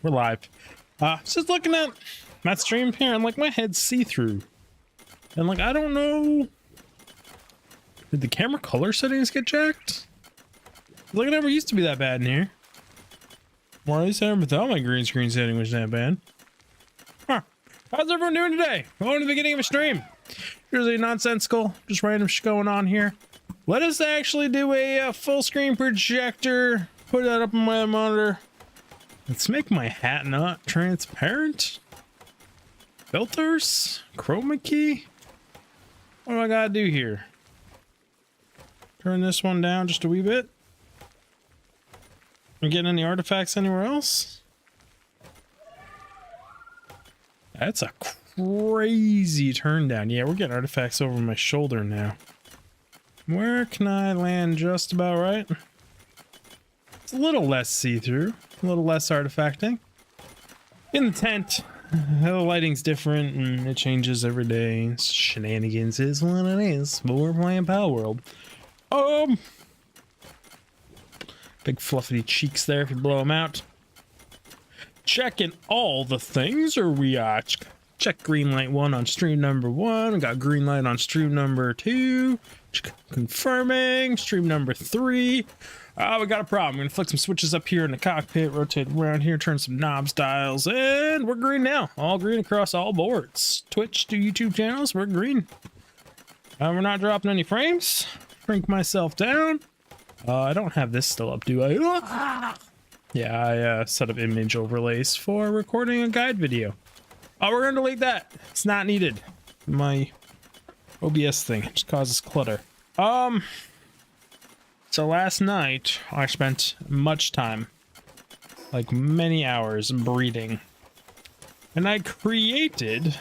We're live. Just looking at my stream here, and like my head's see-through. And like, I don't know. Did the camera color settings get jacked? Like, it never used to be that bad in here. Or at least I never thought my green screen setting was that bad. Huh. How's everyone doing today? Welcome to the beginning of a stream. Usually nonsensical, just random shit going on here. Let us actually do a full screen projector. Put that up on my monitor. Let's make my hat not transparent. Filters, chroma key. What do I gotta do here? Turn this one down just a wee bit. Am I getting any artifacts anywhere else? That's a crazy turn down. Yeah, we're getting artifacts over my shoulder now. Where can I land just about right? It's a little less see-through, a little less artifacting. In the tent, the lighting's different and it changes every day. Shenanigans is what it is, but we're playing Palworld. Big fluffy cheeks there if you blow them out. Checking all the things, or we check green light 1 on stream number 1. We got green light on stream number 2. Confirming stream number 3. We got a problem. I'm gonna flick some switches up here in the cockpit, rotate around here, turn some knobs, dials, and we're green now. All green across all boards. Twitch to YouTube channels, we're green. We're not dropping any frames. Crank myself down. I don't have this still up, do I? Yeah, I set up image overlays for recording a guide video. We're gonna delete that. It's not needed. My OBS thing just causes clutter. So last night I spent much time, like many hours, breeding, and I created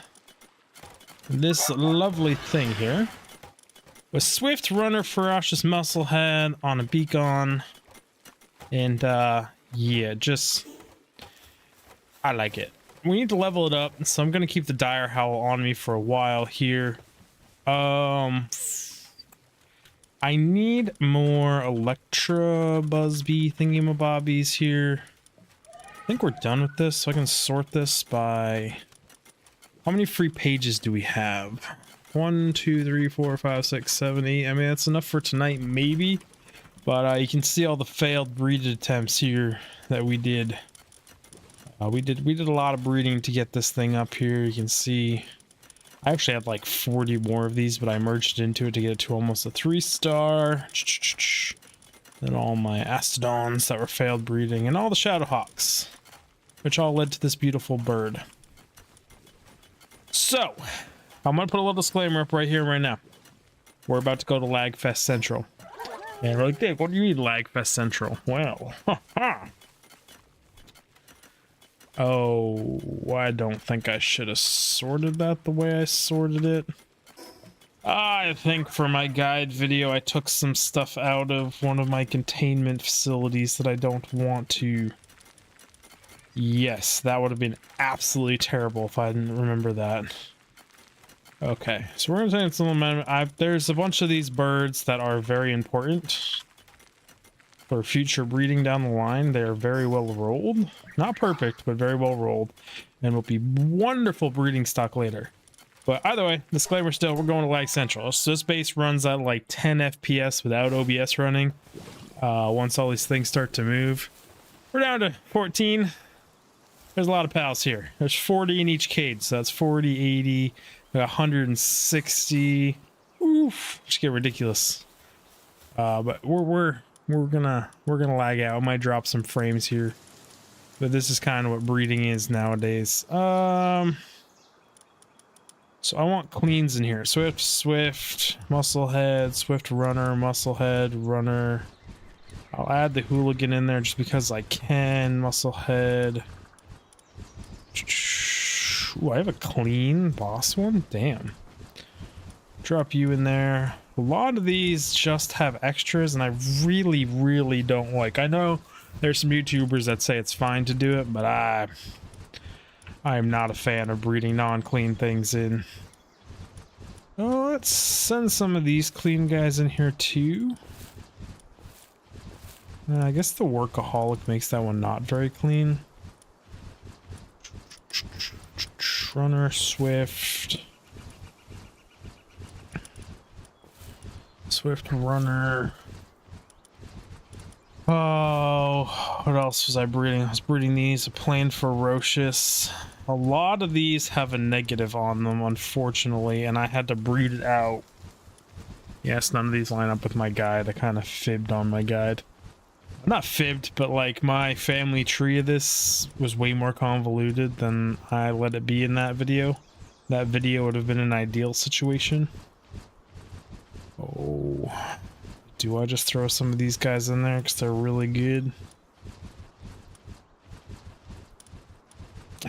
this lovely thing here with Swift Runner, Ferocious Musclehead on a beacon, and yeah, just I like it. We need to level it up, so I'm gonna keep the Dire Howl on me for a while here. I need more Electra Buzzbee thingy-mabobbies here. I think we're done with this, so I can sort this by... How many free pages do we have? 1, 2, 3, 4, 5, 6, 7, 8. I mean, that's enough for tonight, maybe. But you can see all the failed breeded attempts here that we did. We did a lot of breeding to get this thing up here. You can see... I actually had like 40 more of these, but I merged into it to get it to almost a 3-star. Then all my Astodons that were failed breeding, and all the Shadowhawks, which all led to this beautiful bird. So, I'm gonna put a little disclaimer up right here, right now. We're about to go to Lagfest Central. And we're like, Dave, what do you need Lagfest Central? Well, oh, I don't think I should have sorted that the way I sorted it. I think for my guide video, I took some stuff out of one of my containment facilities that I don't want to. Yes, that would have been absolutely terrible if I didn't remember that. Okay, so we're gonna take some amendment. There's a bunch of these birds that are very important for future breeding down the line. They are very well rolled. Not perfect, but very well rolled. And will be wonderful breeding stock later. But either way, disclaimer still, we're going to Lag Central. So this base runs at like 10 FPS without OBS running. Once all these things start to move. We're down to 14. There's a lot of pals here. There's 40 in each cage. So that's 40, 80, 160. Oof, just get ridiculous. But we're gonna lag out. I might drop some frames here, but this is kind of what breeding is nowadays. So I want cleans in here. Swift, Musclehead, Swift Runner, Musclehead, Runner. I'll add the Hooligan in there just because I can. Musclehead. Ooh, I have a clean boss one. Damn. Drop you in there. A lot of these just have extras, and I really don't like. I know there's some YouTubers that say it's fine to do it, but I am not a fan of breeding non-clean things in. Oh, let's send some of these clean guys in here too. I guess the Workaholic makes that one not very clean. runner, Swift. Swift runner. Oh, what else was I breeding? I was breeding these, a plain ferocious. A lot of these have a negative on them, unfortunately, and I had to breed it out. Yes, none of these line up with my guide. I kind of fibbed on my guide. Not fibbed, but like my family tree of this was way more convoluted than I let it be in that video. That video would have been an ideal situation. Oh, do I just throw some of these guys in there because they're really good?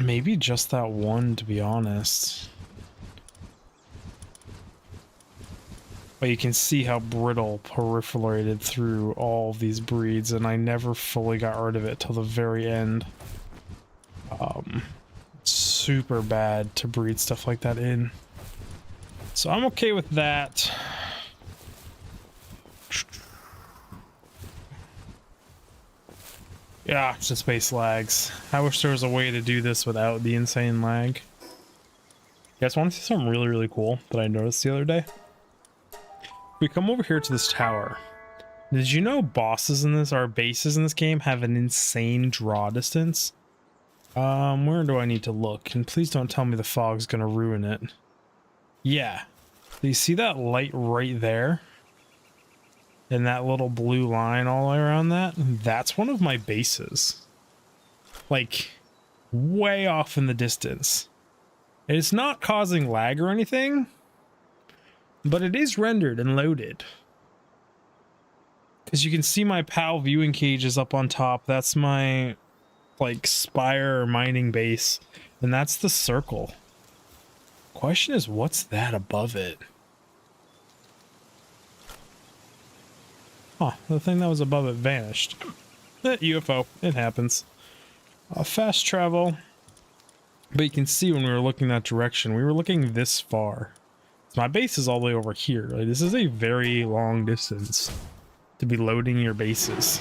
Maybe just that one, to be honest. But you can see how brittle proliferated through all of these breeds, and I never fully got rid of it till the very end. Super bad to breed stuff like that in. So I'm okay with that. Yeah, it's just space lags. I wish there was a way to do this without the insane lag. You guys want to see something really, really cool that I noticed the other day? We come over here to this tower. Did you know bosses in this, or bases in this game, have an insane draw distance? Where do I need to look? And please don't tell me the fog's gonna ruin it. Yeah. Do you see that light right there? And that little blue line all around that? That's one of my bases. Like, way off in the distance. It's not causing lag or anything, but it is rendered and loaded. Because you can see my PAL viewing cages up on top. That's my, like, spire mining base. And that's the circle. Question is, what's that above it? Huh, the thing that was above it vanished. UFO, it happens. Fast travel. But you can see when we were looking that direction, we were looking this far. So my base is all the way over here. Like, this is a very long distance to be loading your bases.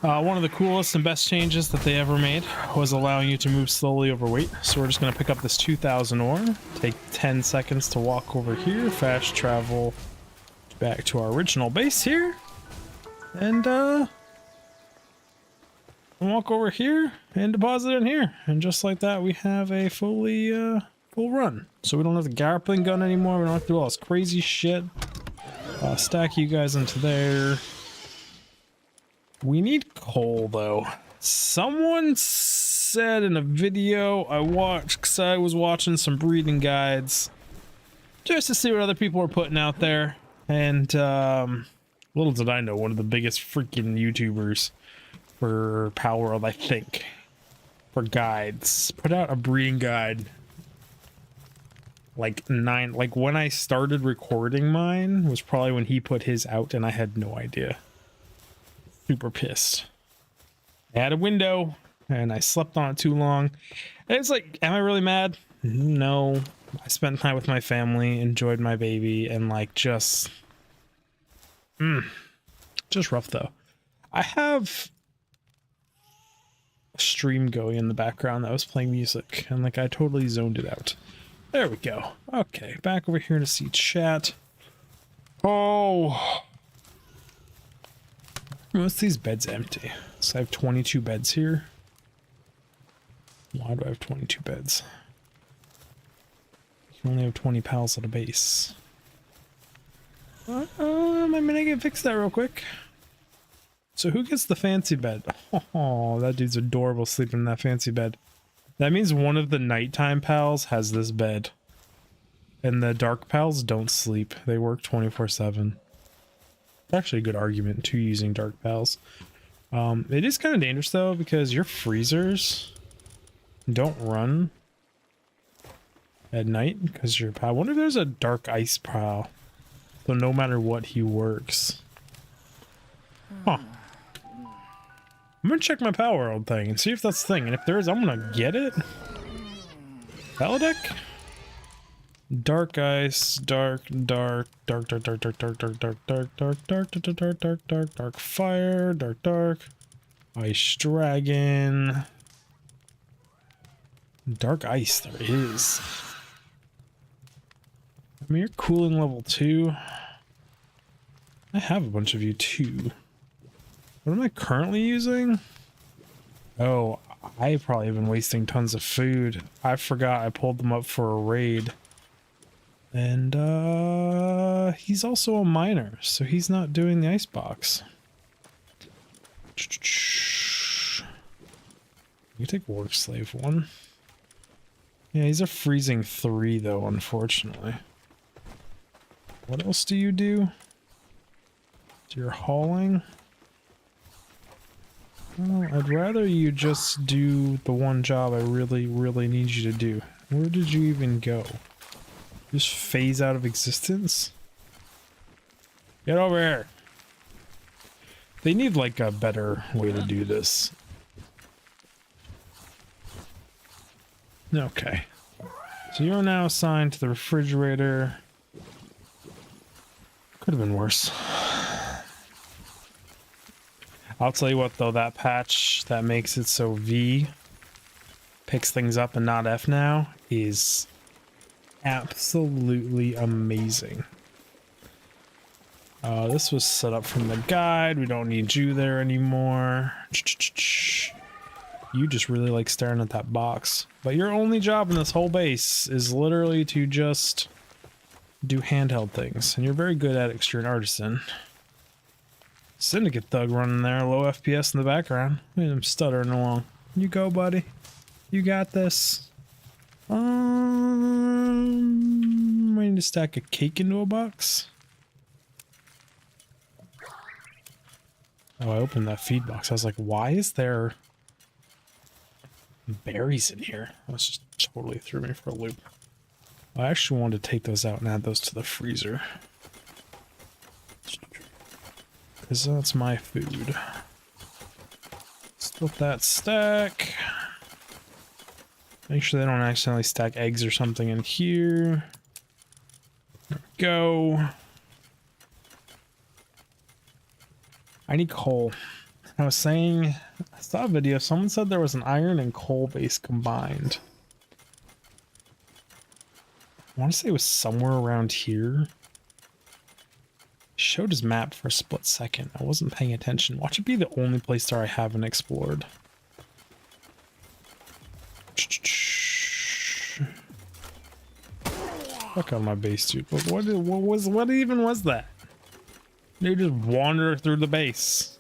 One of the coolest and best changes that they ever made was allowing you to move slowly overweight. So we're just going to pick up this 2,000 ore, take 10 seconds to walk over here, fast travel back to our original base here, and walk over here and deposit in here. And just like that, we have a fully full run. So we don't have the grappling gun anymore. We don't have to do all this crazy shit. Stack you guys into there. We need coal, though. Someone said in a video I watched, because I was watching some breeding guides, just to see what other people were putting out there. And little did I know, one of the biggest freaking YouTubers for Palworld, I think, for guides, put out a breeding guide. Like when I started recording mine was probably when he put his out, and I had no idea. Super pissed. I had a window and I slept on it too long. And it's like, am I really mad? No. I spent time with my family, enjoyed my baby, and like just rough though. I have a stream going in the background that was playing music, and like I totally zoned it out. There we go. Okay, back over here to see chat. Oh, most of these beds empty. So I have 22 beds here. Why do I have 22 beds? You can only have 20 pals at a base. I mean, I can fix that real quick. So who gets the fancy bed? Oh, that dude's adorable sleeping in that fancy bed. That means one of the nighttime pals has this bed. And the dark pals don't sleep. They work 24/7. Actually a good argument to using dark pals. It is kind of dangerous though, because your freezers don't run at night because your pal. I wonder if there's a dark ice pal. So no matter what, he works. Huh. I'm gonna check my Palworld thing and see if that's the thing. And if there is, I'm gonna get it. Palodeck? Dark ice, dark fire, dark ice dragon, Dark ice, there is. I mean, you're cooling level 2. I have a bunch of you too. What am I currently using? Oh, I probably have been wasting tons of food. I forgot I pulled them up for a raid. And he's also a miner, so he's not doing the icebox. You take work slave 1. Yeah, he's a freezing 3 though, unfortunately. What else do you do? So you're hauling? Well, I'd rather you just do the one job I really, really need you to do. Where did you even go? Just phase out of existence? Get over here! They need like a better way to do this. Okay. So you're now assigned to the refrigerator. Could have been worse. I'll tell you what though, that patch that makes it so V picks things up and not F now is absolutely amazing. This was set up from the guide. We don't need you there anymore. You just really like staring at that box. But your only job in this whole base is literally to just do handheld things. And you're very good at it because you're an artisan. Syndicate thug running there, low FPS in the background. Look at him stuttering along. You go, buddy. You got this. I need to stack a cake into a box. Oh, I opened that feed box. I was like, why is there berries in here? That just totally threw me for a loop. I actually wanted to take those out and add those to the freezer. Because that's my food. Split that stack. Make sure they don't accidentally stack eggs or something in here. There we go. I need coal. I was saying, I saw a video, someone said there was an iron and coal base combined. I want to say it was somewhere around here. Showed his map for a split second. I wasn't paying attention. Watch it be the only place there I haven't explored. Fuck on my base, dude. What even was that? They just wander through the base.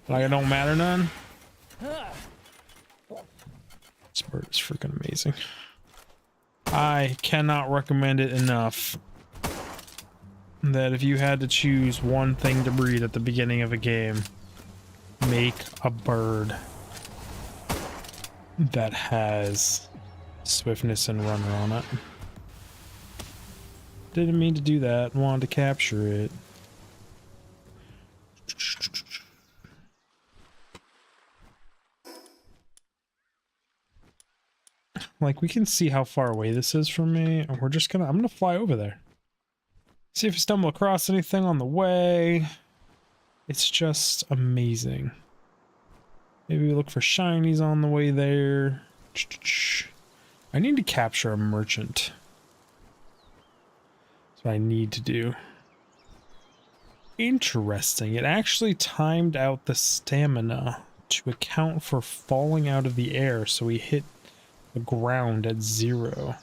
Like it don't matter none. This bird is freaking amazing. I cannot recommend it enough that if you had to choose one thing to breed at the beginning of a game, make a bird that has swiftness and runner on it. Didn't mean to do that. Wanted to capture it. Like, we can see how far away this is from me, and I'm gonna fly over there. See if we stumble across anything on the way. It's just amazing. Maybe we look for shinies on the way there. I need to capture a merchant. That's what I need to do. Interesting. It actually timed out the stamina to account for falling out of the air, so we hit the ground at 0.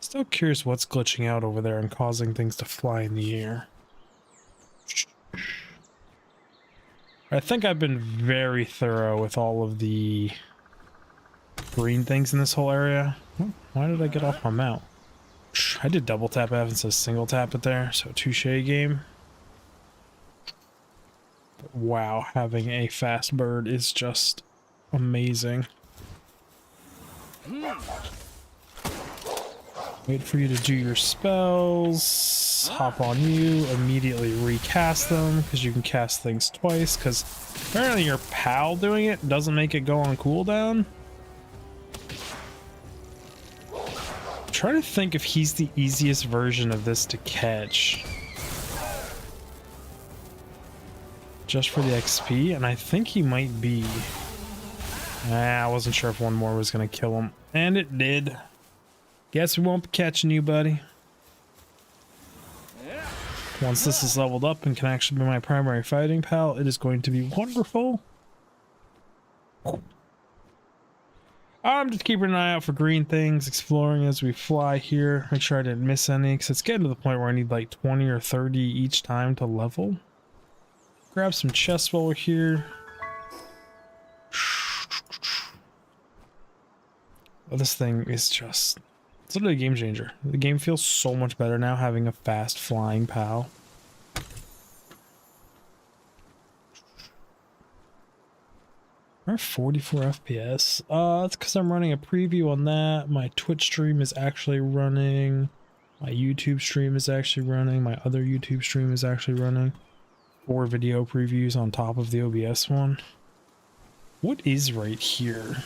Still curious what's glitching out over there and causing things to fly in the air. I think I've been very thorough with all of the green things in this whole area. Oh, why did I get off my mount? I did double tap F instead of single tap it there, so touche game. But wow, having a fast bird is just amazing. Wait for you to do your spells, hop on you, immediately recast them, because you can cast things twice, because apparently your pal doing it doesn't make it go on cooldown. I'm trying to think if he's the easiest version of this to catch. Just for the XP, and I think he might be. I wasn't sure if one more was gonna kill him, and it did. Guess we won't be catching you, buddy. Once this is leveled up and can actually be my primary fighting pal, it is going to be wonderful. I'm just keeping an eye out for green things, exploring as we fly here. Make sure I didn't miss any, because it's getting to the point where I need like 20 or 30 each time to level. Grab some chests while we're here. Oh, this thing is just... it's literally a game changer. The game feels so much better now having a fast flying PAL. We're 44 FPS. That's because I'm running a preview on that. My Twitch stream is actually running. My YouTube stream is actually running. My other YouTube stream is actually running. 4 video previews on top of the OBS one. What is right here?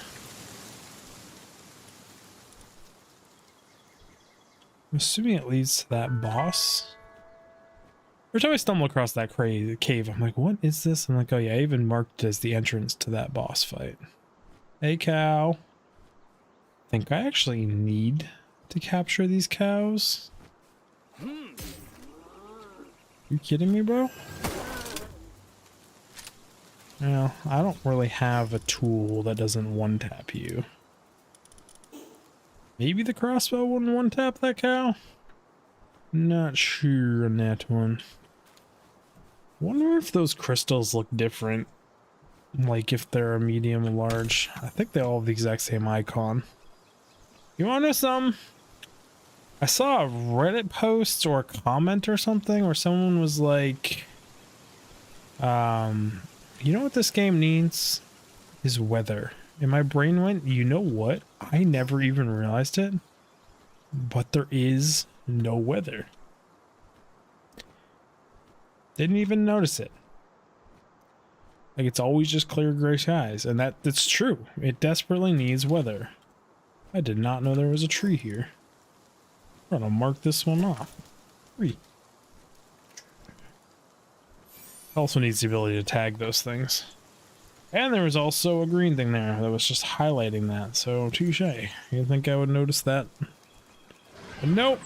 I'm assuming it leads to that boss. Every time I stumble across that cave, I'm like, what is this? I'm like, oh yeah, I even marked it as the entrance to that boss fight. Hey, cow. I think I actually need to capture these cows. You kidding me, bro? Well, I don't really have a tool that doesn't one-tap you. Maybe the crossbow wouldn't one-tap that cow? Not sure on that one. Wonder if those crystals look different. Like if they're a medium or large. I think they all have the exact same icon. You wanna know something? I saw a Reddit post or a comment or something where someone was like, you know what this game needs? Is weather. And my brain went, you know what? I never even realized it. But there is no weather. Didn't even notice it. Like, it's always just clear gray skies. And that's true. It desperately needs weather. I did not know there was a tree here. I'm gonna mark this one off. Tree. Also needs the ability to tag those things. And there was also a green thing there that was just highlighting that, so touche. You'd think I would notice that. But nope.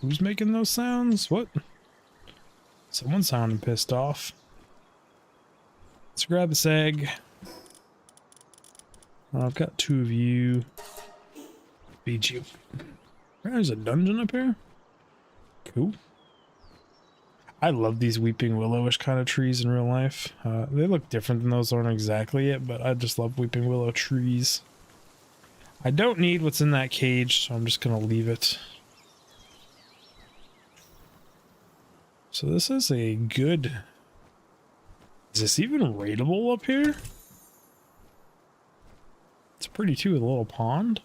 Who's making those sounds? What? Someone sounded pissed off. Let's grab this egg. I've got 2 of you. Feed you. There's a dungeon up here. Cool. I love these weeping willowish kind of trees in real life. They look different than those aren't exactly it, but I just love weeping willow trees. I don't need what's in that cage, so I'm just gonna leave it. So this is a good... Is this even raidable up here? It's pretty too, with a little pond.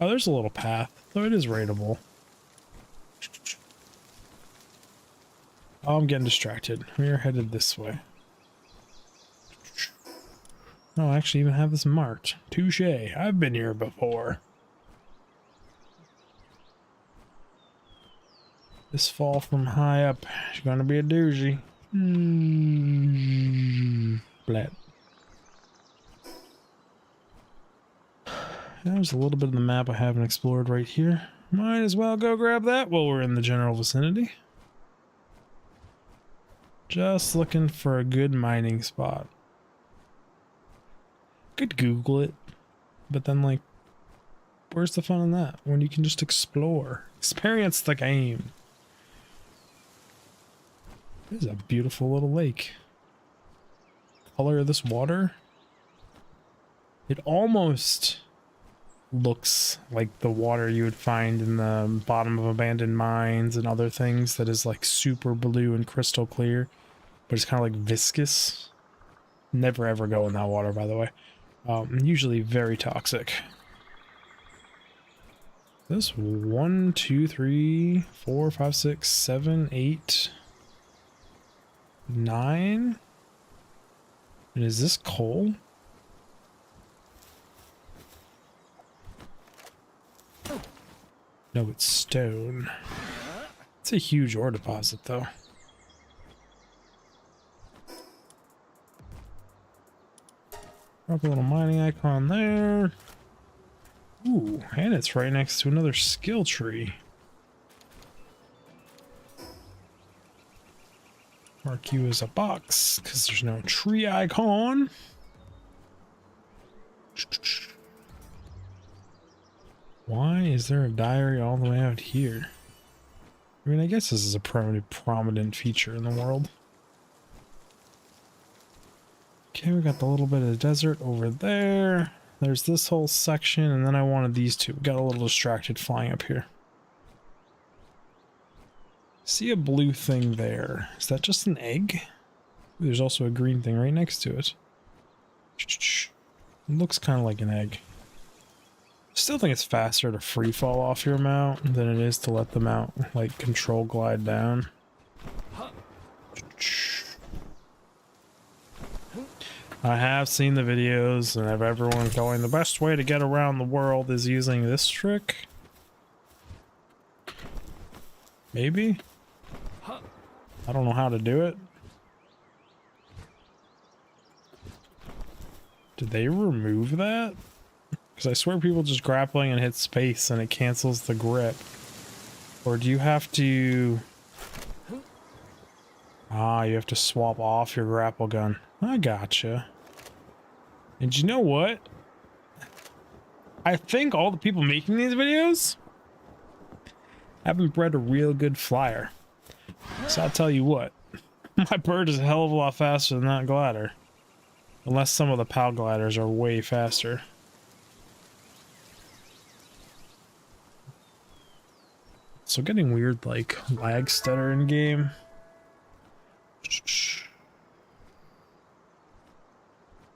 Oh, there's a little path, though it is raidable. Oh, I'm getting distracted. We are headed this way. Oh, I actually even have this marked. Touche. I've been here before. This fall from high up is going to be a doozy. Flat. There's a little bit of the map I haven't explored right here. Might as well go grab that while we're in the general vicinity. Just looking for a good mining spot. Could Google it, but then like, where's the fun in that when you can just explore, experience the game? This is a beautiful little lake. Color of this water, it almost looks like the water you would find in the bottom of abandoned mines and other things that is like super blue and crystal clear, but it's kind of like viscous. Never ever go in that water, by the way. Usually very toxic. This 1, 2, 3, 4, 5, 6, 7, 8, 9. And is this coal? No, it's stone. It's a huge ore deposit, though. Drop a little mining icon there. Ooh, and it's right next to another skill tree. Mark you as a box, because there's no tree icon. Why is there a diary all the way out here? I mean, I guess this is a prominent feature in the world. Okay, we got the little bit of desert over there. There's this whole section, and then I wanted these two. Got a little distracted flying up here. See a blue thing there. Is that just an egg? There's also a green thing right next to it. It looks kind of like an egg. Still think it's faster to free fall off your mount than it is to let the mount, like, control glide down. I have seen the videos and have everyone going, the best way to get around the world is using this trick. Maybe? I don't know how to do it. Did they remove that? Because I swear people just grappling and hit space and it cancels the grip. Or do you have to... Ah, you have to swap off your grapple gun. I gotcha. And you know what? I think all the people making these videos haven't bred a real good flyer. So I'll tell you what. My bird is a hell of a lot faster than that glider. Unless some of the PAL gliders are way faster. So getting weird like lag stutter in game.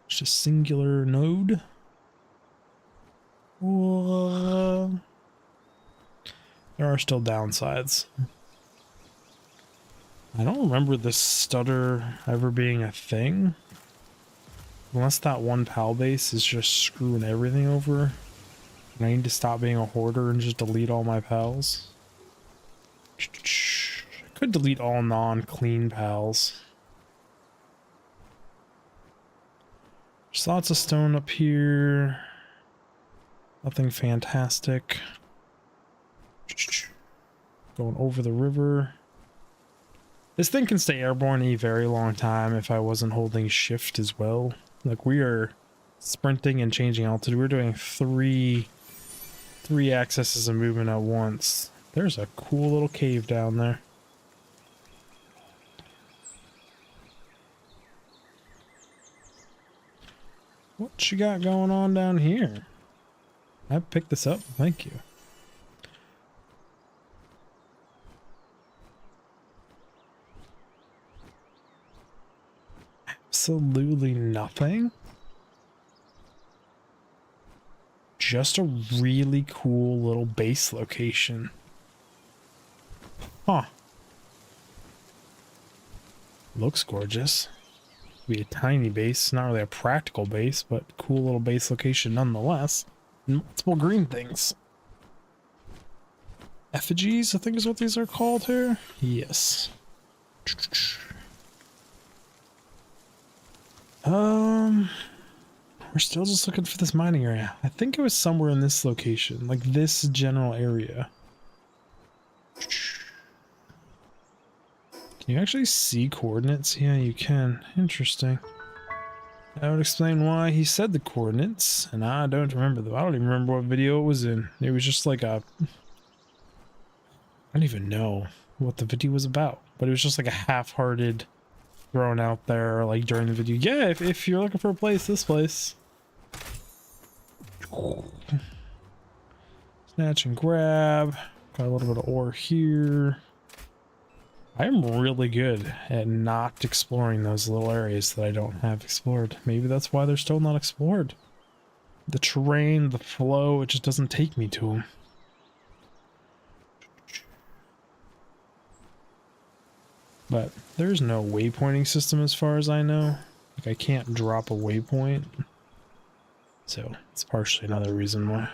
Just a singular node. There are still downsides. I don't remember this stutter ever being a thing. Unless that one PAL base is just screwing everything over. And I need to stop being a hoarder and just delete all my PALs. I could delete all non-clean PALs. There's lots of stone up here. Nothing fantastic. Going over the river. This thing can stay airborne a very long time if I wasn't holding shift as well. Like, we are sprinting and changing altitude. We're doing three axes of movement at once. There's a cool little cave down there. What you got going on down here? I picked this up. Thank you. Absolutely nothing. Just a really cool little base location. Huh. Looks gorgeous. Be a tiny base, not really a practical base, but cool little base location nonetheless. Multiple green things. Effigies, I think is what these are called here. Yes. We're still just looking for this mining area. I think it was somewhere in this location, like this general area. Can you actually see coordinates? Yeah, you can. Interesting. That would explain why he said the coordinates, and I don't remember them. I don't even remember what video it was in. It was just like a... I don't even know what the video was about, but it was just like a half-hearted thrown out there, like during the video. Yeah, if you're looking for a place, this place. Snatch and grab. Got a little bit of ore here. I'm really good at not exploring those little areas that I don't have explored. Maybe that's why they're still not explored. The terrain, the flow, it just doesn't take me to them. But there's no waypointing system as far as I know. Like, I can't drop a waypoint. So it's partially another reason why I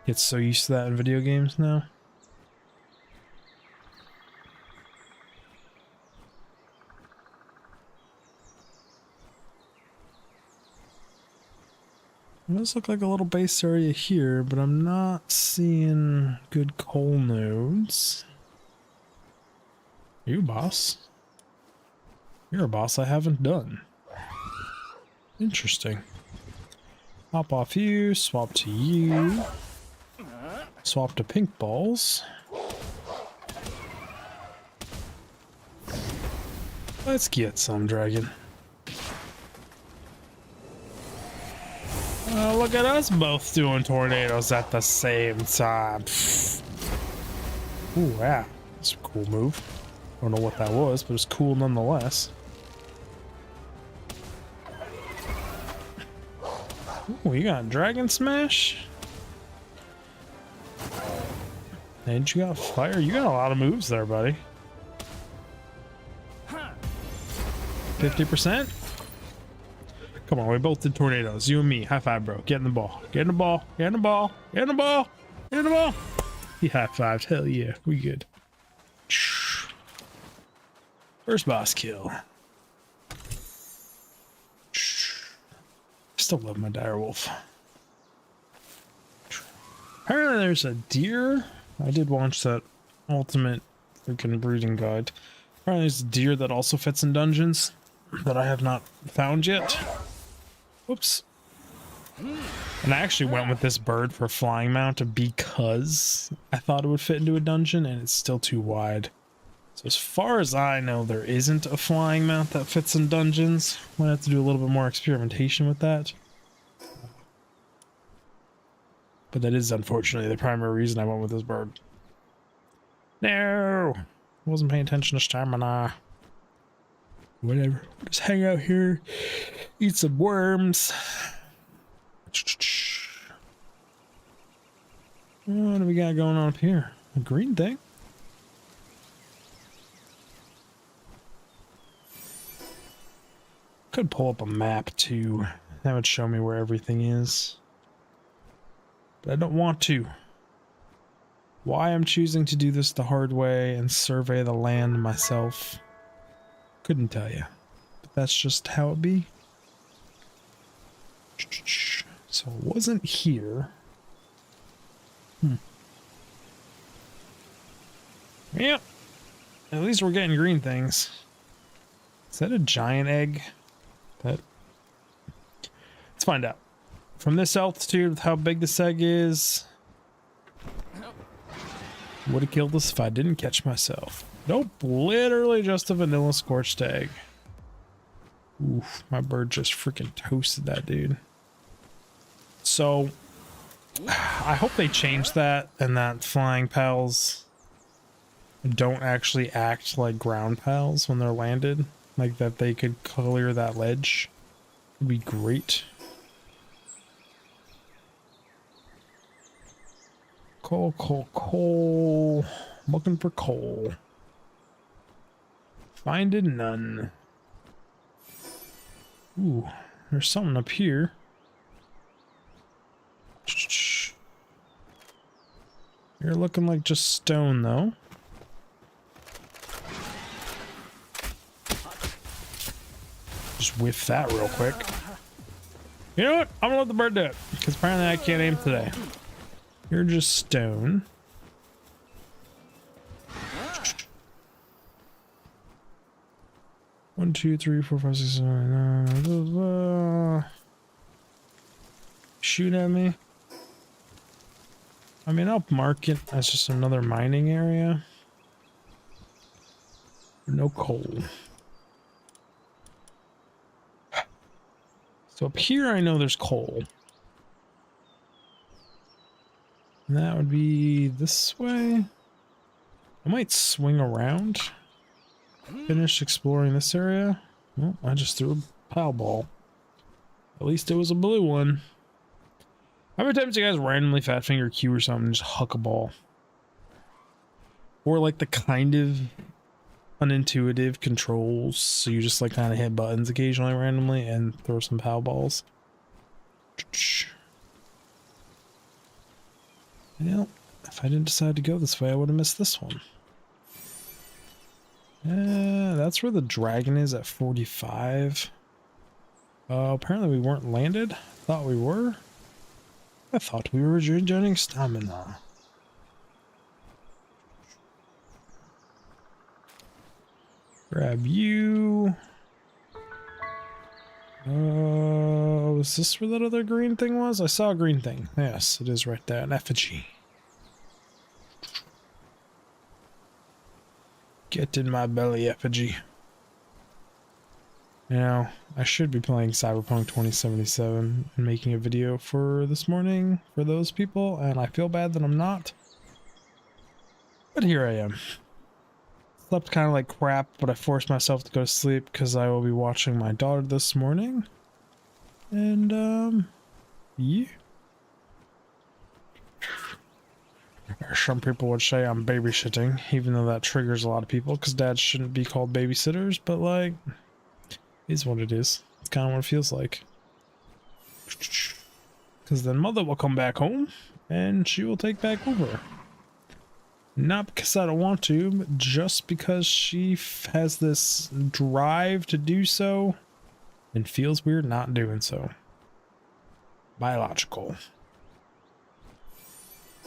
get so used to that in video games now. It does look like a little base area here, but I'm not seeing good coal nodes. You, boss. You're a boss I haven't done. Interesting. Hop off you, swap to you. Swap to pink balls. Let's get some, dragon. Look at us both doing tornadoes at the same time. Ooh, yeah. That's a cool move. I don't know what that was, but it's cool nonetheless. Ooh, you got Dragon Smash? And you got Fire? You got a lot of moves there, buddy. 50%? Come on, we both did tornadoes. You and me. High five, bro. Get in the ball. Get in the ball. Get in the ball. Get in the ball. Get in the ball. He high fived. Hell yeah. We good. First boss kill. Still love my direwolf. Apparently there's a deer. I did watch that ultimate freaking breeding guide. Apparently there's a deer that also fits in dungeons that I have not found yet. Whoops. And I actually went with this bird for flying mount because I thought it would fit into a dungeon and it's still too wide. So as far as I know, there isn't a flying mount that fits in dungeons. Might have to do a little bit more experimentation with that. But that is unfortunately the primary reason I went with this bird. No! I wasn't paying attention to stamina. Whatever. Just hang out here, eat some worms. What do we got going on up here? A green thing? Could pull up a map too. That would show me where everything is. But I don't want to. Why I'm choosing to do this the hard way and survey the land myself, couldn't tell you. But that's just how it be. So it wasn't here. Yep. At least we're getting green things. Is that a giant egg? Let's find out. From this altitude, with how big this egg is, would have killed us if I didn't catch myself. Nope, literally just a vanilla scorched egg. Oof, my bird just freaking toasted that dude. So, I hope they change that and that flying pals don't actually act like ground pals when they're landed. Like that they could clear that ledge. Would be great. Coal, coal, coal. I'm looking for coal. Finding none. Ooh, there's something up here. You're looking like just stone though. Just whiff that real quick. You know what? I'm gonna let the bird do it because apparently I can't aim today. You're just stone. One, two, three, four, five, six, seven, nine. Shoot at me. I mean, I'll mark it as just another mining area. No coal. So up here, I know there's coal. And that would be this way. I might swing around. Finish exploring this area. Well, I just threw a pal ball. At least it was a blue one. How many times do you guys randomly fat finger Q or something and just huck a ball? Or like the kind of unintuitive controls, so you just like kind of hit buttons occasionally randomly and throw some pal balls. Well, if I didn't decide to go this way, I would have missed this one. That's where the dragon is at 45. Apparently we weren't landed. Thought we were. I thought we were regenerating stamina. Grab you. Was this where that other green thing was? I saw a green thing. Yes, it is right there. An effigy. Get in my belly, effigy. Now, I should be playing Cyberpunk 2077 and making a video for this morning for those people, and I feel bad that I'm not. But here I am. Slept kind of like crap, but I forced myself to go to sleep because I will be watching my daughter this morning. And, yeah. Some people would say I'm babysitting, even though that triggers a lot of people, because dads shouldn't be called babysitters, but like, it is what it is. It's kind of what it feels like. Because then mother will come back home, and she will take back over. Not because I don't want to, but just because she has this drive to do so, and feels weird not doing so. Biological.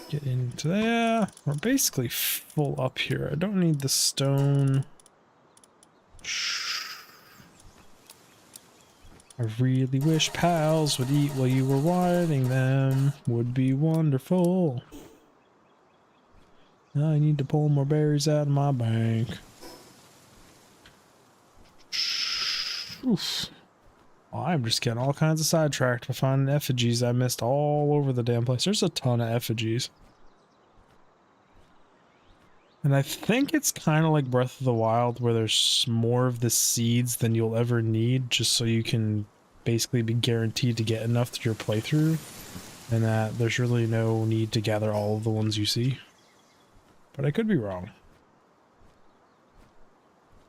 Get into there. We're basically full up here. I don't need the stone. I really wish pals would eat while you were whiting them. Would be wonderful. I need to pull more berries out of my bank. Oof. Oh, I'm just getting all kinds of sidetracked by finding effigies I missed all over the damn place. There's a ton of effigies. And I think it's kind of like Breath of the Wild, where there's more of the seeds than you'll ever need, just so you can basically be guaranteed to get enough through your playthrough, and that there's really no need to gather all of the ones you see. But I could be wrong.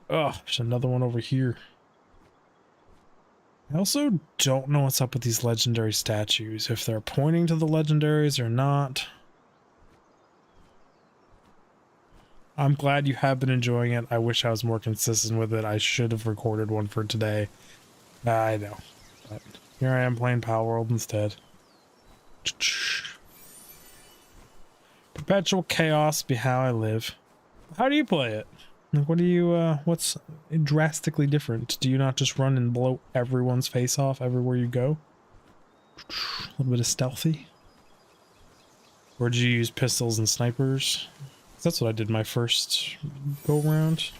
Oh, there's another one over here. I also don't know what's up with these legendary statues, if they're pointing to the legendaries or not. I'm glad you have been enjoying it. I wish I was more consistent with it. I should have recorded one for today. I know. But here I am playing Palworld instead. Perpetual chaos be how I live. How do you play it? Like, what do you, what's drastically different? Do you not just run and blow everyone's face off everywhere you go? A little bit of stealthy? Or do you use pistols and snipers? That's what I did my first go around.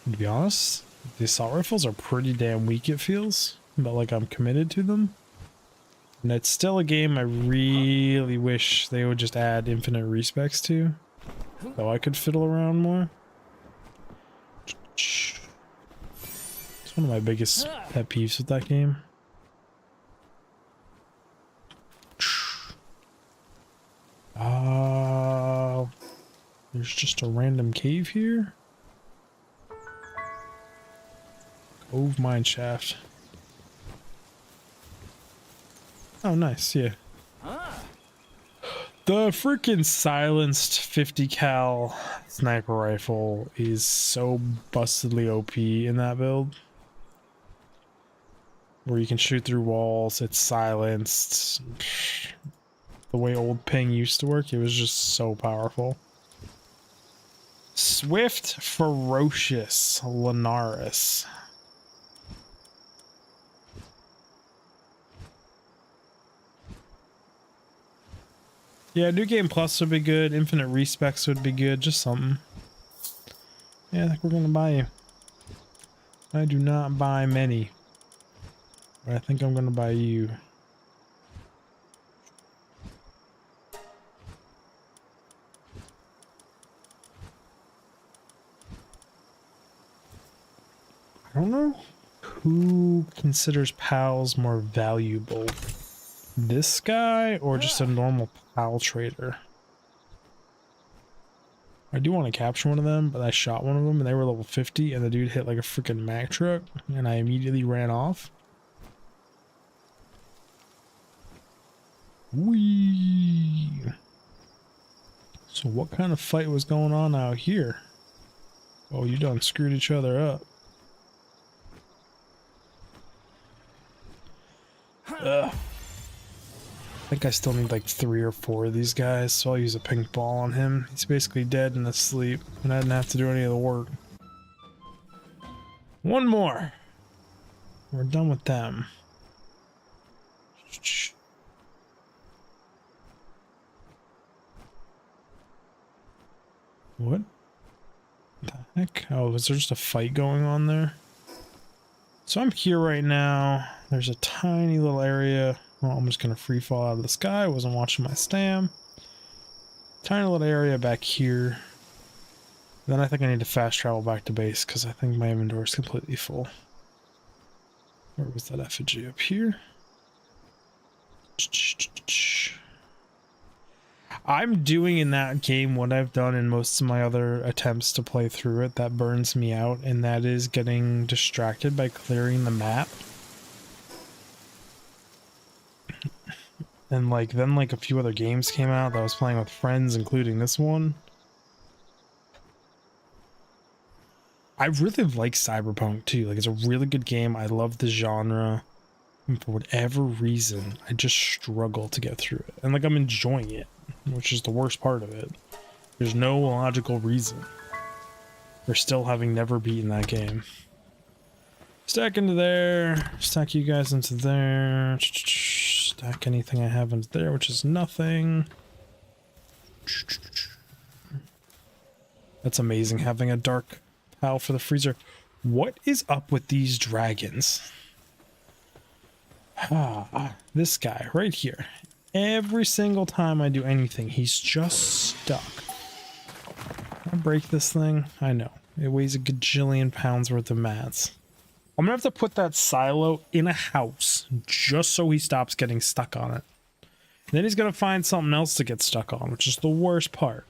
And to be honest, the assault rifles are pretty damn weak, it feels. But like I'm committed to them. And it's still a game I really wish they would just add infinite respecs to. So I could fiddle around more. It's one of my biggest pet peeves with that game. There's just a random cave here. Cove mineshaft. Oh, nice, yeah. The freaking silenced 50 cal sniper rifle is so bustedly OP in that build. Where you can shoot through walls, it's silenced. The way old ping used to work, it was just so powerful. Swift Ferocious Linares. Yeah, New Game Plus would be good. Infinite Respecs would be good. Just something. Yeah, I think we're gonna buy you. I do not buy many. But I think I'm gonna buy you. I don't know who considers pals more valuable. This guy or just a normal pal trader? I do want to capture one of them, but I shot one of them and they were level 50 and the dude hit like a freaking Mack truck and I immediately ran off. Whee! So what kind of fight was going on out here? Oh, you done screwed each other up. Ugh. think I still need like 3 or 4 of these guys, so I'll use a pink ball on him. He's basically dead and asleep, and I didn't have to do any of the work. One more. We're done with them. What the heck? Oh, is there just a fight going on there? So I'm here right now. There's a tiny little area. Well, I'm just gonna free fall out of the sky. I wasn't watching my stam. Tiny little area back here. Then I think I need to fast travel back to base because I think my inventory is completely full. Where was that effigy? Up here? I'm doing in that game what I've done in most of my other attempts to play through it that burns me out, and that is getting distracted by clearing the map. And then a few other games came out that I was playing with friends, including this one. I really like Cyberpunk too. Like, it's a really good game. I love the genre. And for whatever reason, I just struggle to get through it. And I'm enjoying it, which is the worst part of it. There's no logical reason for still having never beaten that game. Stack into there. Stack you guys into there. Stack anything I have into there, which is nothing. That's amazing, having a dark pal for the freezer. What is up with these dragons? This guy right here. Every single time I do anything, he's just stuck. Can I break this thing? I know. It weighs a gajillion pounds worth of mats. I'm gonna have to put that silo in a house just so he stops getting stuck on it. And then he's gonna find something else to get stuck on, which is the worst part.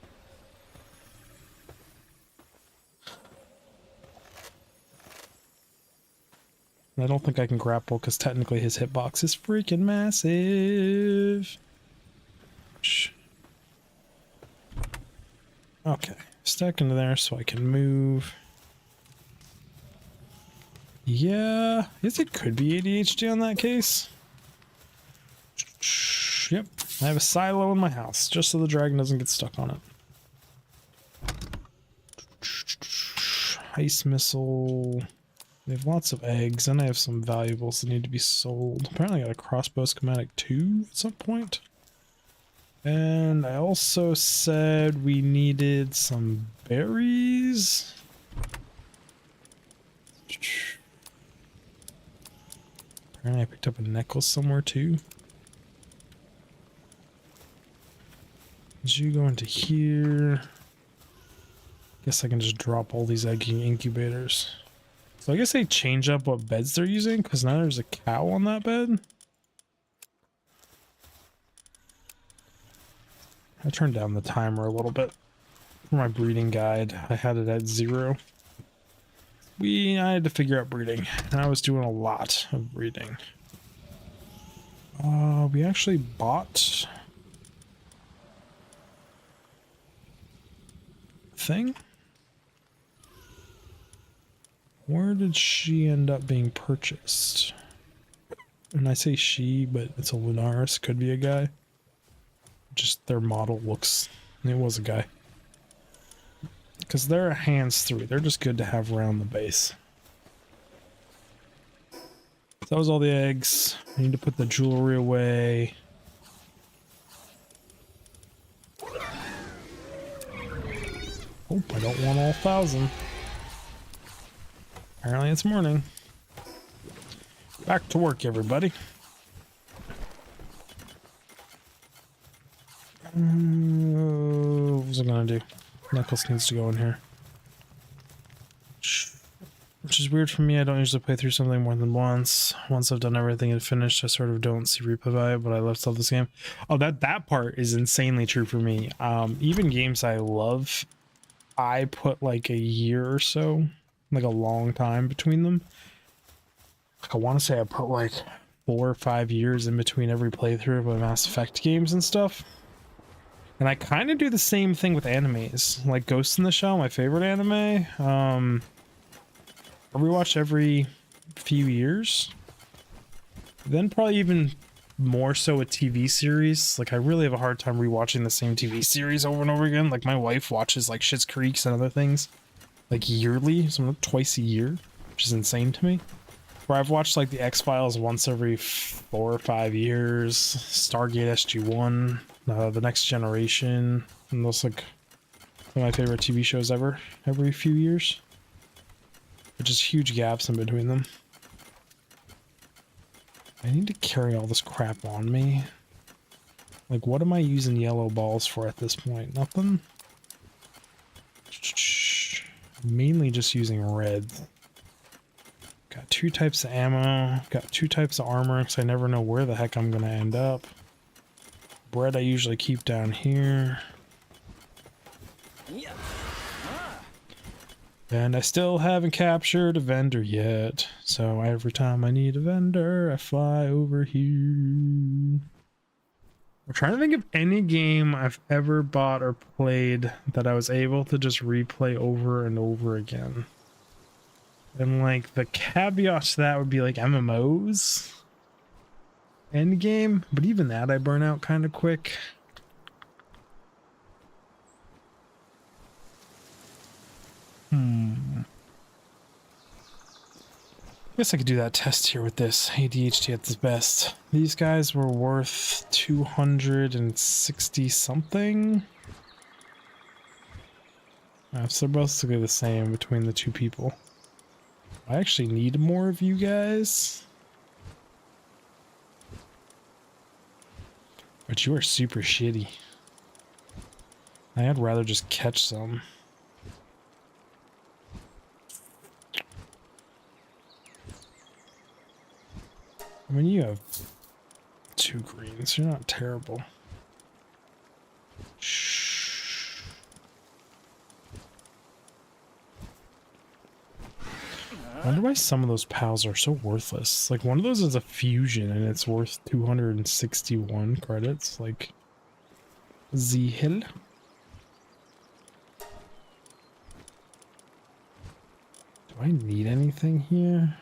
I don't think I can grapple because technically his hitbox is freaking massive. Okay, stack into there so I can move. Yeah, it could be ADHD on that case. Yep, I have a silo in my house just so the dragon doesn't get stuck on it. Ice missile. They have lots of eggs, and I have some valuables that need to be sold. Apparently I got a crossbow schematic too at some point. And I also said we needed some berries. Apparently I picked up a necklace somewhere too. As you go into here, guess I can just drop all these egg incubators. So I guess they change up what beds they're using, because now there's a cow on that bed. I turned down the timer a little bit for my breeding guide. I had it at 0. I had to figure out breeding, and I was doing a lot of breeding. We actually bought a thing. Where did she end up being purchased? And I say she, but it's a Lunaris, could be a guy. Just their model looks, it was a guy. Because they're a hands 3, they're just good to have around the base. So that was all the eggs. I need to put the jewelry away. Oh, I don't want all 1,000. Apparently it's morning. Back to work, everybody. What was I gonna do? Necklace needs to go in here. Which is weird for me. I don't usually play through something more than once. Once I've done everything and finished, I sort of don't see replay value, but I love this game. Oh, that part is insanely true for me. Even games I love, I put like a year or so, like a long time between them. Like I want to say I put like 4 or 5 years in between every playthrough of my Mass Effect games and stuff. And I kind of do the same thing with animes, like Ghost in the Shell, my favorite anime. I rewatch every few years. Then probably even more so a TV series. Like I really have a hard time rewatching the same TV series over and over again. Like my wife watches like Schitt's Creek and other things like yearly, so twice a year, which is insane to me. Where I've watched like the X-Files once every 4 or 5 years, Stargate SG-1, The Next Generation, and those like one of my favorite TV shows ever, every few years. But just huge gaps in between them. I need to carry all this crap on me. Like, what am I using yellow balls for at this point? Nothing? Mainly just using red. Got 2 types of ammo. Got 2 types of armor, because I never know where the heck I'm going to end up. Bread I usually keep down here. And I still haven't captured a vendor yet. So every time I need a vendor, I fly over here. I'm trying to think of any game I've ever bought or played that I was able to just replay over and over again. And like the caveat to that would be like MMOs. Endgame, but even that I burn out kind of quick. I guess I could do that test here with this. ADHD at its best. These guys were worth 260 something. So they're basically the same between the 2 people. I actually need more of you guys. But you are super shitty. I'd rather just catch some. I mean, you have 2 greens. You're not terrible. Shh. I wonder why some of those pals are so worthless. Like, one of those is a fusion, and it's worth 261 credits. Like, the hell? Do I need anything here?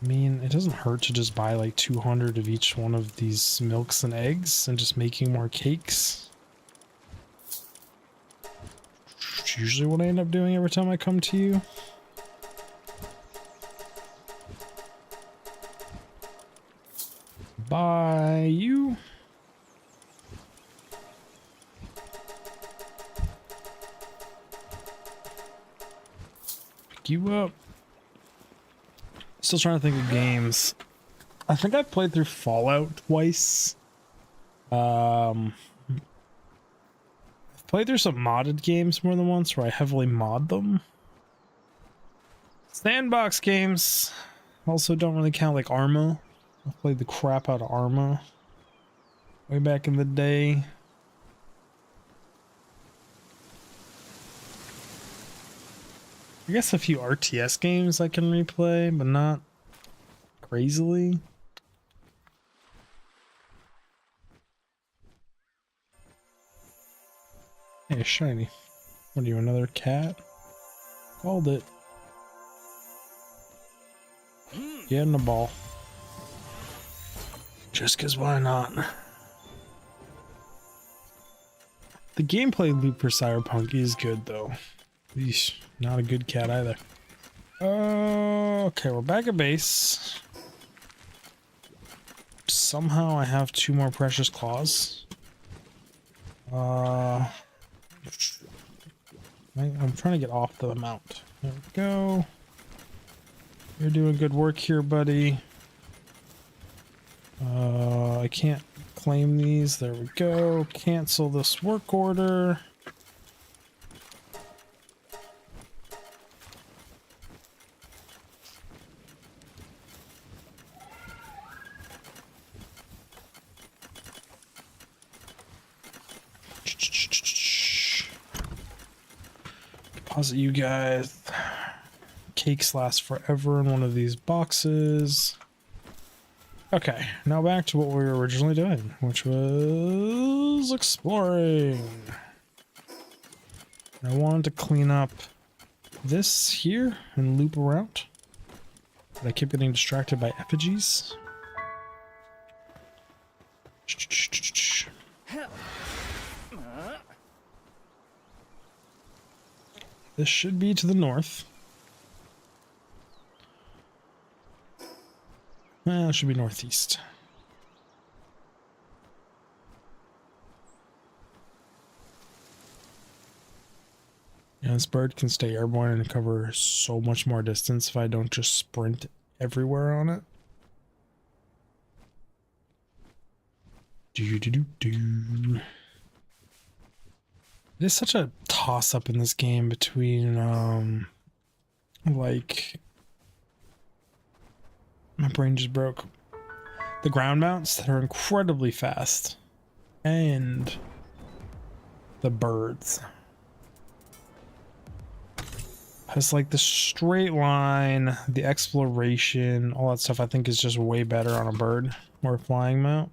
I mean, it doesn't hurt to just buy like 200 of each one of these milks and eggs and just making more cakes. It's usually what I end up doing every time I come to you. Bye, you. Pick you up. Still trying to think of games. I think I've played through Fallout twice. I've played through some modded games more than once where I heavily mod them. Sandbox games also don't really count, like Arma. I played the crap out of Arma way back in the day. I guess a few RTS games I can replay, but not crazily. Hey, shiny. What are you, another cat? Called it. Getting a ball. Just 'cause why not? The gameplay loop for Cyberpunk is good though. Eesh, not a good cat either. Okay, we're back at base. Somehow I have 2 more precious claws. I'm trying to get off the mount. There we go. You're doing good work here, buddy. I can't claim these. There we go. Cancel this work order. Deposit you guys. Cakes last forever in one of these boxes. Okay, now back to what we were originally doing, which was exploring. I wanted to clean up this here and loop around, but I kept getting distracted by effigies. This should be to the north. Well, it should be northeast. Yeah, this bird can stay airborne and cover so much more distance if I don't just sprint everywhere on it. It is such a toss-up in this game between, like... My brain just broke. The ground mounts that are incredibly fast. And... the birds. It's like the straight line, the exploration, all that stuff I think is just way better on a bird or a flying mount.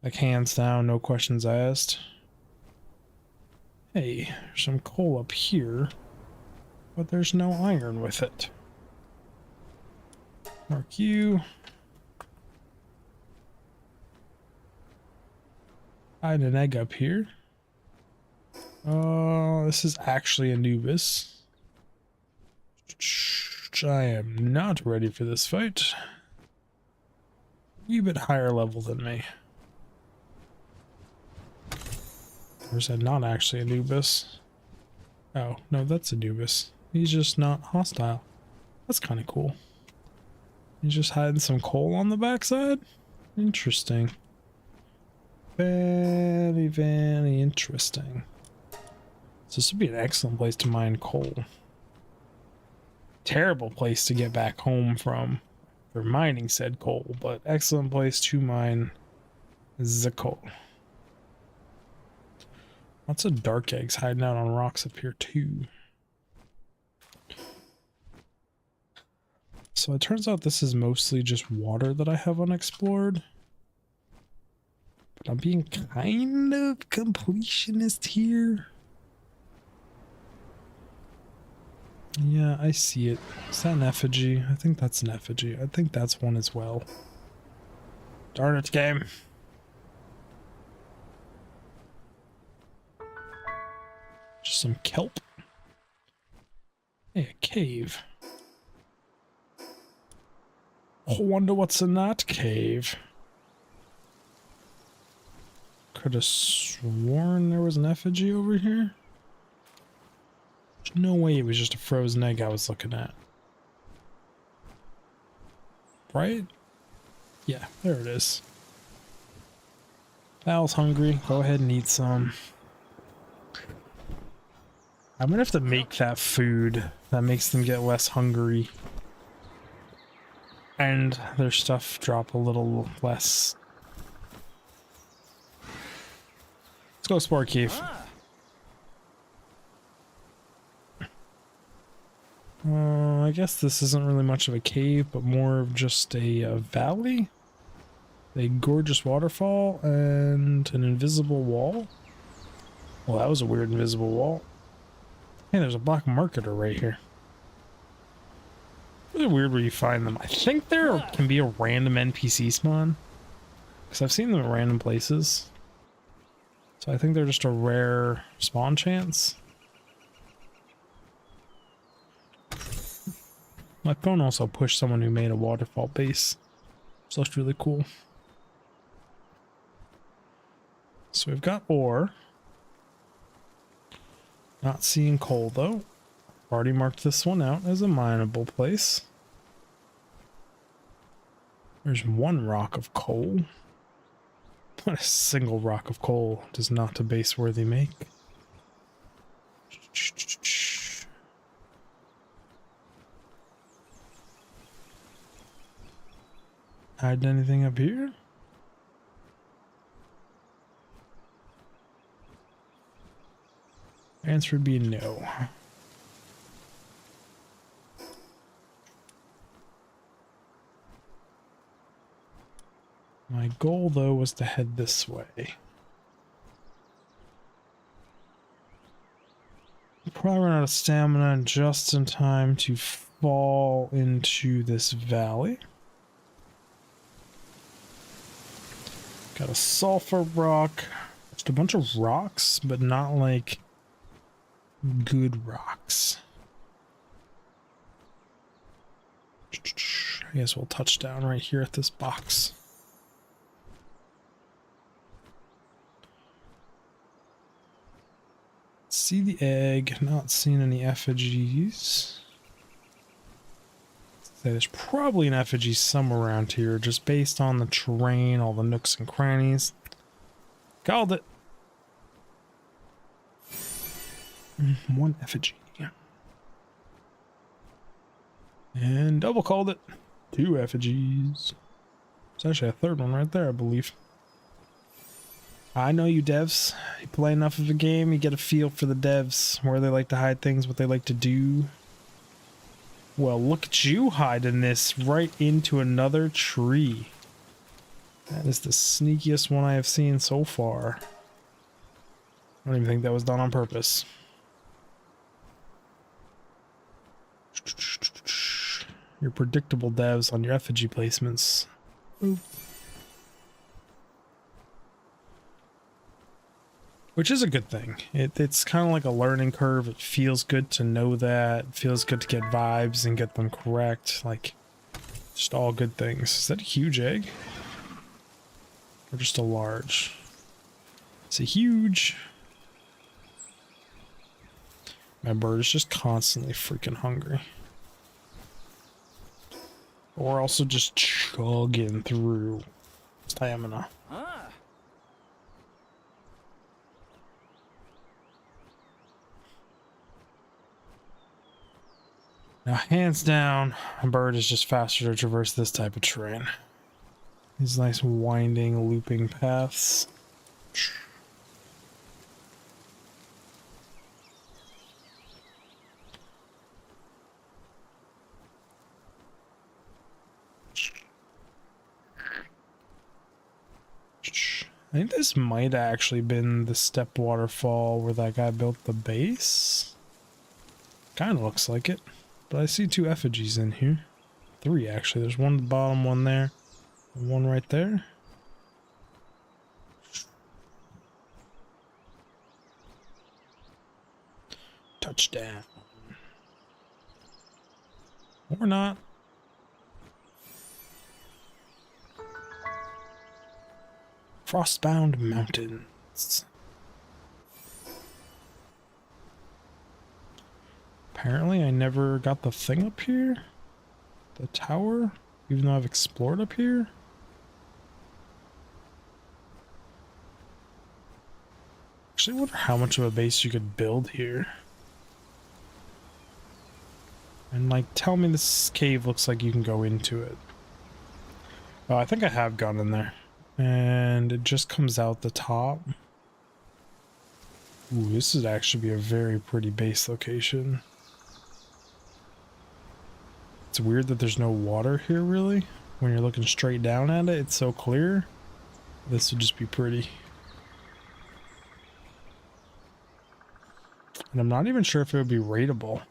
Like hands down, no questions asked. Hey, there's some coal up here, but there's no iron with it. Mark you. Hide an egg up here. This is actually Anubis. I am not ready for this fight. A bit higher level than me. Or is that not actually Anubis? Oh, no, that's Anubis. He's just not hostile. That's kind of cool. He's just hiding some coal on the backside? Interesting. Very, very interesting. So this would be an excellent place to mine coal. Terrible place to get back home from for mining said coal, but excellent place to mine the coal. Lots of dark eggs hiding out on rocks up here too. So it turns out this is mostly just water that I have unexplored. But I'm being kind of completionist here. Yeah, I see it. Is that an effigy? I think that's an effigy. I think that's one as well. Darn it, game. Just some kelp. Hey, a cave. I wonder what's in that cave. Could have sworn there was an effigy over here. There's no way it was just a frozen egg I was looking at. Right? Yeah, there it is. Val's hungry. Go ahead and eat some. I'm gonna have to make that food that makes them get less hungry. And their stuff drop a little less. Let's go explore a cave. I guess this isn't really much of a cave, but more of just a valley. A gorgeous waterfall and an invisible wall. Well, that was a weird invisible wall. Hey, there's a black marketer right here. Really weird where you find them. I think there can be a random NPC spawn. Because I've seen them at random places. So I think they're just a rare spawn chance. My phone also pushed someone who made a waterfall base. So that's really cool. So we've got ore. Not seeing coal though. Already marked this one out as a mineable place. There's one rock of coal. What a single rock of coal does not a base worthy make. Hide anything up here? Answer would be no. My goal, though, was to head this way. Probably run out of stamina just in time to fall into this valley. Got a sulfur rock. Just a bunch of rocks, but not like good rocks. I guess we'll touch down right here at this box. See the egg, not seeing any effigies. There's probably an effigy somewhere around here, just based on the terrain, all the nooks and crannies. Called it. One effigy. And double called it. 2 effigies. There's actually a third one right there, I believe. I know you devs. You play enough of a game, you get a feel for the devs, where they like to hide things, what they like to do. Well, look at you hiding this right into another tree. That is the sneakiest one I have seen so far. I don't even think that was done on purpose. Your predictable devs on your effigy placements. Ooh. Which is a good thing. It's kind of like a learning curve. It feels good to know that. It feels good to get vibes and get them correct. Like, just all good things. Is that a huge egg? Or just a large? It's a huge. My bird is just constantly freaking hungry. Or also just chugging through stamina. Now, hands down, a bird is just faster to traverse this type of terrain. These nice winding, looping paths. I think this might have actually been the step waterfall where that guy built the base. Kind of looks like it. But I see 2 effigies in here. 3 actually. There's one at the bottom, one there, and one right there. Touchdown. Or not. Frostbound Mountains. Apparently I never got the thing up here. The tower, even though I've explored up here. Actually, I wonder how much of a base you could build here. And like, tell me this cave looks like you can go into it. Oh, I think I have gone in there. And it just comes out the top. Ooh, this would actually be a very pretty base location. It's weird that there's no water here, really. When you're looking straight down at it, it's so clear. This would just be pretty. And I'm not even sure if it would be raidable.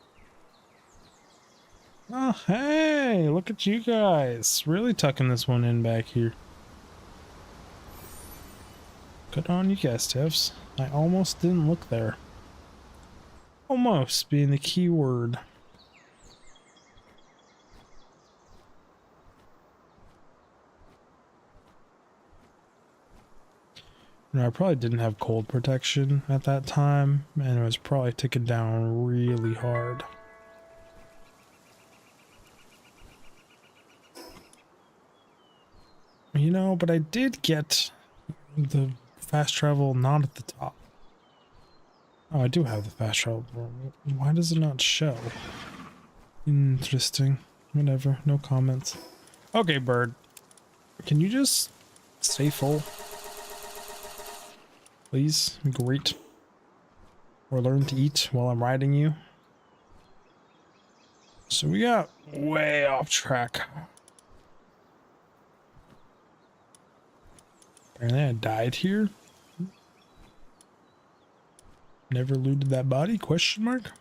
Oh, hey, look at you guys. Really tucking this one in back here. Good on you guys, Tiffs. I almost didn't look there. Almost being the key word. No, I probably didn't have cold protection at that time, and it was probably ticking down really hard. You know, but I did get the fast travel not at the top. Oh, I do have the fast travel. Why does it not show? Interesting. Whatever. No comments. Okay, bird. Can you just stay full? Please? Great. Or learn to eat while I'm riding you. So we got way off track. Apparently I died here. Never looted that body? Question mark?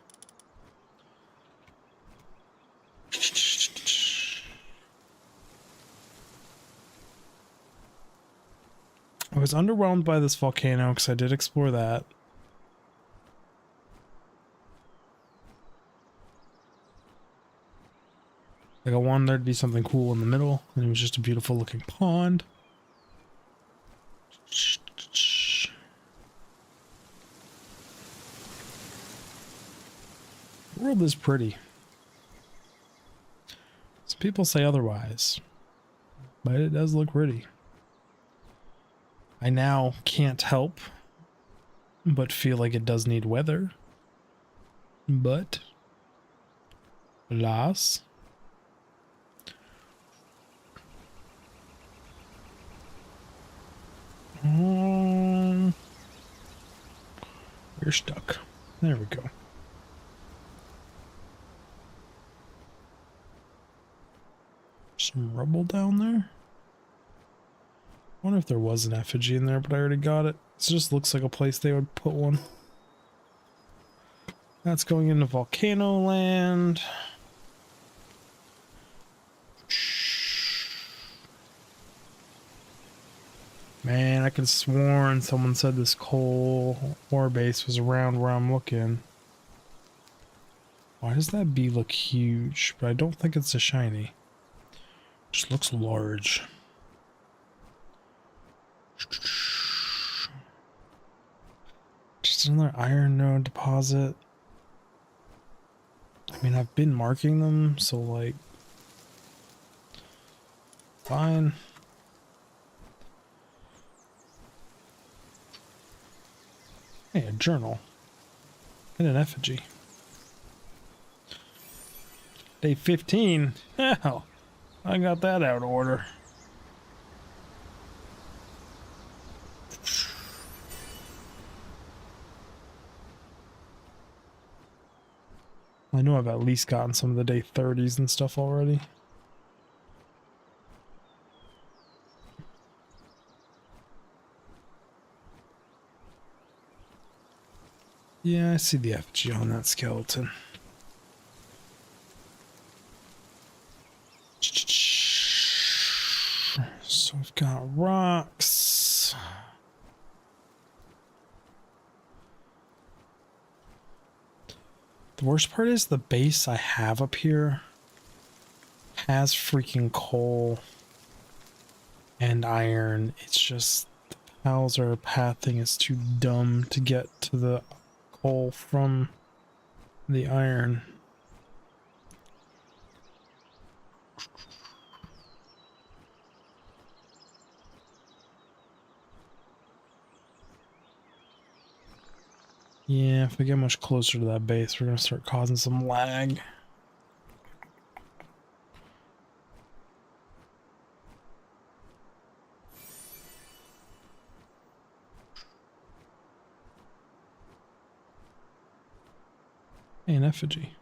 I was underwhelmed by this volcano because I did explore that. Like I wanted there to be something cool in the middle, and it was just a beautiful looking pond. The world is pretty. Some people say otherwise, but it does look pretty. I now can't help but feel like it does need weather. But alas. We're stuck. There we go. Some rubble down there. I wonder if there was an effigy in there, but I already got it. It just looks like a place they would put one. That's going into Volcano Land. Man, I could have sworn someone said this coal ore base was around where I'm looking. Why does that bee look huge? But I don't think it's a shiny. It just looks large. Just another iron node deposit. I mean, I've been marking them, so like, fine. Hey, a journal and an effigy. Day 15. Hell, I got that out of order. I know I've at least gotten some of the day 30s and stuff already. Yeah, I see the effigy on that skeleton. So we've got rocks. The worst part is the base I have up here has freaking coal and iron. It's just the Palworld pathing is too dumb to get to the coal from the iron. Yeah, if we get much closer to that base, we're gonna start causing some lag. Hey, an effigy.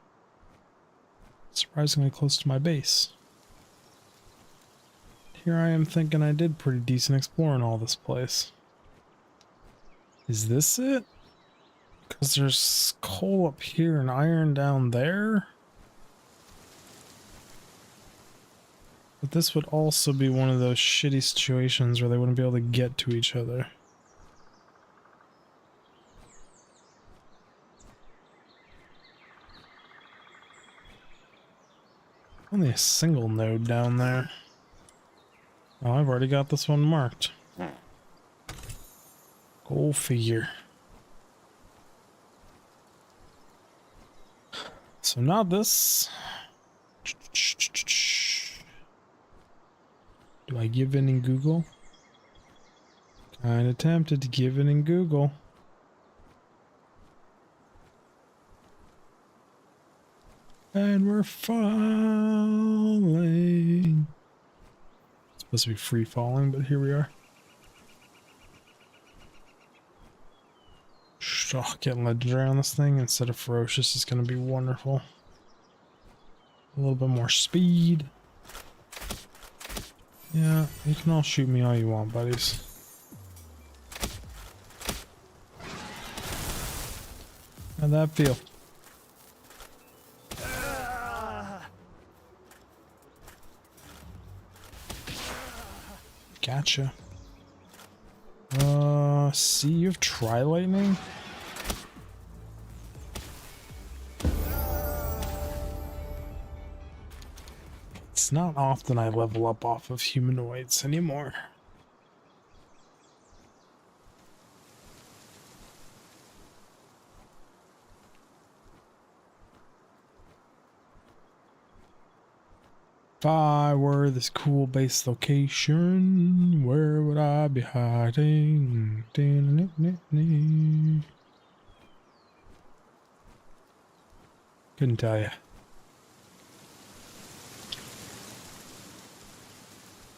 Surprisingly close to my base. Here I am thinking I did pretty decent exploring all this place. Is this it? Because there's coal up here and iron down there. But this would also be one of those shitty situations where they wouldn't be able to get to each other. Only a single node down there. Oh, I've already got this one marked. Go figure. So not this. Do I give in Google? Kinda tempted to give it in Google. And we're falling. It's supposed to be free falling, but here we are. Oh, getting legendary on this thing instead of ferocious is going to be wonderful. A little bit more speed. Yeah, you can all shoot me all you want, buddies. How'd that feel? Gotcha. Sea of Tri-Lightning? It's not often I level up off of humanoids anymore. If I were this cool base location, where would I be hiding? Couldn't tell you.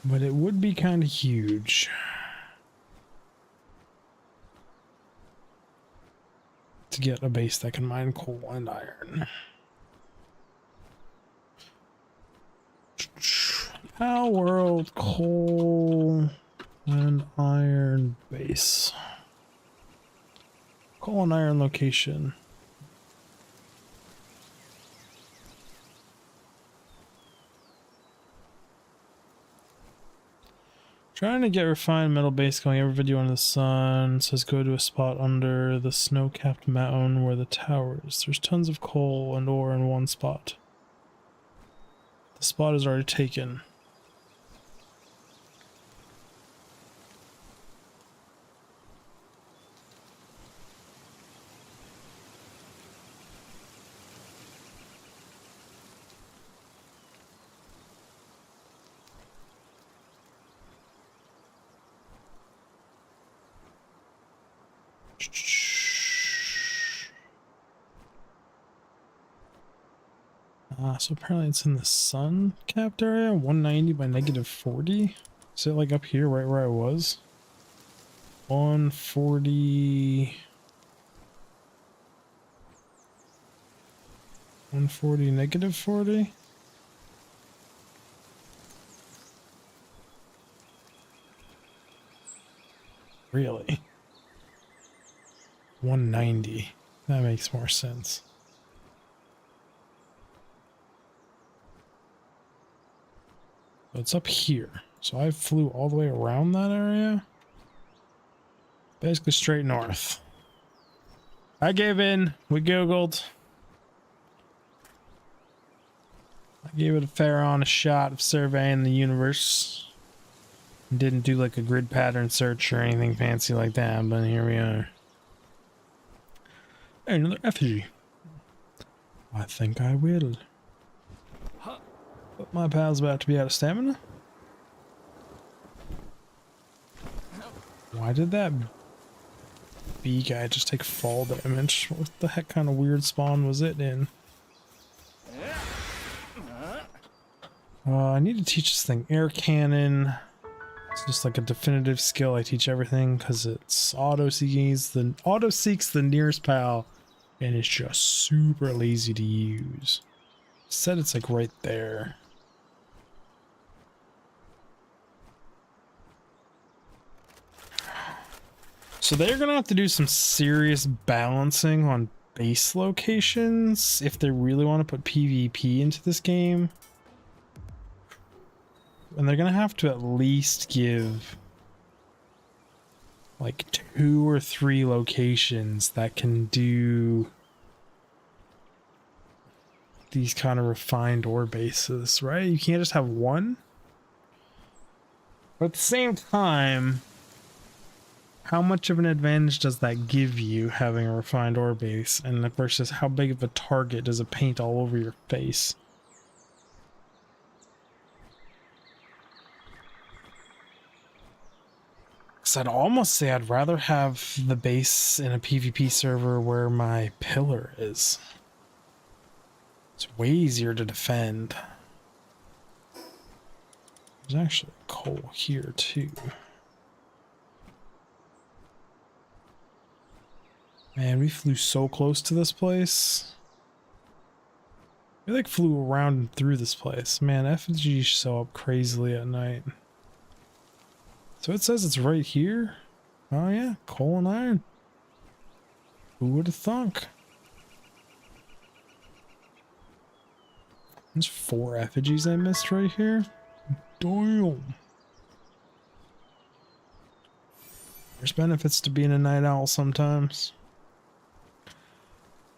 But it would be kind of huge. To get a base that can mine coal and iron. Palworld coal and iron base. Coal and iron location. Trying to get refined metal base going. Every video under the sun says go to a spot under the snow-capped mountain where the tower is. There's tons of coal and ore in one spot. The spot is already taken. So apparently it's in the sun-capped area, 190 by -40. Is it like up here, right where I was? 140... 140, -40? Really? 190. That makes more sense. It's up here. So I flew all the way around that area. Basically straight north. I gave in. We Googled. I gave it a fair honest shot of surveying the universe. Didn't do like a grid pattern search or anything fancy like that, but here we are. Hey, another effigy. I think I will. But my pal's about to be out of stamina. Why did that bee guy just take fall damage? What the heck kind of weird spawn was it in? I need to teach this thing air cannon. It's just like a definitive skill. I teach everything because it's auto seeks the nearest pal, and it's just super lazy to use. Said it's like right there. So they're gonna have to do some serious balancing on base locations if they really want to put PvP into this game. And they're gonna have to at least give like 2 or 3 locations that can do these kind of refined ore bases, right? You can't just have one. But at the same time, how much of an advantage does that give you having a refined ore base, and versus how big of a target does it paint all over your face? So I'd almost say I'd rather have the base in a PvP server where my pillar is. It's way easier to defend. There's actually coal here too. Man, we flew so close to this place. We like flew around and through this place. Man, FG show up crazily at night. So it says it's right here. Oh yeah, coal and iron. Who would have thunk? There's 4 effigies I missed right here. Damn. There's benefits to being a night owl sometimes.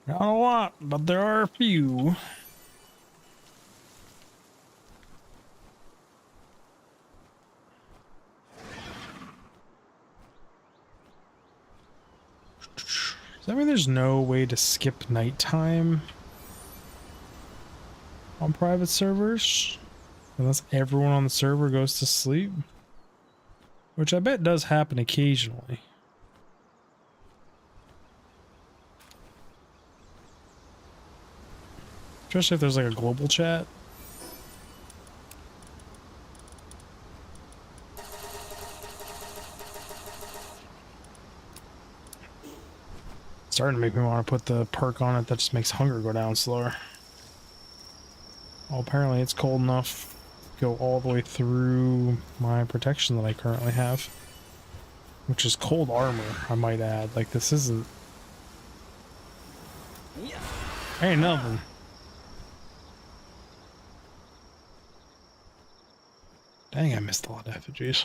Not a lot, but there are a few. Does that mean there's no way to skip nighttime on private servers? Unless everyone on the server goes to sleep? Which I bet does happen occasionally. Especially if there's like a global chat. Starting to make me want to put the perk on it that just makes hunger go down slower. Well, apparently it's cold enough to go all the way through my protection that I currently have. Which is cold armor, I might add. Like, this isn't... Ain't nothing. Dang, I missed a lot of effigies.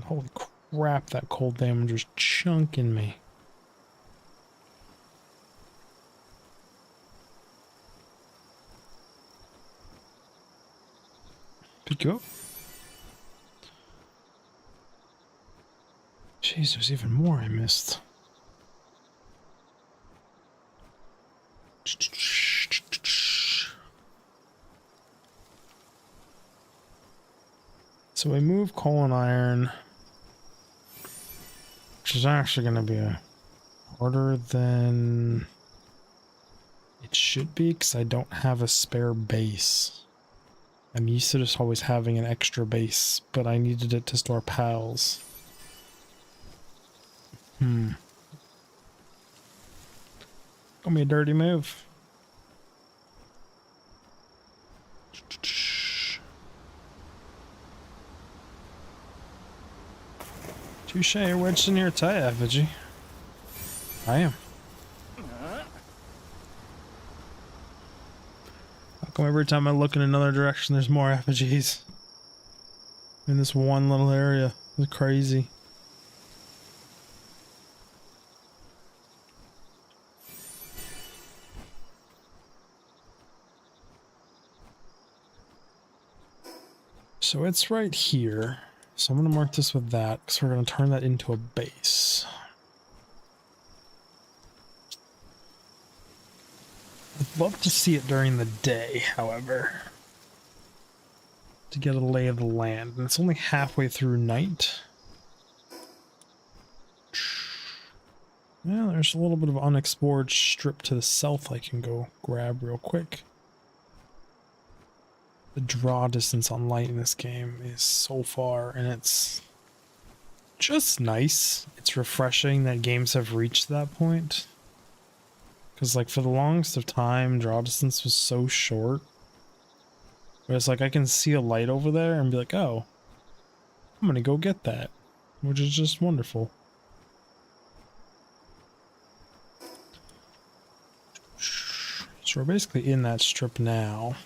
Holy crap, that cold damager's chunking me. Pick you up. Jeez, there's even more I missed. So we move coal and iron, which is actually going to be harder than it should be because I don't have a spare base. I'm used to just always having an extra base, but I needed it to store pals. Gonna be a dirty move. Touche, you're wedged in here tight, effigy. I am. How come every time I look in another direction there's more effigies? In this one little area. It's crazy. So it's right here. So I'm going to mark this with that because we're going to turn that into a base. I'd love to see it during the day, however, to get a lay of the land. And it's only halfway through night. Yeah, there's a little bit of unexplored strip to the south I can go grab real quick. The draw distance on light in this game is so far, and it's just nice. It's refreshing that games have reached that point. Because, like, for the longest of time, draw distance was so short. But it's like I can see a light over there and be like, oh, I'm gonna go get that. Which is just wonderful. So we're basically in that strip now.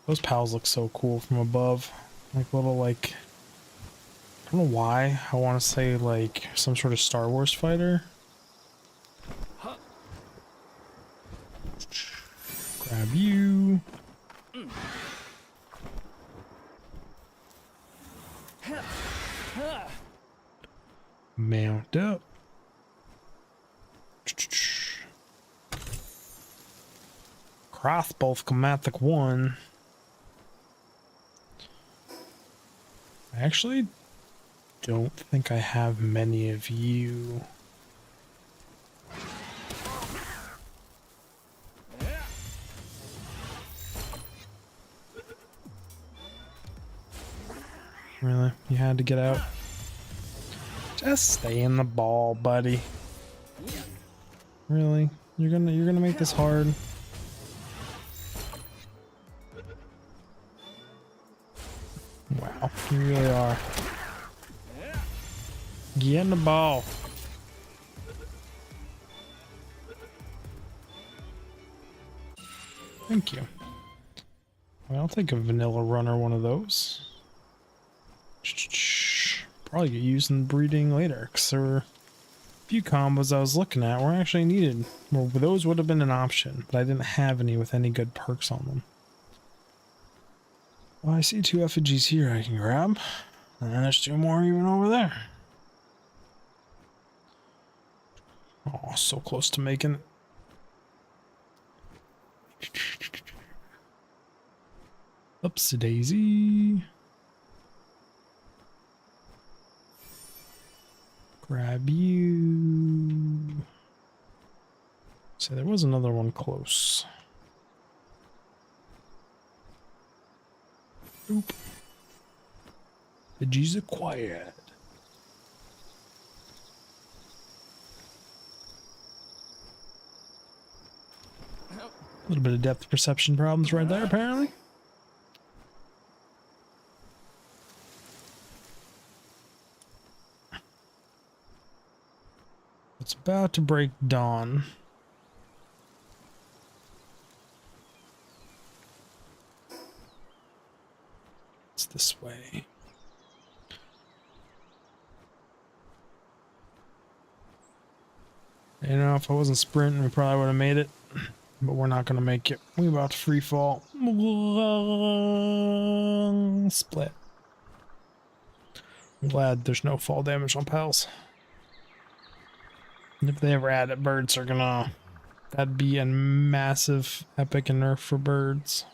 Those pals look so cool from above. Like little, like, I don't know why. I want to say like some sort of Star Wars fighter. Grab you. Mount up. Crossbow schematic 1. I actually don't think I have many of you. Really? You had to get out? Just stay in the ball, buddy. Really? You're gonna make this hard? Wow, you really are. Get in the ball. Thank you. Well, I'll take a vanilla runner, one of those. Probably get used in breeding later, because there were a few combos I was looking at were actually needed. Well, those would have been an option, but I didn't have any with any good perks on them. Well, I see 2 effigies here I can grab. And there's 2 more even over there. Oh, so close to making it. Oopsie daisy. Grab you. So there was another one close. Oop. The G's acquired. A little bit of depth perception problems right there, apparently. It's about to break dawn. It's this way. You know, if I wasn't sprinting, we probably would have made it. But we're not going to make it. We about to free fall. Split. I'm glad there's no fall damage on pals. And if they ever add it, birds are gonna... That'd be a massive epic and nerf for birds.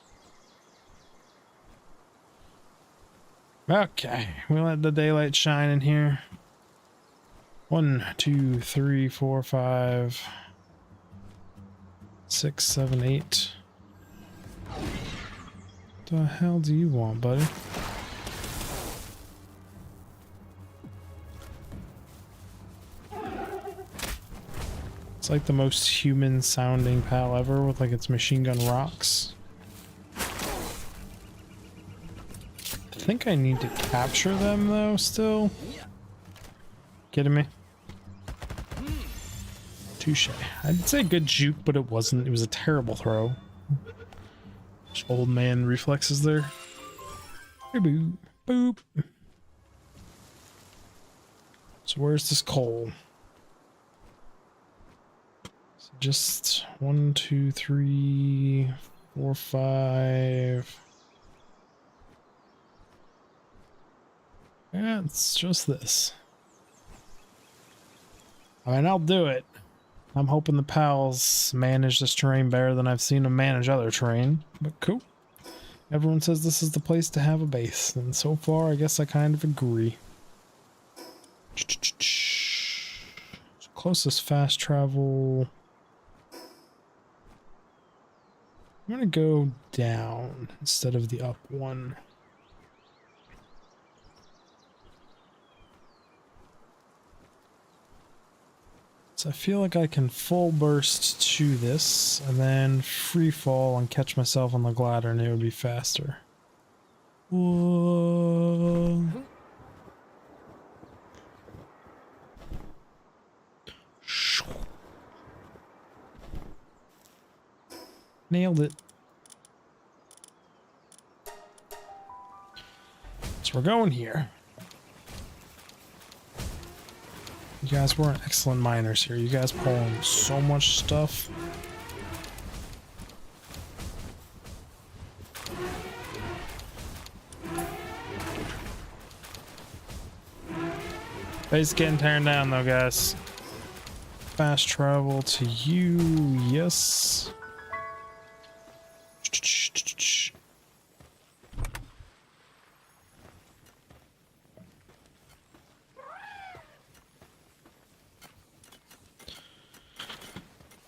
Okay, we let the daylight shine in here. 1, 2, 3, 4, 5, 6, 7, 8. What the hell do you want, buddy? It's like the most human sounding pal ever with like its machine gun rocks. I think I need to capture them though still. Kidding me? Touche. I'd say good juke, but it wasn't. It was a terrible throw. Just old man reflexes there. Boop. Boop. So where's this coal? So just 1, 2, 3, 4, 5. Yeah, it's just this. I mean, I'll do it. I'm hoping the pals manage this terrain better than I've seen them manage other terrain. But cool. Everyone says this is the place to have a base. And so far, I guess I kind of agree. Closest fast travel. I'm going to go down instead of the up one. So I feel like I can full burst to this and then free fall and catch myself on the glider and it would be faster. Whoa. Nailed it. So we're going here. You guys weren't excellent miners here. You guys pulling so much stuff. Base getting turned down though, guys. Fast travel to you, yes.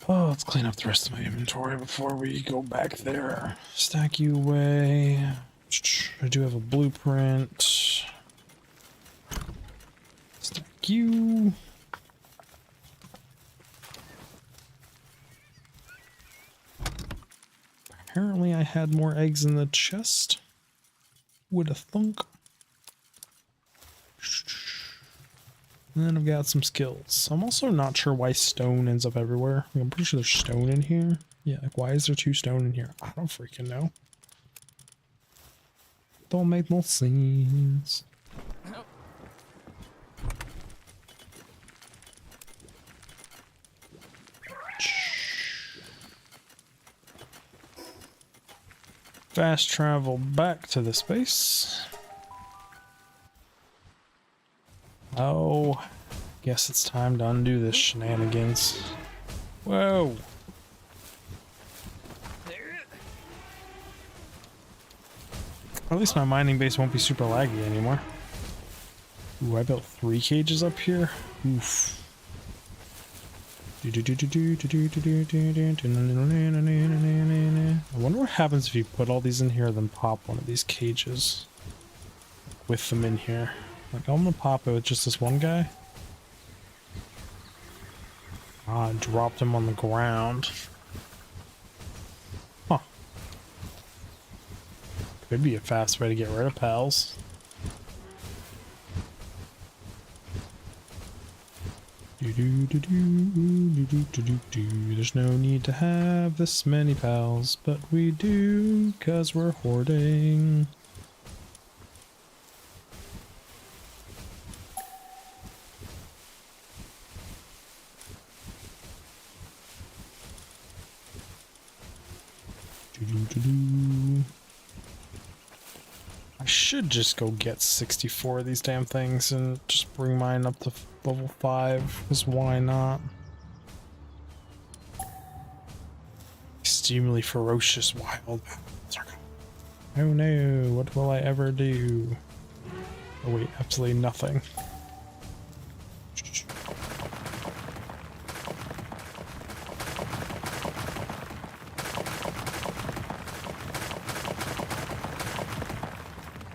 Oh, let's clean up the rest of my inventory before we go back there. Stack you away. I do have a blueprint. Stack you. Apparently I had more eggs in the chest. Would have thunk. And then I've got some skills. I'm also not sure why stone ends up everywhere. I'm pretty sure there's stone in here. Yeah, like why is there 2 stone in here? I don't freaking know. don't make no sense. Fast travel back to the space. Oh, guess it's time to undo this shenanigans. Whoa. At least my mining base won't be super laggy anymore. Ooh, I built 3 cages up here. Oof. I wonder what happens if you put all these in here, then pop one of these cages with them in here. Like, I'm gonna pop it with just this one guy. Ah, I dropped him on the ground. Huh. Could be a fast way to get rid of pals. There's no need to have this many pals, but we do, 'cause we're hoarding. I should just go get 64 of these damn things and just bring mine up to level 5, because why not? Extremely ferocious wild battles are coming. Oh no, what will I ever do? Oh wait, absolutely nothing.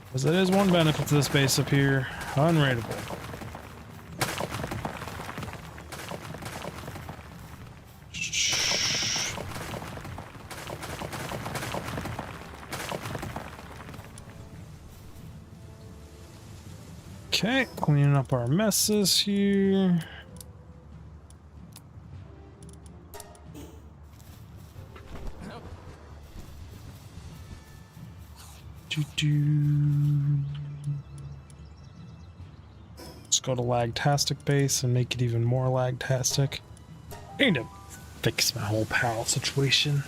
Because it is one benefit to this base up here. Unrateable. Okay, cleaning up our messes here. Let's go to Lagtastic base and make it even more Lagtastic. I need to fix my whole PAL situation.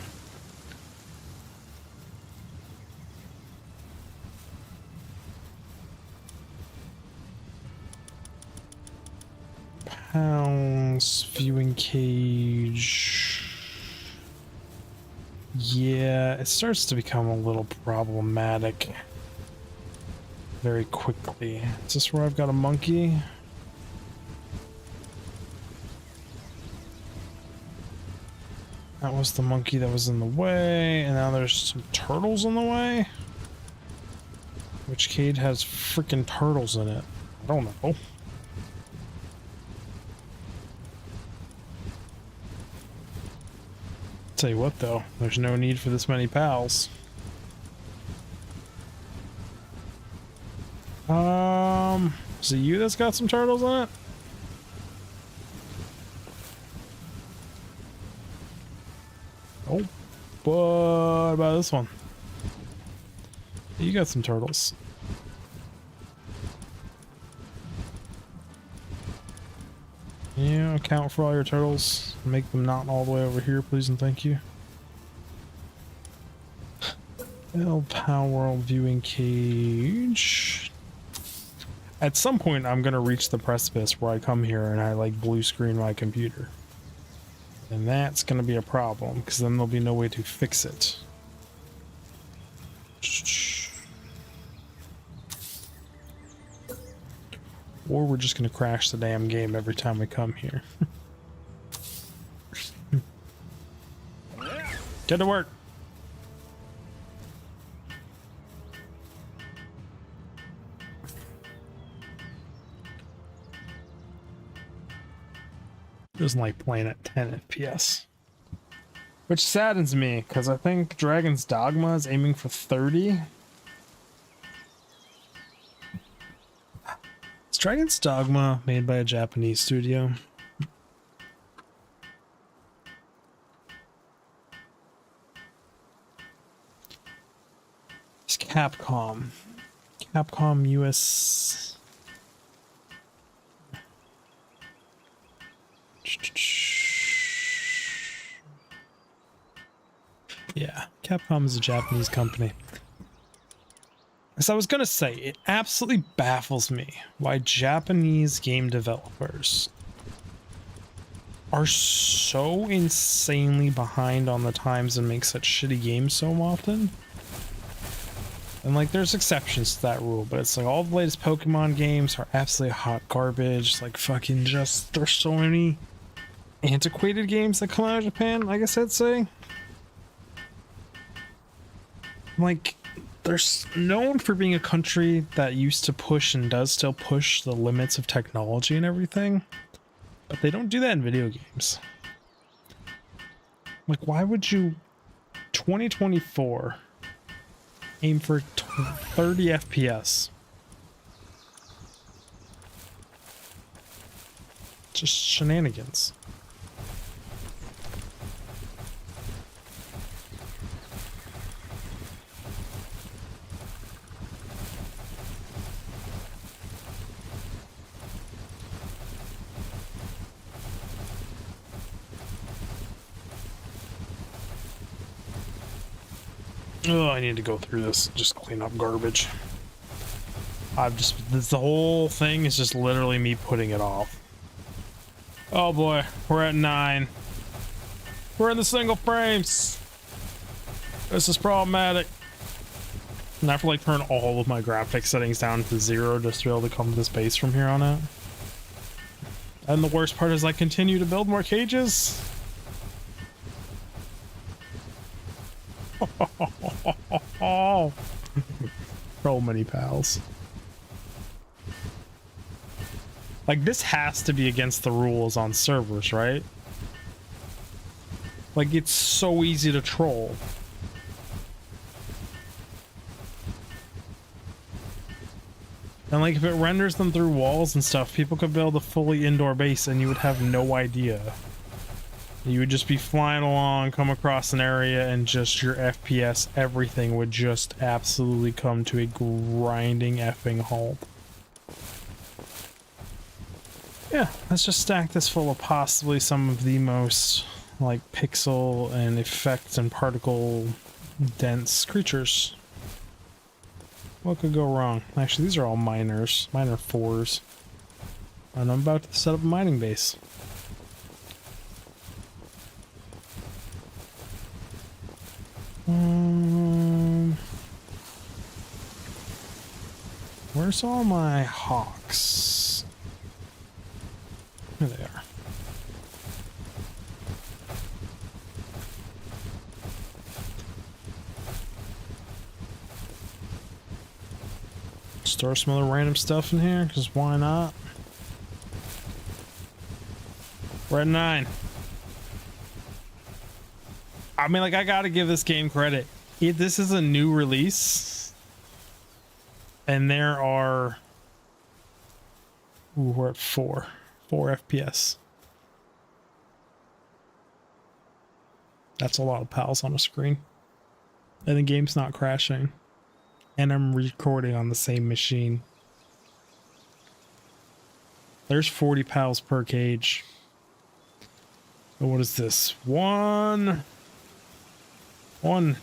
PAL's viewing cage. Yeah, it starts to become a little problematic very quickly. Is this where I've got a monkey? That was the monkey that was in the way, and now there's some turtles in the way? Which cage has freaking turtles in it? I don't know. Tell you what though, there's no need for this many pals. Is it you that's got some turtles in it? Oh, what about this one? You got some turtles. Yeah, account for all your turtles. Make them not all the way over here, please and thank you. Palworld viewing cage. At some point, I'm gonna reach the precipice where I come here and I like blue screen my computer. And that's gonna be a problem, because then there'll be no way to fix it. Or we're just gonna crash the damn game every time we come here. Get to work! Doesn't like playing at 10 FPS. Which saddens me, because I think Dragon's Dogma is aiming for 30. Is Dragon's Dogma made by a Japanese studio? It's Capcom. Capcom US. Yeah, Capcom is a Japanese company. As I was gonna say, it absolutely baffles me why Japanese game developers are so insanely behind on the times and make such shitty games so often. And like, there's exceptions to that rule, but it's like all the latest Pokemon games are absolutely hot garbage. Like, fucking just, there's so many antiquated games that come out of Japan, I guess I'd say. Like, they're known for being a country that used to push and does still push the limits of technology and everything, but they don't do that in video games. Like, why would you 2024 aim for 30 FPS? Just shenanigans. Oh, I need to go through this, just clean up garbage. The whole thing is just literally me putting it off. Oh boy, we're at 9. We're in the single frames. This is problematic. And I have to like turn all of my graphics settings down to 0 just to be able to come to this base from here on out. And the worst part is I continue to build more cages. So many pals. Like, this has to be against the rules on servers, right? Like, it's so easy to troll. And like, if it renders them through walls and stuff, people could build a fully indoor base and you would have no idea. You would just be flying along, come across an area, and just your FPS, everything would just absolutely come to a grinding effing halt. Yeah, let's just stack this full of possibly some of the most, like, pixel and effect and particle dense creatures. What could go wrong? Actually, these are all miners, miner 4s. And I'm about to set up a mining base. Where's all my hawks? Here they are. Store some other random stuff in here, because why not? We're at 9. I mean, like, I gotta give this game credit. This is a new release. And there are... Ooh, we're at 4 FPS. That's a lot of pals on a screen. And the game's not crashing. And I'm recording on the same machine. There's 40 pals per cage. So what is this? 1,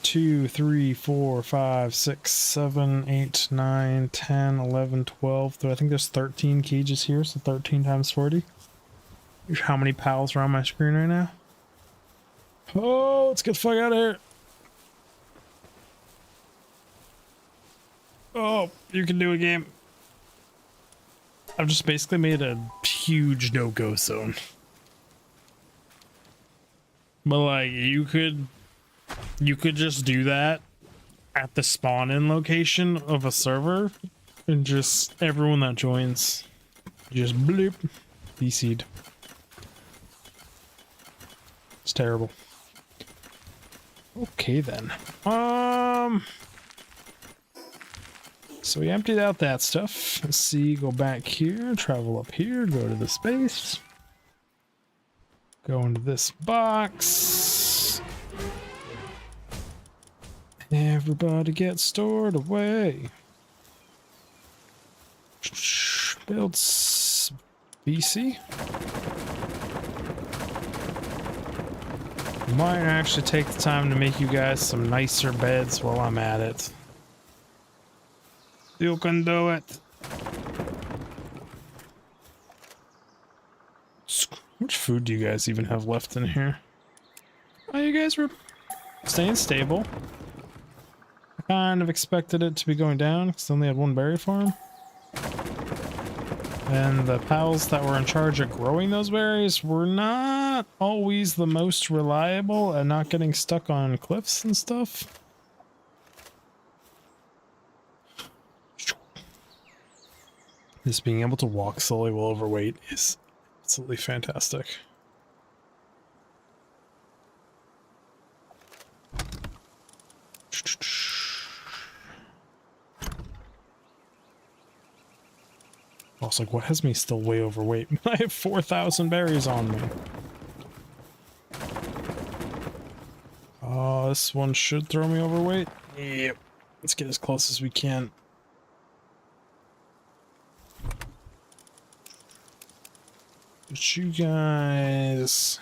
2, 3, 4, 5, 6, 7, 8, 9, 10, 11, 12. I think there's 13 cages here, so 13 times 40. Here's how many pals are on my screen right now. Oh, let's get the fuck out of here. Oh, you can do a game. I've just basically made a huge no-go zone. But like, you could just do that at the spawn-in location of a server, and just everyone that joins just bloop DC'd. It's terrible. Okay then. So we emptied out that stuff. Let's see, go back here, travel up here, go to the space. Go into this box. Everybody get stored away. Builds BC. Might actually take the time to make you guys some nicer beds while I'm at it. You can do it. How much food do you guys even have left in here? Oh, you guys were staying stable. I kind of expected it to be going down because they only had one berry farm. And the pals that were in charge of growing those berries were not always the most reliable and not getting stuck on cliffs and stuff. Just being able to walk slowly while overweight is absolutely fantastic. I was like, what has me still way overweight? I have 4,000 berries on me. This one should throw me overweight. Yep. Let's get as close as we can. But you guys...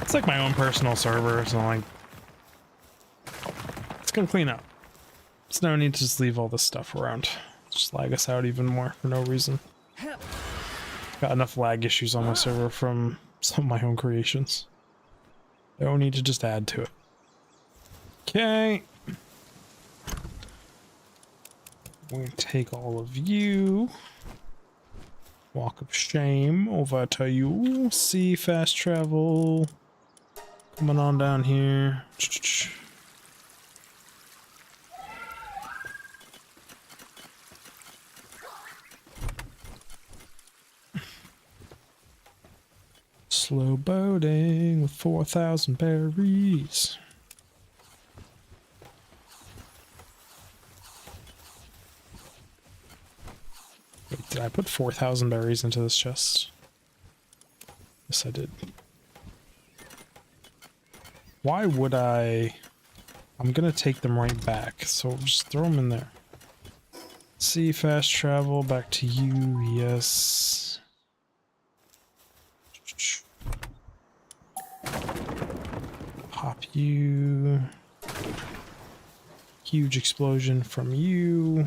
It's like my own personal server, so like... It's gonna clean up. There's no need to just leave all this stuff around. Just lag us out even more for no reason. Got enough lag issues on my server from some of my own creations. I don't need to just add to it. Okay. We're gonna take all of you. Walk of shame over to you. See fast travel. Coming on down here. Slow boating with 4,000 berries. Wait, did I put 4,000 berries into this chest? Yes, I did. Why would I? I'm gonna take them right back, so just throw them in there. See, fast travel back to you, yes. Pop you. Huge explosion from you.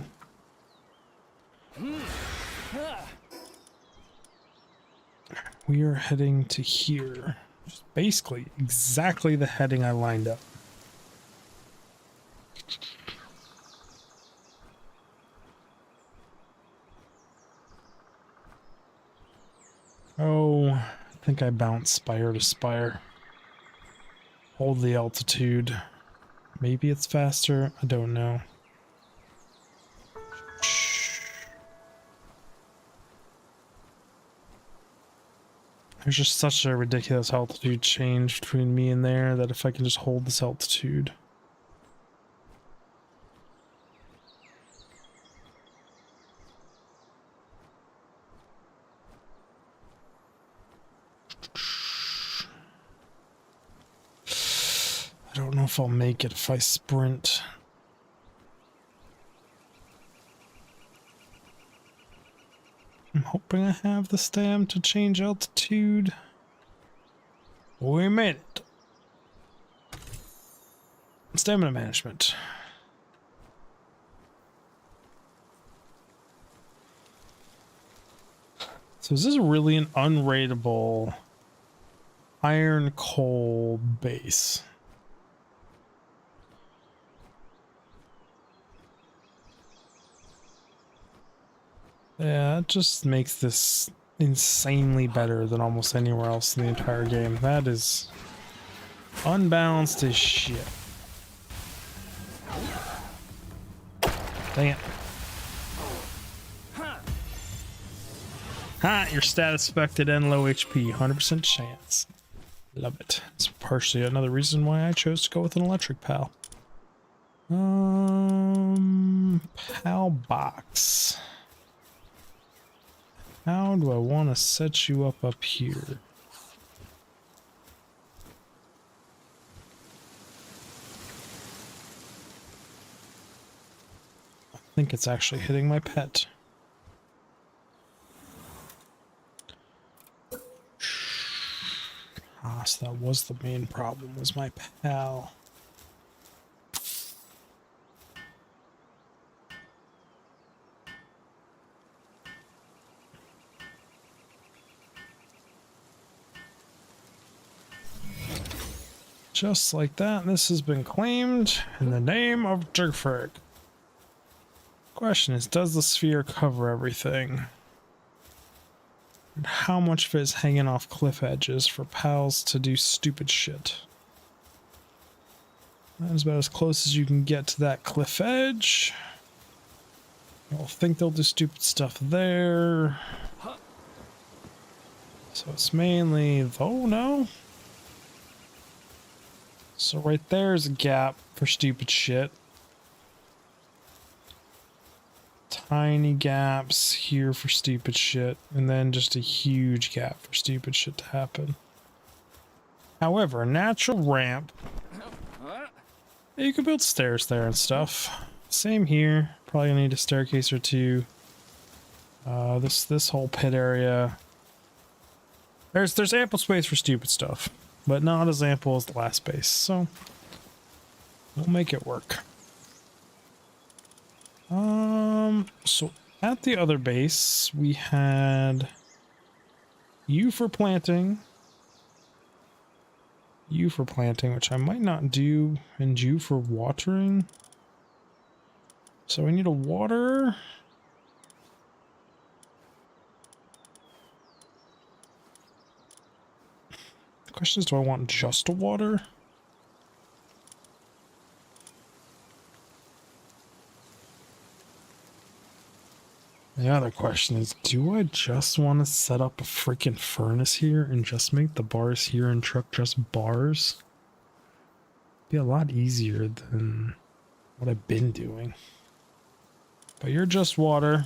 We are heading to here. Just basically exactly the heading I lined up. Oh, I think I bounced spire to spire. Hold the altitude. Maybe it's faster. I don't know. There's just such a ridiculous altitude change between me and there that if I can just hold this altitude. I don't know if I'll make it if I sprint. I'm hoping I have the stam to change altitude. We made it. Stamina management. So is this really an unrateable iron coal base? Yeah, it just makes this insanely better than almost anywhere else in the entire game. That is unbalanced as shit. Dang it. Ha! Your status affected and low HP. 100% chance. Love it. It's partially another reason why I chose to go with an electric pal. Pal box. How do I want to set you up here? think it's actually hitting my pet. Ah, so that was the main problem, was my pal. Just like that, this has been claimed in the name of Jerkfrig. Question is, does the sphere cover everything? And how much of it is hanging off cliff edges for pals to do stupid shit? That is about as close as you can get to that cliff edge. You'll think they'll do stupid stuff there. So it's mainly, oh no. So right there is a gap for stupid shit. Tiny gaps here for stupid shit, and then just a huge gap for stupid shit to happen. However, a natural ramp, you can build stairs there and stuff. Same here. Probably gonna need a staircase or two. This whole pit area. There's ample space for stupid stuff, but not as ample as the last base, so we'll make it work. So at the other base, we had U for planting, which I might not do, and U for watering. So we need a waterer. The question is, do I want just a water? The other question is, do I just want to set up a freaking furnace here and just make the bars here and truck just bars? Be a lot easier than what I've been doing. But you're just water.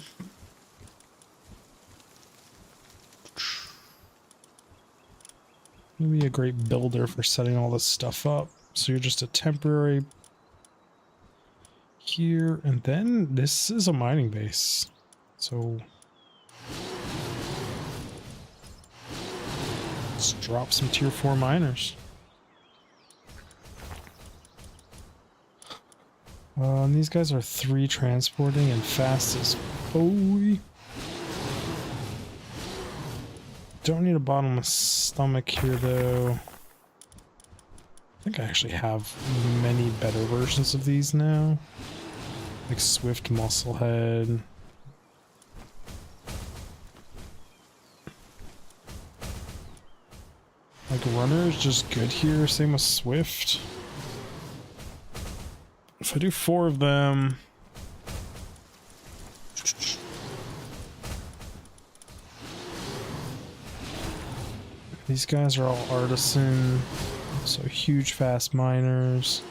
You'll be a great builder for setting all this stuff up. So you're just a temporary here, and then this is a mining base. So let's drop some tier 4 miners. And these guys are 3 transporting and fast as boy. Don't need a bottomless stomach here though. I think I actually have many better versions of these now. Like Swift Musclehead. Like Runner is just good here, same with Swift. If I do 4 of them... These guys are all artisan, so huge fast miners.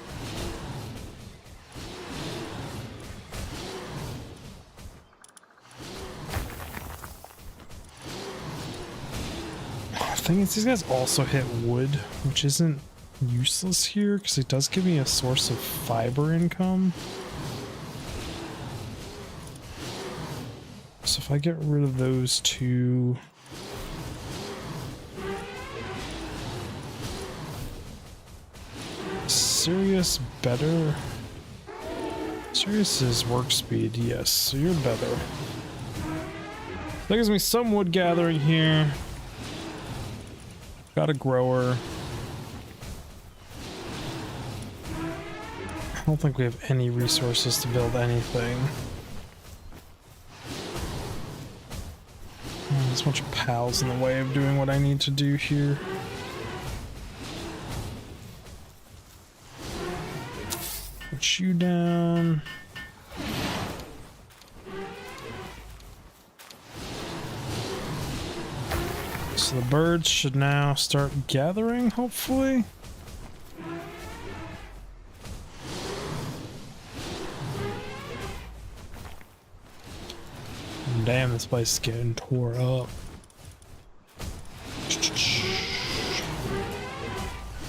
The thing is, these guys also hit wood, which isn't useless here because it does give me a source of fiber income. So if I get rid of those 2, Sirius better. Sirius is work speed, yes, so you're better. That gives me some wood gathering here. Got a grower. I don't think we have any resources to build anything. There's a bunch of pals in the way of doing what I need to do here. Put you down. So the birds should now start gathering, hopefully. Damn, this place is getting tore up.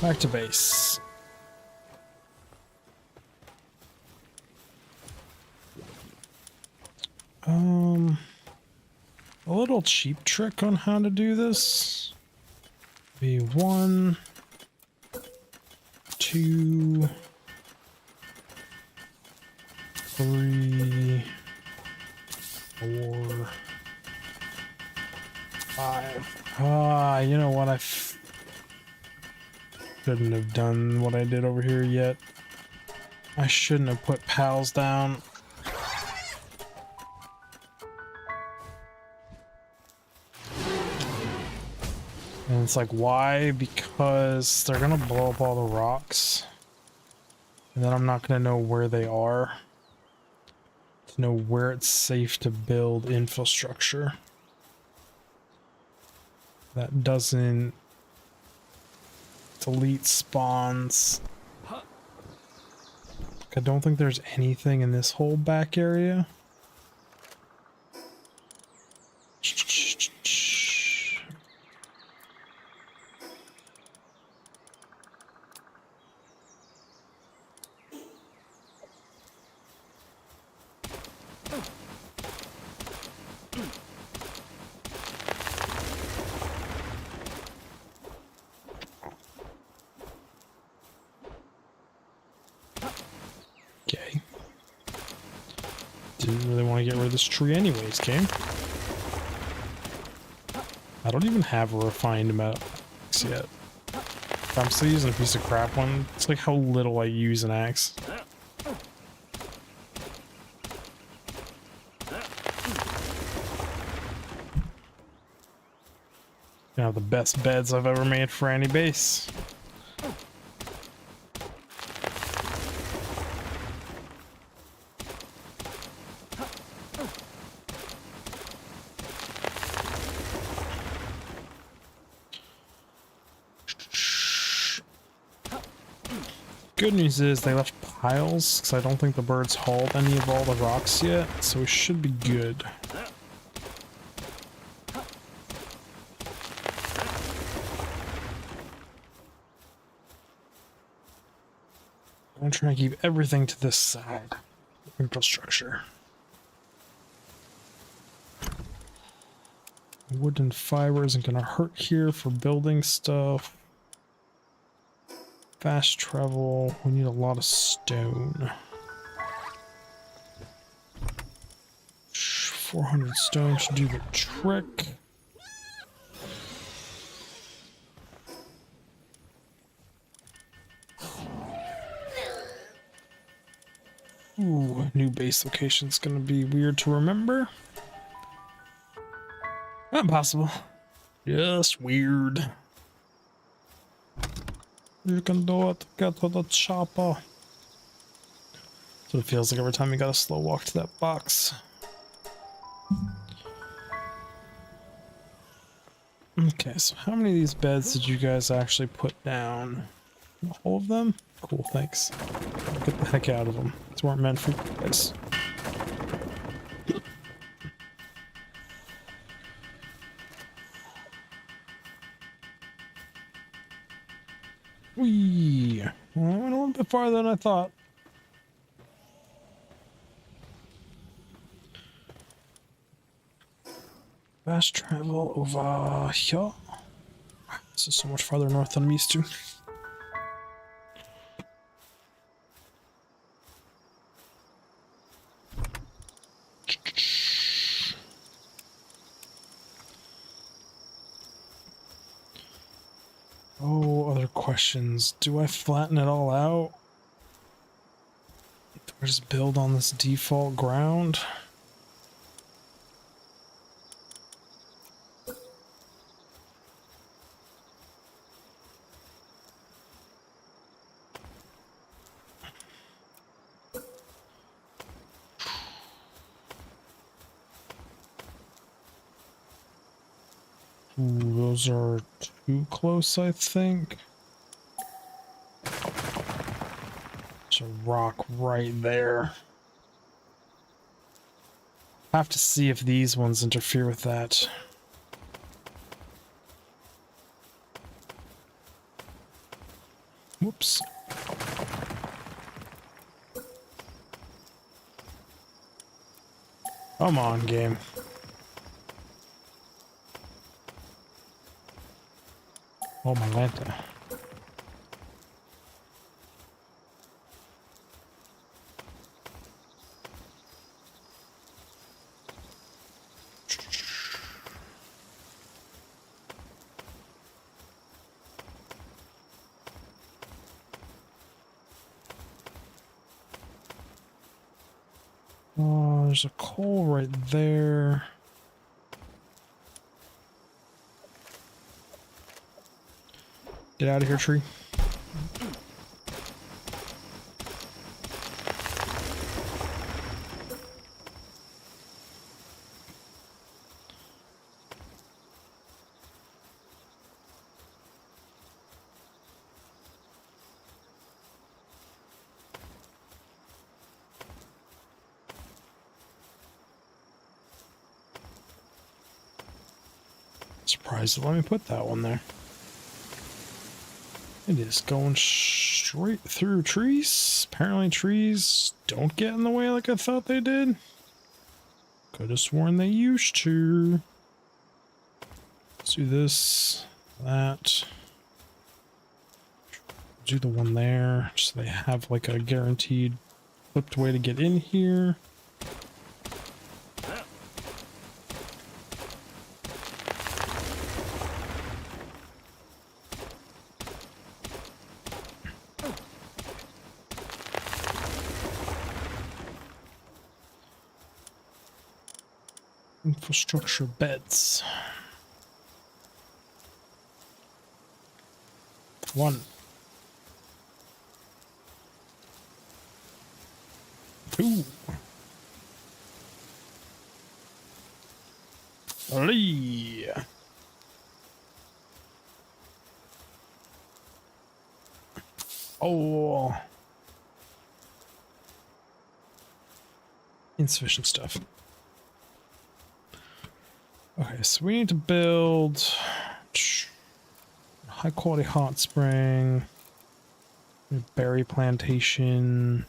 Back to base. little cheap trick on how to do this. Be 1, 2, 3, 4, 5. You know what? I shouldn't have done what I did over here yet. I shouldn't have put pals down. And it's like, why? Because they're gonna blow up all the rocks. And then I'm not gonna know where they are. To know where it's safe to build infrastructure. That doesn't delete spawns. I don't think there's anything in this whole back area. Okay. Didn't really want to get rid of this tree anyways, game. I don't even have a refined metal axe yet. I'm still using a piece of crap one. It's like how little I use an axe. You know, the best beds I've ever made for any base. Good news is they left piles, because I don't think the birds hauled any of all the rocks yet, so we should be good. I'm trying to keep everything to this side. Infrastructure. Wood and fiber isn't going to hurt here for building stuff. Fast travel. We need a lot of stone. 400 stone should do the trick. Ooh, new base location's gonna be weird to remember. Not impossible. Just weird. You can do it. Get to the chopper. So it feels like every time you gotta slow walk to that box. Okay, so how many of these beds did you guys actually put down? All of them? Cool, thanks. Get the heck out of them. These weren't meant for you guys. Whee! Well, I went a little bit farther than I thought. Fast travel over here. This is so much farther north than I'm used to. Oh, other questions. Do I flatten it all out? Do I just build on this default ground? Ooh, those are too close, I think. There's a rock right there. I have to see if these ones interfere with that. Whoops. Come on, game. Oh, my lanta. Oh, there's a coal right there. Get out of here, tree. Surprised to let me put that one there. It is going straight through trees. Apparently trees don't get in the way like I thought they did. Could have sworn they used to. Let's do this, that. Do the one there, so they have like a guaranteed flipped way to get in here. Infrastructure beds. 1, 2, 3. Oh, insufficient stuff. Okay, so we need to build high quality hot spring, berry plantation,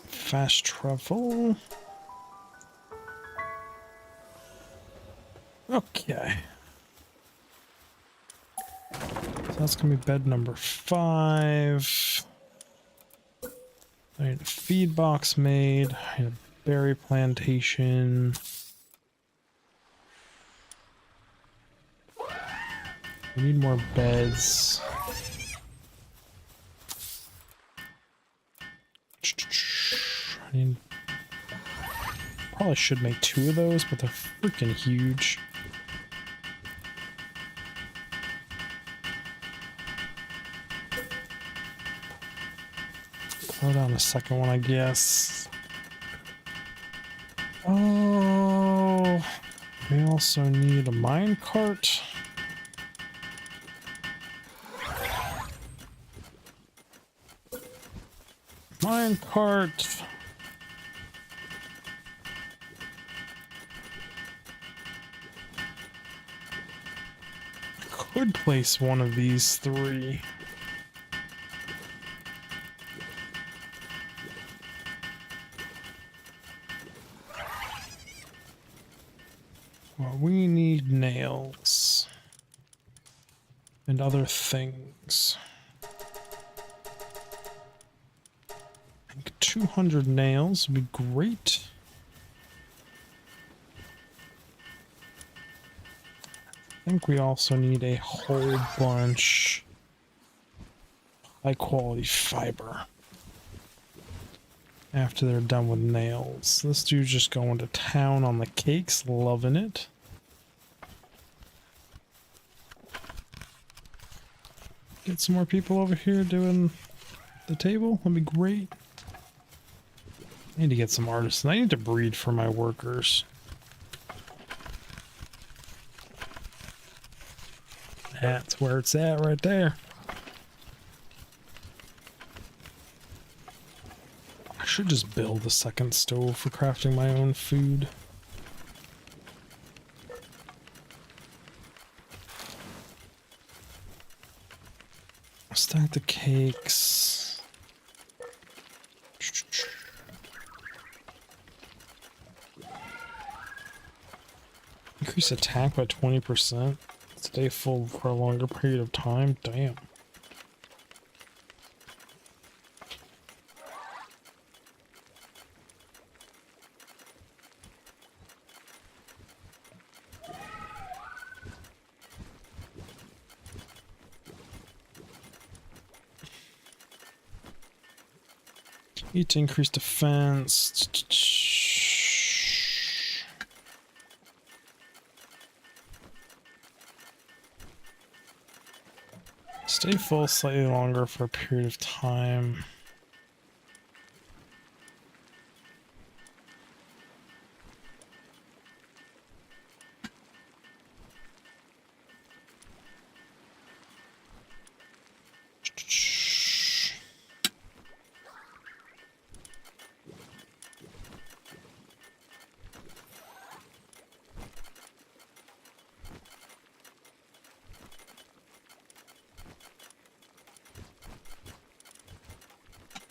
fast travel. Okay. So that's gonna be bed number 5. I need a feed box made. I need a berry plantation. We need more beds. I mean, probably should make 2 of those, but they're freaking huge. Throw down the second one, I guess. Oh, we also need a mine cart. Mine cart. I could place one of these 3. Well, we need nails and other things. I think 200 nails would be great. I think we also need a whole bunch high quality fiber after they're done with nails. This dude's just going to town on the cakes, loving it. Get some more people over here doing the table, that'd be great. I need to get some artists, and I need to breed for my workers. That's where it's at right there. I should just build a second stove for crafting my own food. Stack the cakes. Increase attack by 20%. Stay full for a longer period of time. Damn. Need to increase defense. Stay full slightly longer for a period of time.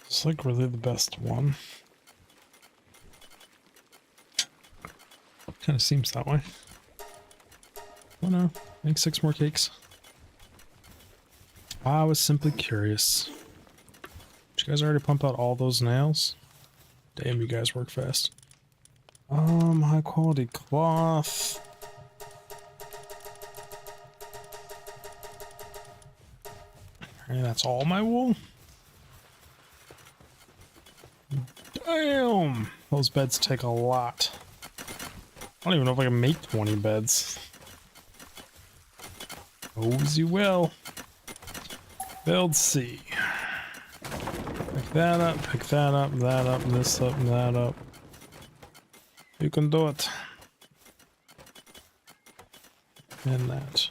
It's like really the best one. Kind of seems that way. Oh no, make 6 more cakes. I was simply curious. Did you guys already pump out all those nails? Damn, you guys work fast. High quality cloth. Alright, that's all my wool? Damn! Those beds take a lot. I don't even know if I can make 20 beds. Oh, you will. Build C. Pick that up, that up, this up, and that up. You can do it. And that.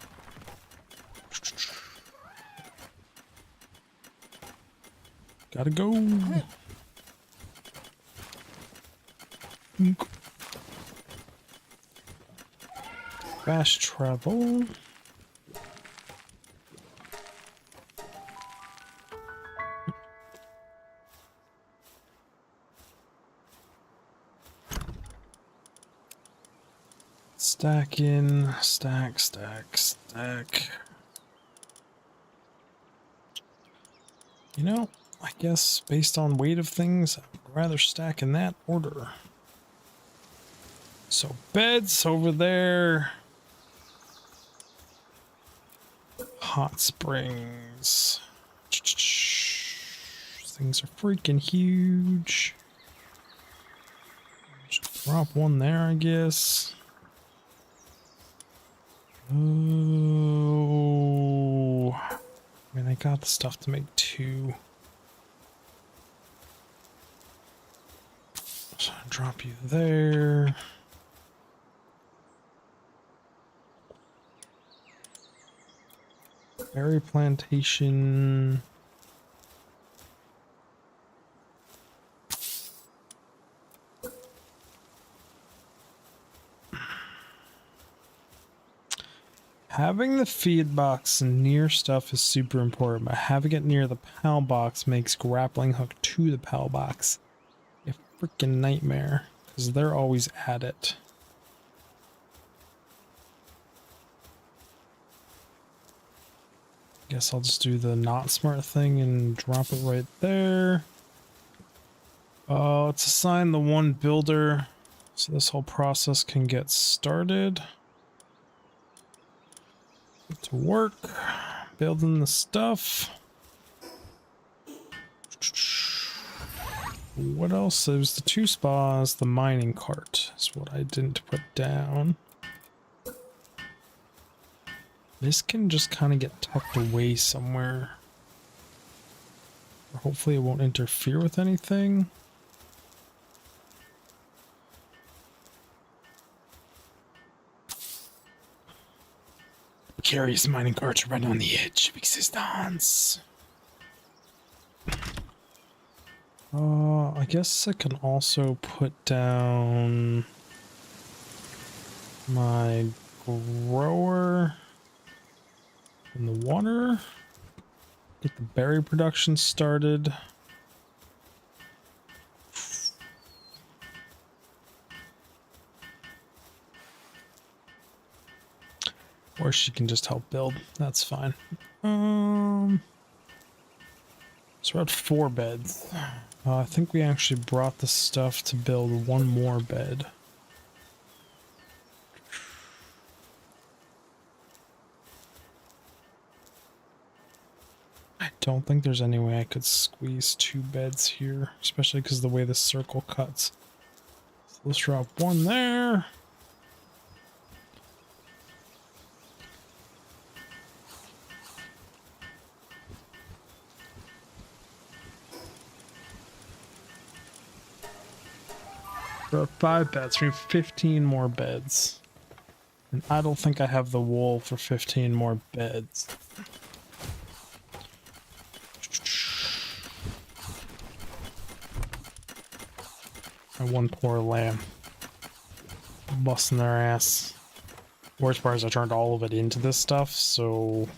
Gotta go. Fast travel. Stack in, stack. You know, I guess based on weight of things, I'd rather stack in that order. So beds over there. Hot springs. Things are freaking huge. Just drop one there, I guess. Oh, I mean, I got the stuff to make 2. So I'll drop you there. Berry plantation. Having the feed box near stuff is super important, but having it near the PAL box makes grappling hook to the PAL box a freaking nightmare, because they're always at it. Guess I'll just do the not smart thing and drop it right there. Let's assign the one builder so this whole process can get started. Get to work, building the stuff. What else? There's the 2 spas, the mining cart is what I didn't put down. This can just kind of get tucked away somewhere. Or hopefully it won't interfere with anything. Curious mining carts right on the edge of existence. I guess I can also put down my grower in the water. Get the berry production started. Or she can just help build. That's fine. So we're at 4 beds. I think we actually brought the stuff to build 1 more bed. I don't think there's any way I could squeeze 2 beds here, especially because of the way this circle cuts. So let's drop 1 there. We're at 5 beds. We have 15 more beds. And I don't think I have the wool for 15 more beds. And 1 poor lamb. Busting their ass. Worst part is I turned all of it into this stuff, so...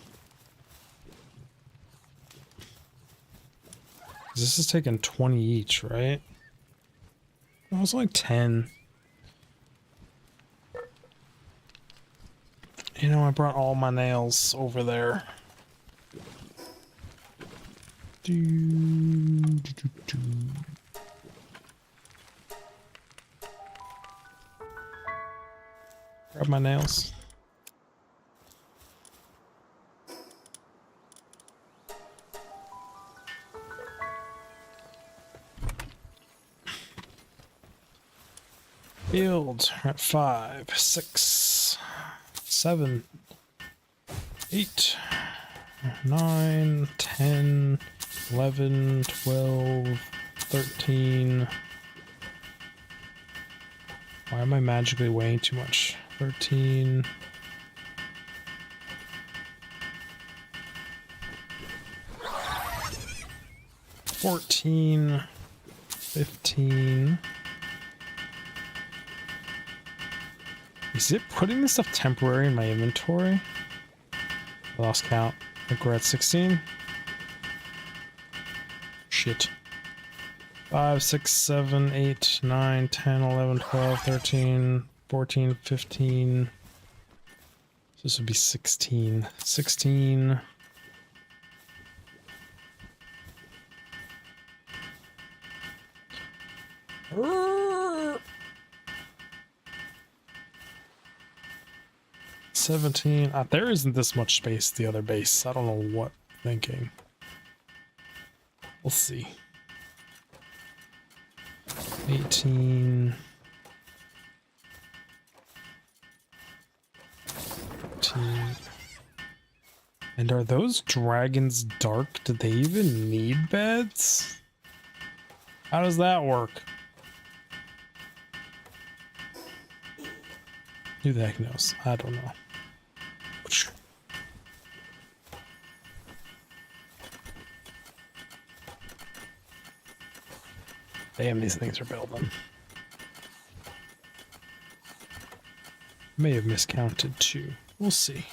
This is taking 20 each, right? It was like 10. You know, I brought all my nails over there. Grab my nails. Build at 5, 6, 7, 8, 9, 10, 11, 12, 13. Why am I magically weighing too much? 13. 14, 15. Is it putting this stuff temporary in my inventory? I lost count. I think we're at 16. Shit. 5, 6, 7, 8, 9, 10, 11, 12, 13, 14, 15. So this would be 16. 16. Urgh. 17. There isn't this much space at the other base. I don't know what I'm thinking. We'll see. 18. 18. And are those dragons dark? Do they even need beds? How does that work? Who the heck knows? I don't know. Damn, these things are building. May have miscounted too. We'll see.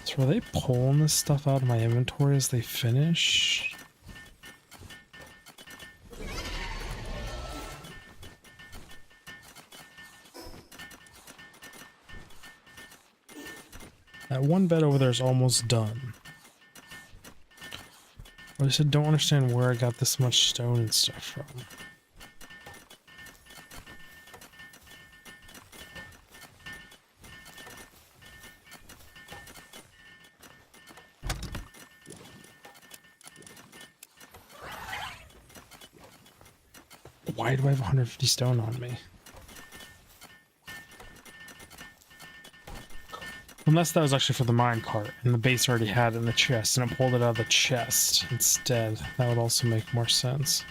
So are they pulling this stuff out of my inventory as they finish? That one bed over there is almost done. I just don't understand where I got this much stone and stuff from. Why do I have 150 stone on me? Unless that was actually for the minecart, and the base already had it in the chest, and it pulled it out of the chest instead. That would also make more sense.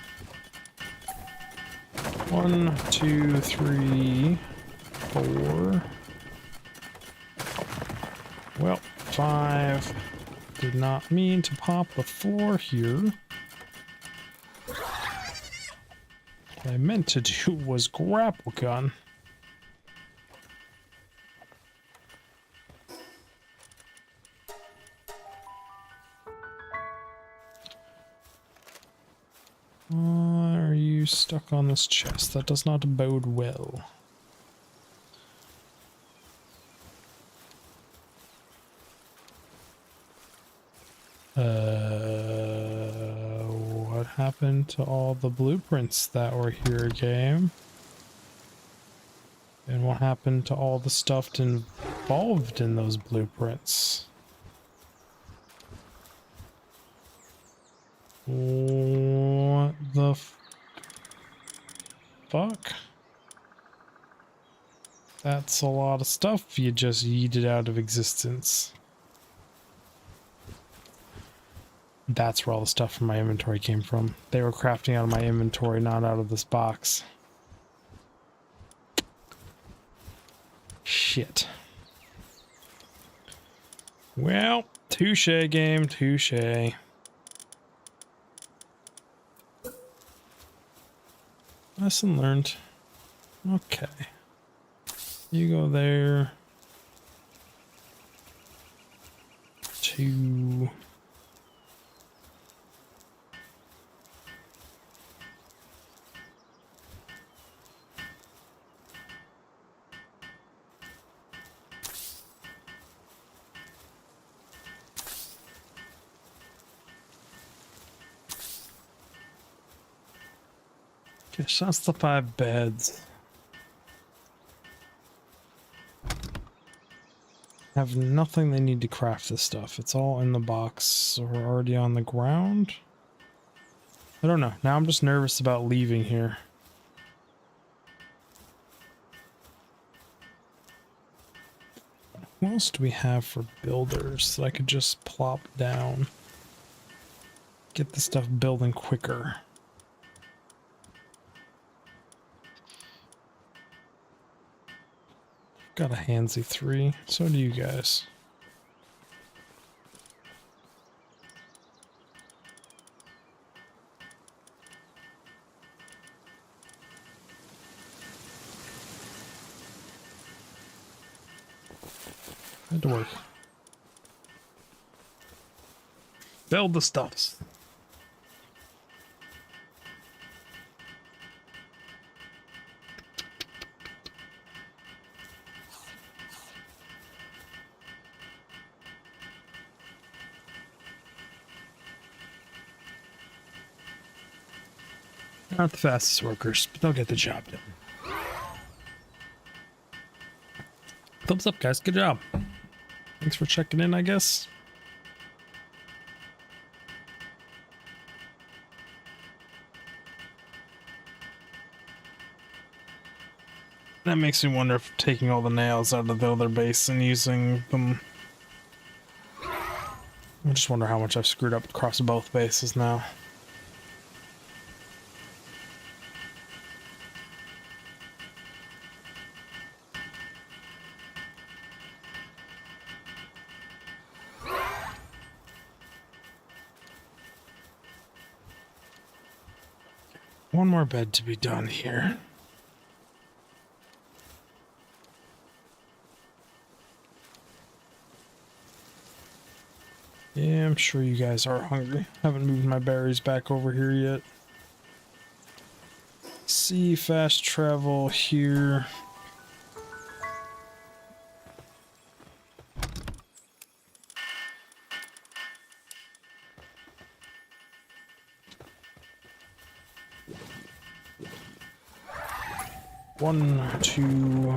1, 2, 3, 4. Well, 5. Did not mean to pop the 4 here. What I meant to do was grapple gun. Are you stuck on this chest? That does not bode well. What happened to all the blueprints that were here, game? And what happened to all the stuff involved in those blueprints? What the fuck? That's a lot of stuff you just yeeted out of existence. That's where all the stuff from my inventory came from. They were crafting out of my inventory, not out of this box. Shit. Well, touche, game, touche. Lesson learned. Okay. You go there. 2. Guess that's the 5 beds. Have nothing they need to craft this stuff. It's all in the box or already on the ground. I don't know. Now I'm just nervous about leaving here. What else do we have for builders that I could just plop down? Get the stuff building quicker. Got a handsy 3. So do you guys. Had to work. Build the stuffs. Not the fastest workers, but they'll get the job done. Thumbs up, guys. Good job. Thanks for checking in, I guess. That makes me wonder if taking all the nails out of the other base and using them... I just wonder how much I've screwed up across both bases now. One more bed to be done here. Yeah, I'm sure you guys are hungry. Haven't moved my berries back over here yet. See, fast travel here. One, 2.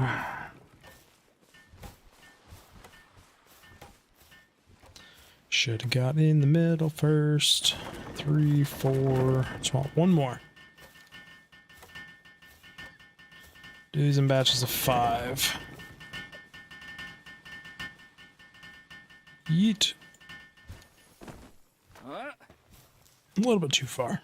Should have got in the middle first. 3, 4. Just want one more. Do these in batches of 5. Yeet. A little bit too far.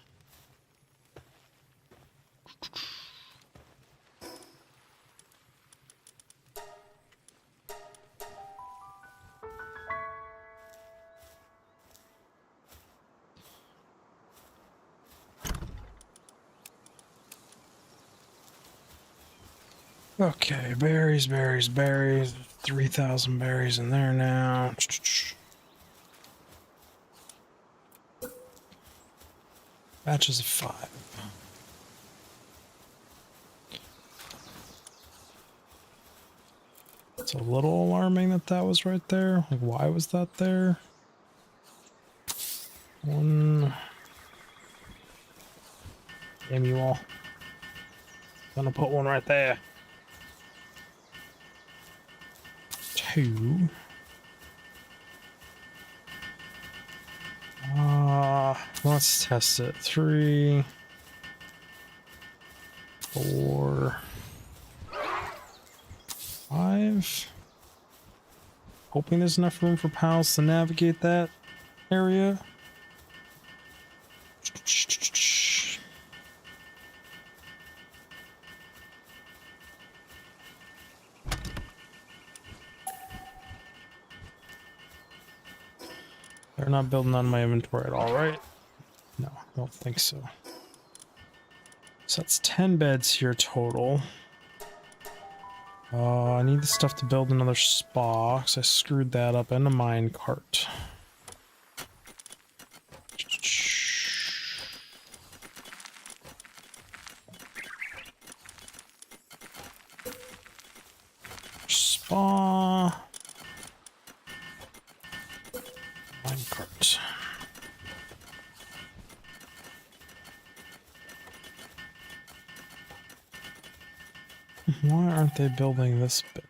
Okay, berries, berries, berries. 3,000 berries in there now. Batches of 5. It's a little alarming that that was right there. Like, why was that there? One. Damn you all. Gonna put one right there. Two. Let's test it. 3, 4, 5. Hoping there's enough room for pals to navigate that area. They're not building on my inventory at all, right? No, I don't think so. So that's 10 beds here total. I need the stuff to build another spa, because I screwed that up, and a mine cart. Spa. Mine cart. Why aren't they building this bit?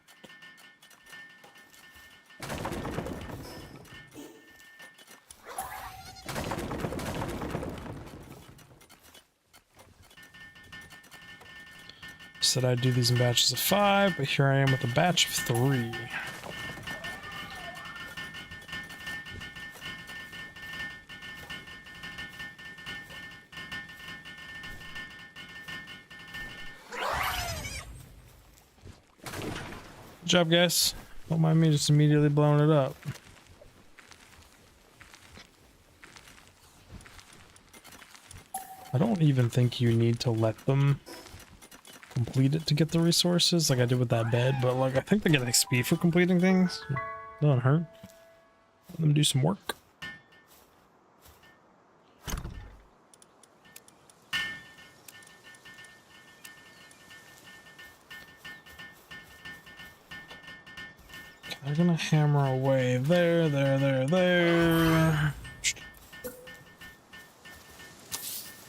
Said I'd do these in batches of 5, but here I am with a batch of 3. Good job, guys. Don't mind me just immediately blowing it up. I don't even think you need to let them complete it to get the resources like I did with that bed, but like I think they get XP for completing things. Doesn't hurt. Let them do some work. They're gonna hammer away there.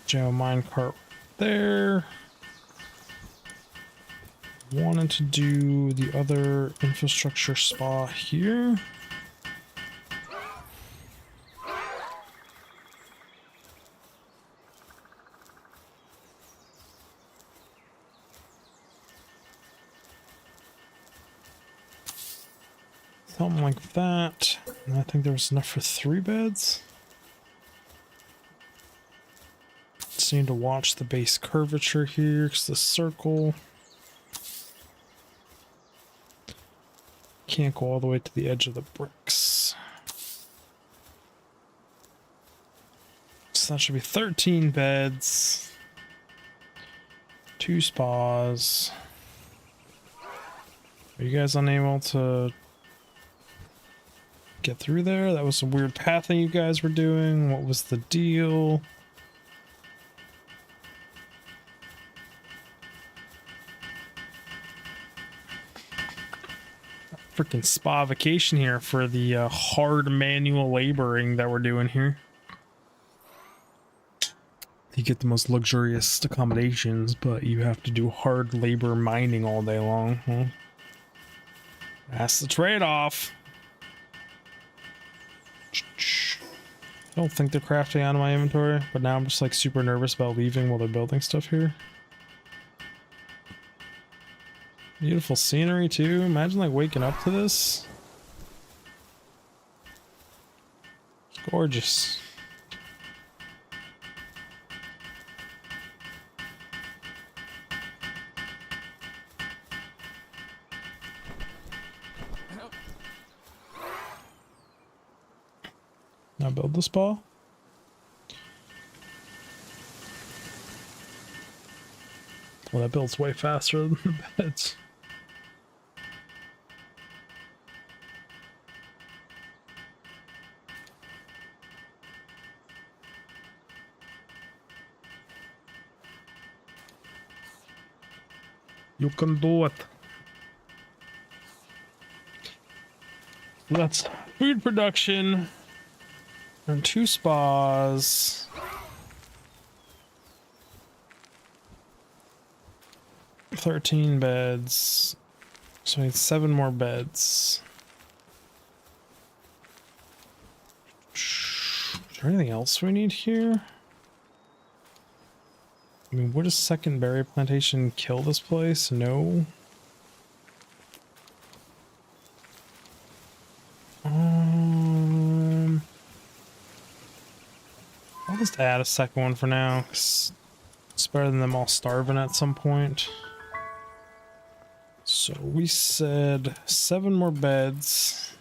Geo minecart there. Wanted to do the other infrastructure spa here. Something like that. And I think there was enough for 3 beds. Just need to watch the base curvature here, because the circle can't go all the way to the edge of the bricks. So that should be 13 beds, 2 spas. Are you guys unable to get through there? That was some weird pathing you guys were doing. What was the deal? Freaking spa vacation here for the hard manual laboring that we're doing here. You get the most luxurious accommodations, but you have to do hard labor mining all day long. Huh? That's the trade-off. I don't think they're crafting out of my inventory, but now I'm just like super nervous about leaving while they're building stuff here. Beautiful scenery too. Imagine like waking up to this. It's gorgeous. Now build the spa. Well, that builds way faster than the beds. You can do it. That's food production. And 2 spas. $13 beds. So we need 7 more beds. Is there anything else we need here? I mean, would a second berry plantation kill this place? No. I'll just add a second one for now. It's better than them all starving at some point. So we said 7 more beds.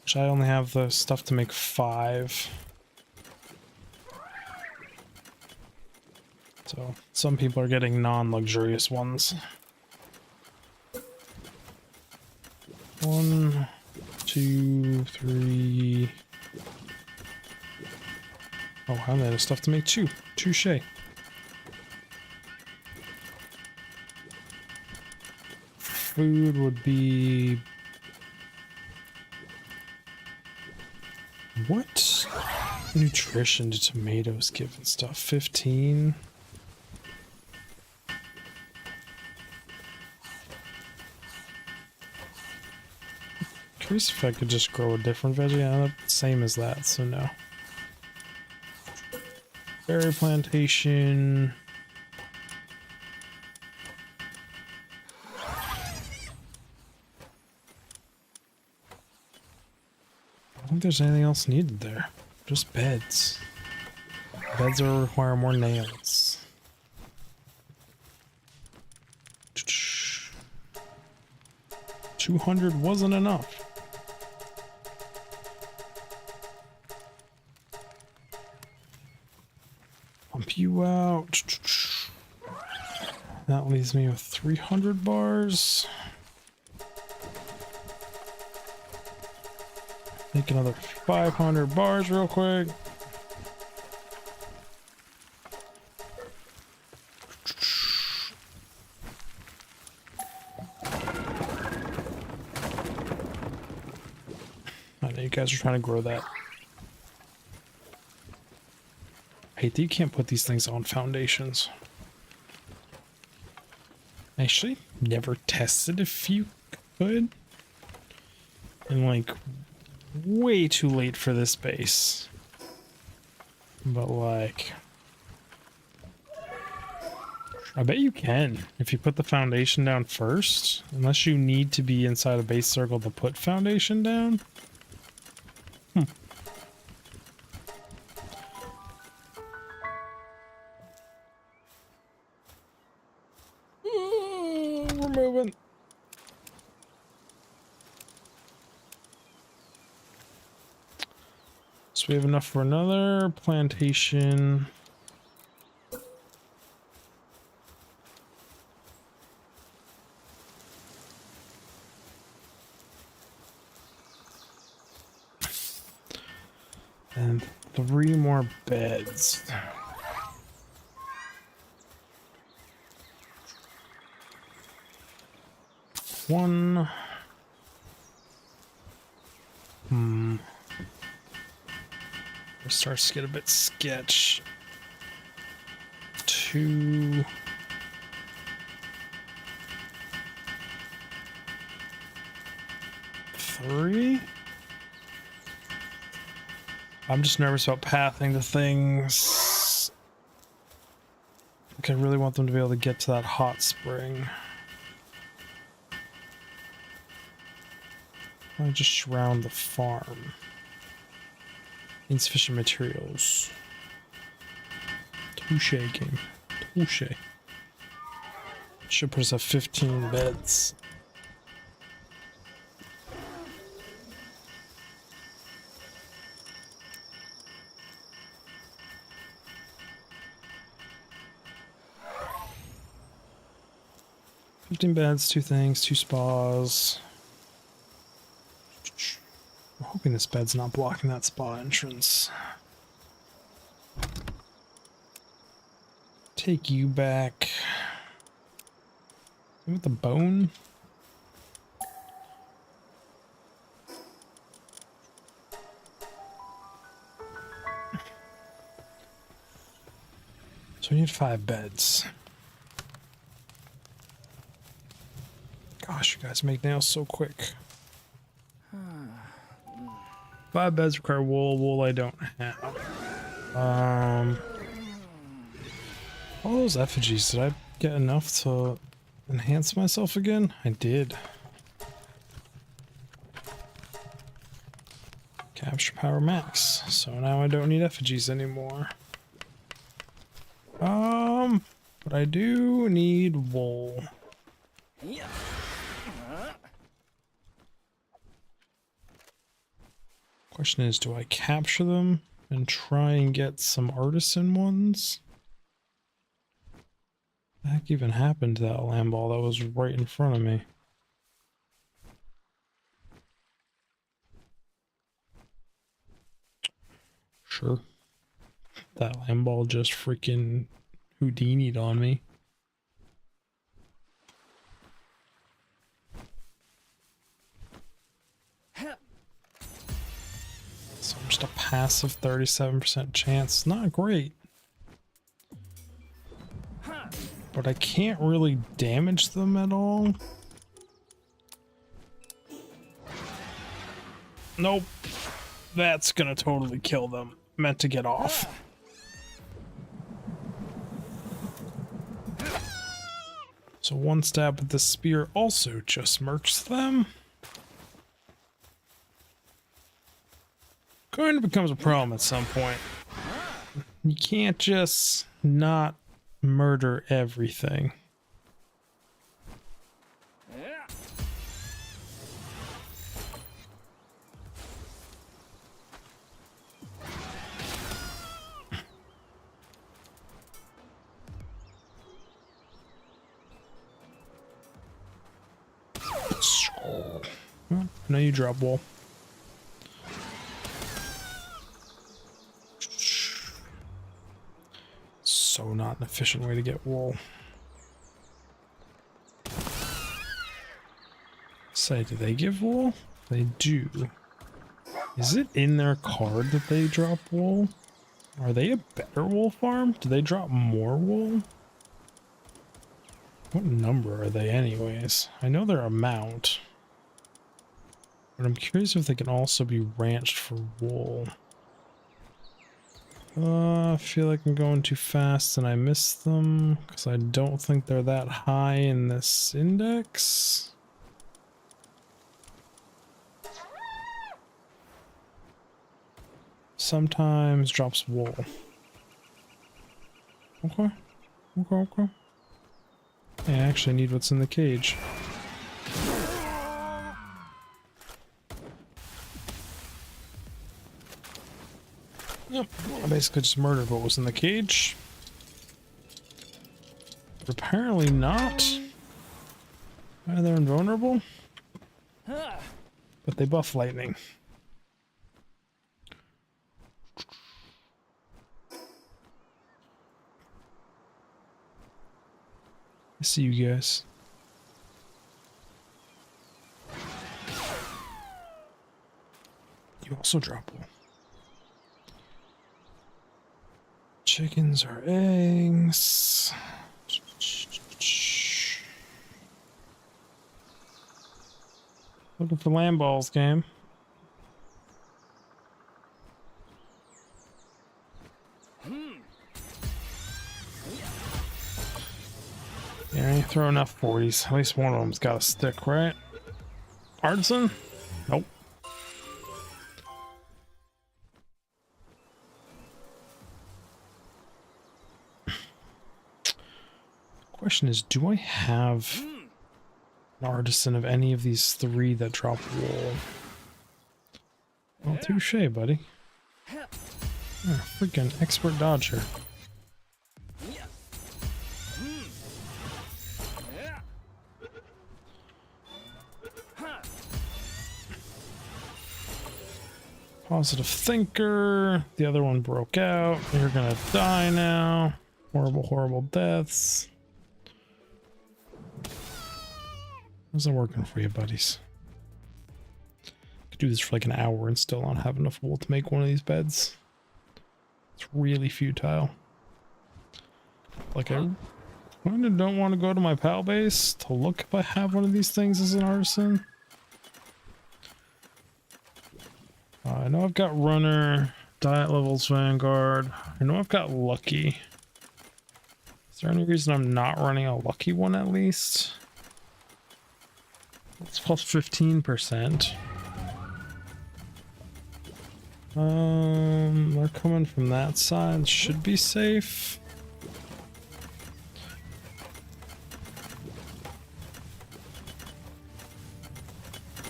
Which I only have the stuff to make 5. So some people are getting non-luxurious ones. 1, 2, 3. Oh, I'm out of stuff to make 2. Touche. Food would be... What nutrition do tomatoes give and stuff? 15? Curious if I could just grow a different veggie. Yeah, same as that, so no. Berry plantation. I don't think there's anything else needed there. Just beds. Beds will require more nails. 200 wasn't enough. Pump you out. That leaves me with 300 bars. Make another 500 bars real quick. I know you guys are trying to grow that. I hate that you can't put these things on foundations. Actually, never tested if you could. And like, way too late for this base. But like, I bet you can if you put the foundation down first. Unless you need to be inside a base circle to put foundation down. We're moving. So we have enough for another plantation. And 3 more beds. One. It starts to get a bit sketch. 2. 3. I'm just nervous about pathing the things. Like I really want them to be able to get to that hot spring. I just surround the farm. Insufficient materials. Touche, game. Touche. Should put us at 15 beds. Beds, 2 things, 2 spas. I'm hoping this bed's not blocking that spa entrance. Take you back. With the bone? So we need 5 beds. Gosh, you guys make nails so quick. 5 beds require wool. Wool I don't have. All those effigies, did I get enough to enhance myself again? I did. Capture power max. So now I don't need effigies anymore. But I do need wool. Question is, do I capture them and try and get some artisan ones? What the heck even happened to that lamb ball that was right in front of me? Sure. That lamb ball just freaking Houdini'd on me. So I'm just a passive 37% chance. Not great. But I can't really damage them at all. Nope. That's gonna totally kill them. Meant to get off. So one stab with the spear also just murks them. Kind of becomes a problem at some point. You can't just not murder everything. Well, I know you drop wool. So not an efficient way to get wool. Say, do they give wool? They do. Is it in their card that they drop wool? Are they a better wool farm? Do they drop more wool? What number are they anyways? I know they're a mount. But I'm curious if they can also be ranched for wool. I feel like I'm going too fast and I missed them because I don't think they're that high in this index. Sometimes drops wool. Okay. Okay. I actually need what's in the cage. Yep, I basically just murdered what was in the cage. But apparently not. They're invulnerable. But they buff lightning. I see you guys. You also drop wool. Chickens or eggs. Looking for lamb balls, game. Yeah, I ain't throw enough 40s. At least one of them's got a stick, right? Artisan? Nope. Question is, do I have an artisan of any of these 3 that drop wool? Well, touche, buddy. Oh, freaking expert dodger. Positive thinker. The other one broke out. You're gonna die now. Horrible, horrible deaths. How's it working for you, buddies? Could do this for like an hour and still not have enough wool to make one of these beds. It's really futile. Like, I kind of don't want to go to my PAL base to look if I have one of these things as an artisan. I know I've got Runner, Diet Levels Vanguard. I know I've got Lucky. Is there any reason I'm not running a Lucky one at least? It's plus 15%. They're coming from that side. Should be safe.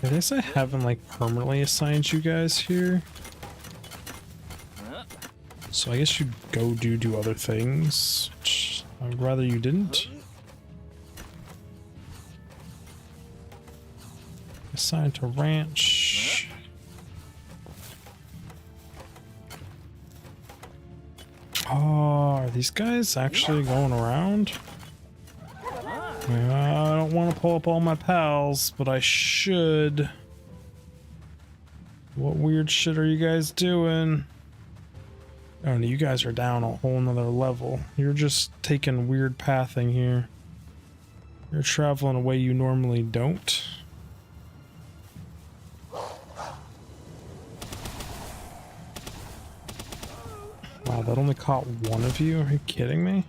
I guess I haven't like permanently assigned you guys here. So I guess you'd go do other things, which I'd rather you didn't. Assigned to ranch. Oh, are these guys actually going around? I don't want to pull up all my pals, but I should. What weird shit are you guys doing? Oh no, you guys are down a whole nother level. You're just taking weird pathing here. You're traveling a way you normally don't. Wow, that only caught one of you? Are you kidding me?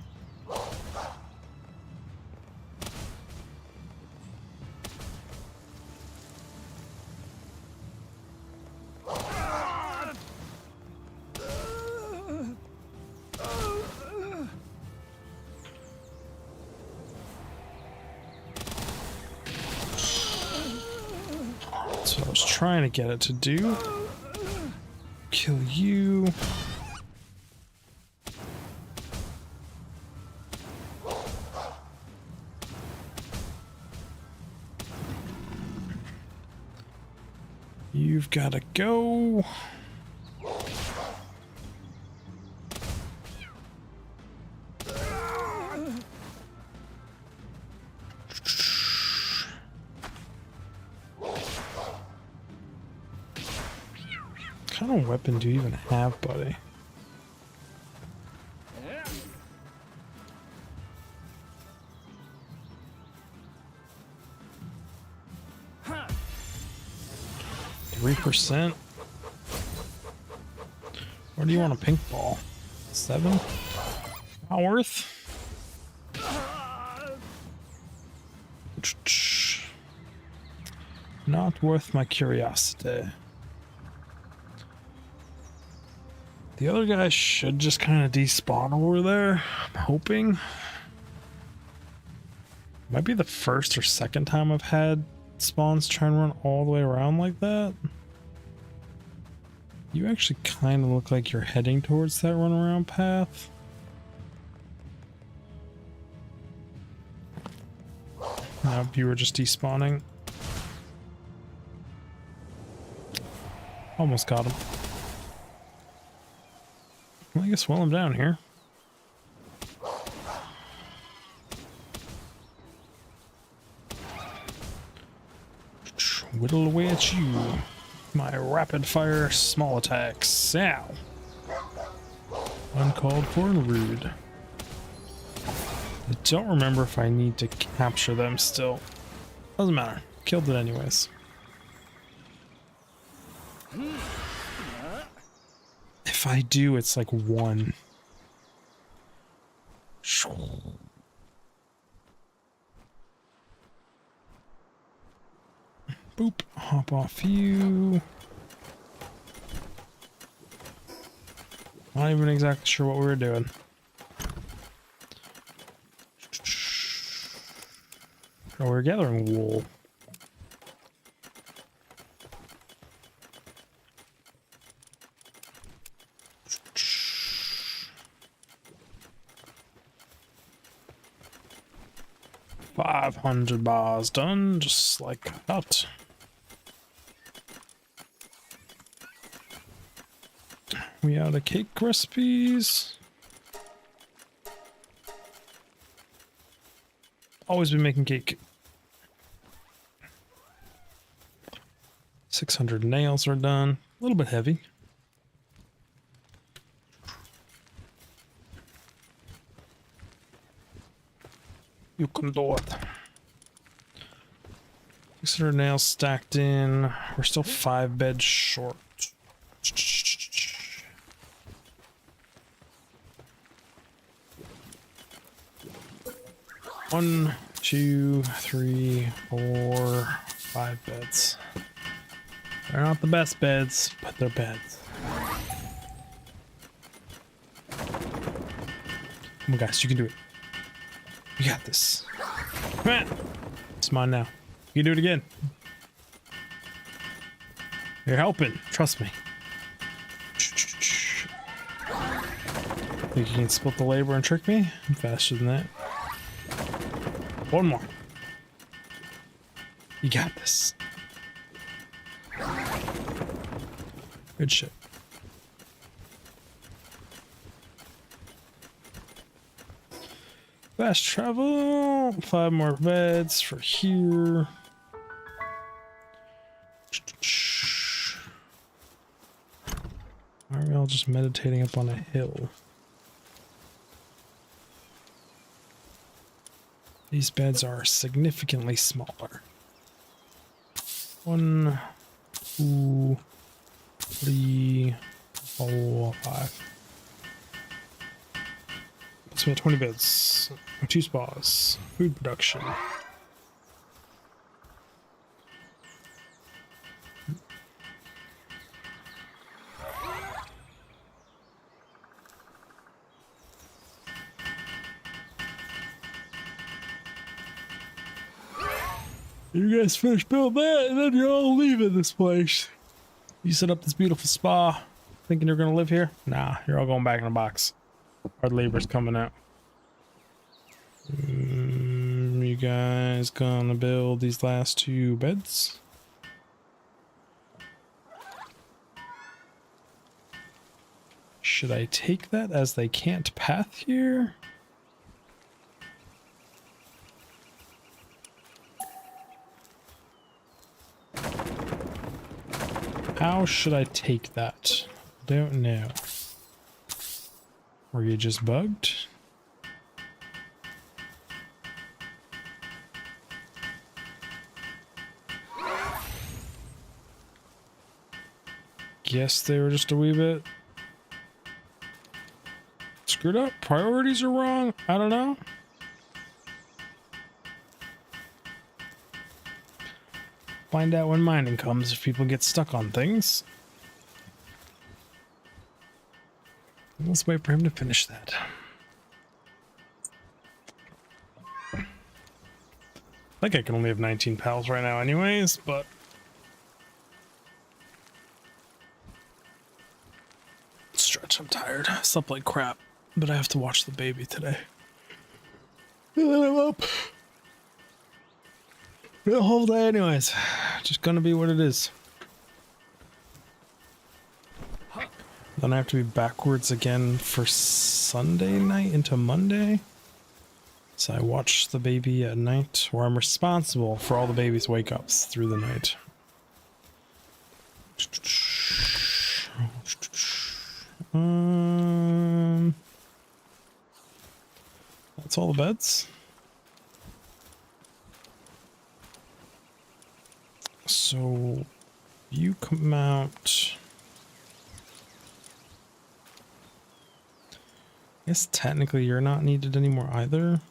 That's what I was trying to get it to do. Kill you. You've got to go. What kind of weapon do you even have, buddy? %. Where do you want a pink ball? 7? Not worth. Not worth my curiosity. The other guy should just kind of despawn over there. I'm hoping. Might be the first or second time I've had spawns try and run all the way around like that. You actually kind of look like you're heading towards that runaround path. Nope, you were just despawning. Almost got him. Well, I guess while I'm down here. Whittle away at you. My rapid fire small attacks. Ow. Uncalled for and rude. I don't remember if I need to capture them still. Doesn't matter. Killed it anyways. If I do, it's like 1. Boop. Hop off you. Not even exactly sure what we were doing. Oh, we're gathering wool. $500 bars done, just like that. We out of cake recipes. Always been making cake. 600 nails are done. A little bit heavy. You can do it. 600 nails stacked in. We're still 5 beds short. One, 2, 3, 4, 5 beds. They're not the best beds, but they're beds. Come on, guys, you can do it. You got this. Come on. It's mine now. You can do it again. You're helping. Trust me. Think you can split the labor and trick me? I'm faster than that. One more. You got this. Good shit. Fast travel. 5 more beds for here. Are we all just meditating up on a hill? These beds are significantly smaller. 1, 2, 3, 4, 5. So we have 20 beds, 2 spas, food production. You guys finish building that, and then you're all leaving this place. You set up this beautiful spa, thinking you're gonna live here? Nah, you're all going back in the box. Hard labor's coming out. You guys gonna build these last 2 beds? Should I take that as they can't path here? How should I take that? Don't know. Were you just bugged? Guess they were just a wee bit screwed up. Priorities are wrong. I don't know. Find out when mining comes if people get stuck on things. Let's wait for him to finish that. I think I can only have 19 pals right now anyways, but stretch, I'm tired. I slept like crap, but I have to watch the baby today. And then I'm up the whole day anyways. Just gonna be what it is. Then I have to be backwards again for Sunday night into Monday. So I watch the baby at night, or I'm responsible for all the baby's wake ups through the night. That's all the beds. So you come out. I guess technically you're not needed anymore either.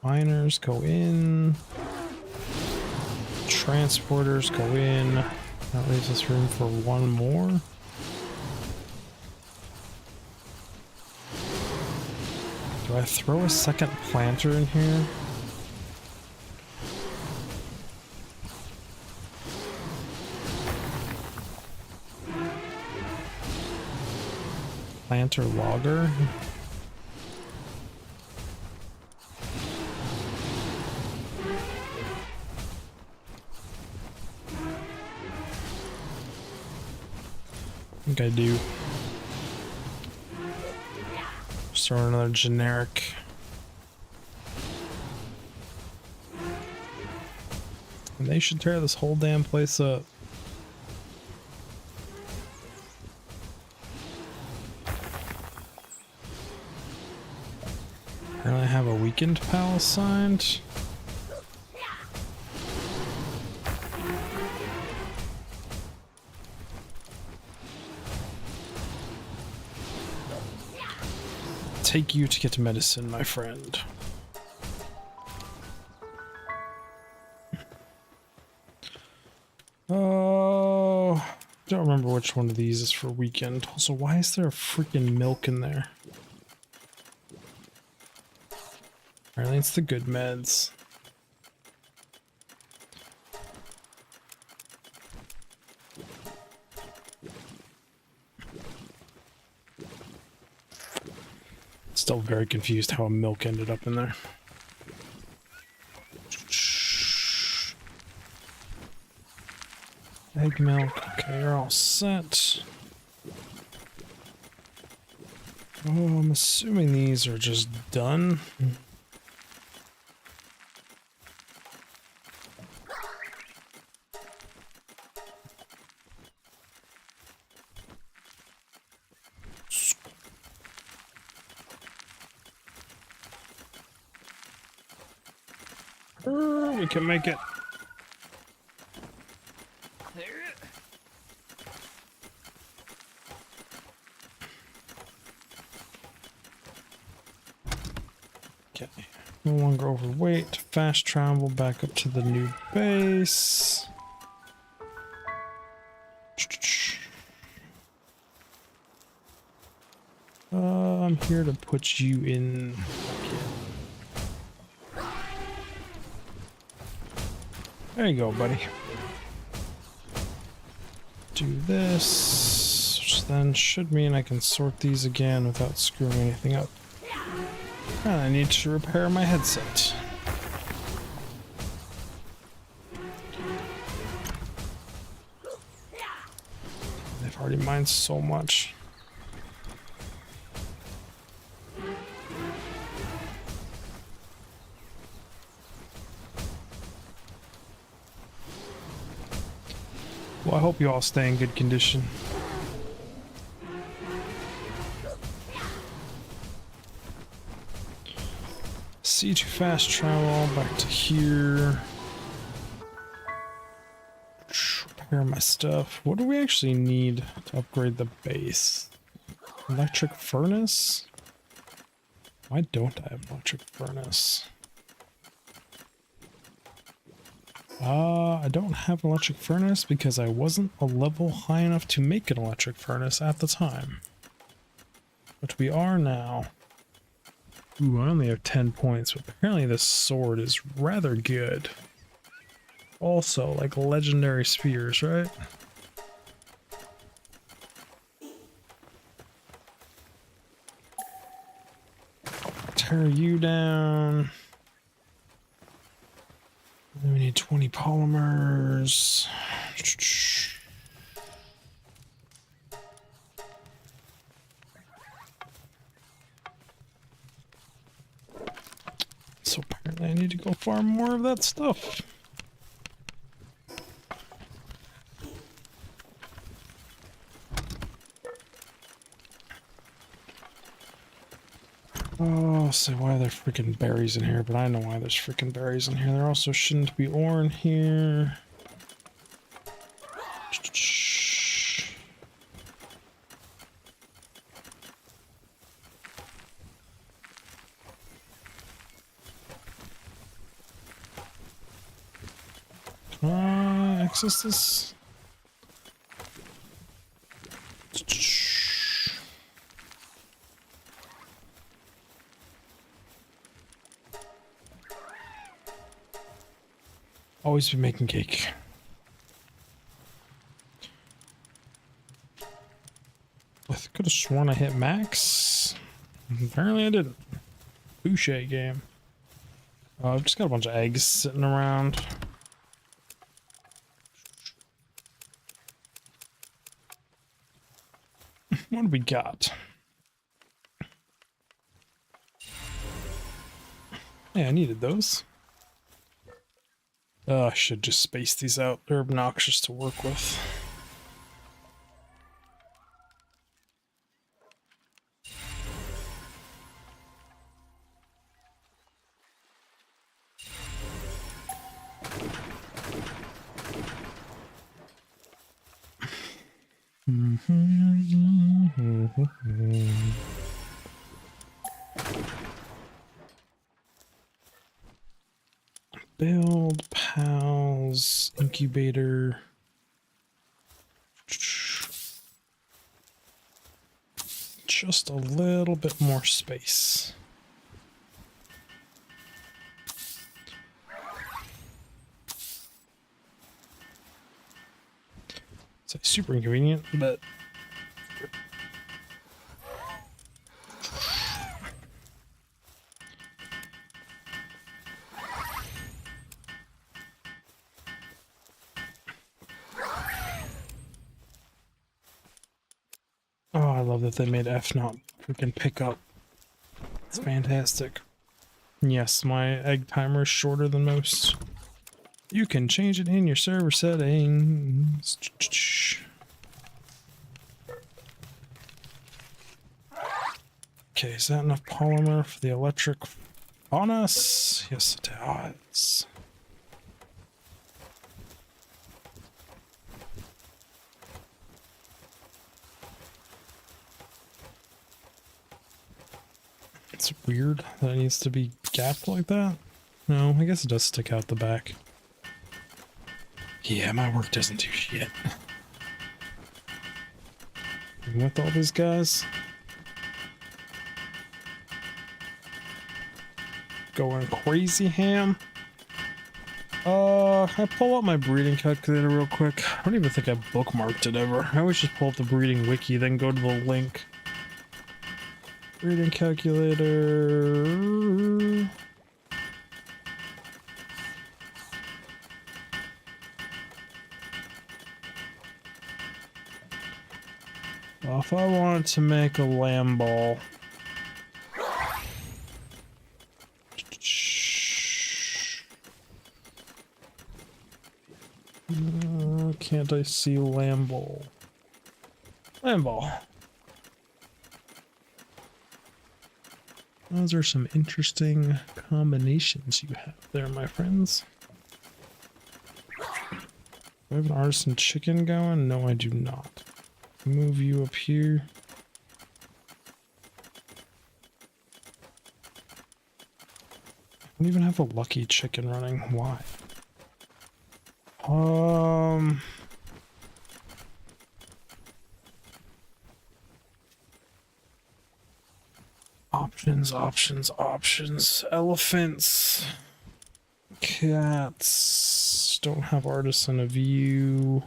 Miners go in. Transporters go in. That leaves us room for 1 more. Do I throw a second planter in here? Planter logger? I think I do. Start another generic. And they should tear this whole damn place up. Apparently I have a weekend pal assigned. Take you to get medicine, my friend. Oh, don't remember which one of these is for weekend. Also, why is there freaking milk in there? Apparently it's the good meds. Still very confused how a milk ended up in there. Egg milk. Okay, you're all set. Oh, I'm assuming these are just done. We can make it. Okay. No longer overweight. Fast travel back up to the new base. I'm here to put you in. There you go, buddy. Do this, which then should mean I can sort these again without screwing anything up. And I need to repair my headset. They've already mined so much. Well, I hope you all stay in good condition. C2 fast travel back to here. Repair my stuff. What do we actually need to upgrade the base? Electric furnace? Why don't I have electric furnace? I don't have an electric furnace because I wasn't a level high enough to make an electric furnace at the time. But we are now. Ooh, I only have 10 points, but apparently this sword is rather good. Also, like legendary spears, right? Tear you down. Then we need 20 polymers. So apparently I need to go farm more of that stuff. Oh, say why are there freaking berries in here, but I know why there's freaking berries in here. There also shouldn't be ore in here. Can I access this? Always be making cake. I could have sworn I hit max. Apparently I didn't. Boucher game. I've just got a bunch of eggs sitting around. What do we got? Yeah, I needed those. I should just space these out. They're obnoxious to work with. Build, pals, incubator. Just a little bit more space. It's super inconvenient, but oh, I love that they made F not freaking pick up. It's fantastic. Yes, my egg timer is shorter than most. You can change it in your server settings. Okay, is that enough polymer for the electric on us? Yes, it does. It's weird that it needs to be gapped like that. No, I guess it does stick out the back. Yeah, my work doesn't do shit. And with all these guys going crazy ham. Can I pull up my breeding calculator real quick? I don't even think I bookmarked it ever. I always just pull up the breeding wiki, then go to the link. Breeding calculator. Well, if I wanted to make a lamb ball, can't I see lamb ball? Lamb ball. Those are some interesting combinations you have there, my friends. Do I have an artisan chicken going? No, I do not. Move you up here. I don't even have a lucky chicken running. Why? Options. Elephants. Cats. Don't have artisan of you.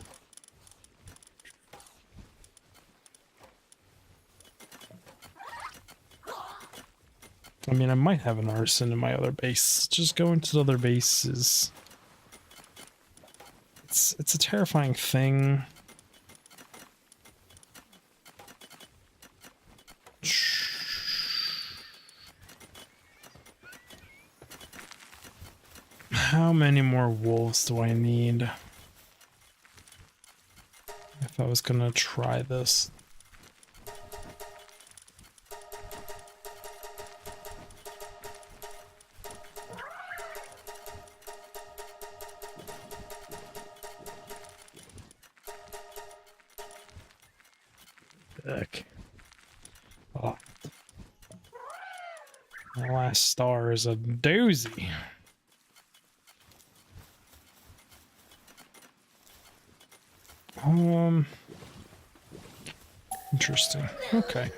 I mean, I might have an artisan in my other base. Just go into the other bases. It's a terrifying thing. How many more wolves do I need? If I was gonna try this. Heck. Oh. The last star is a doozy. Interesting. Okay.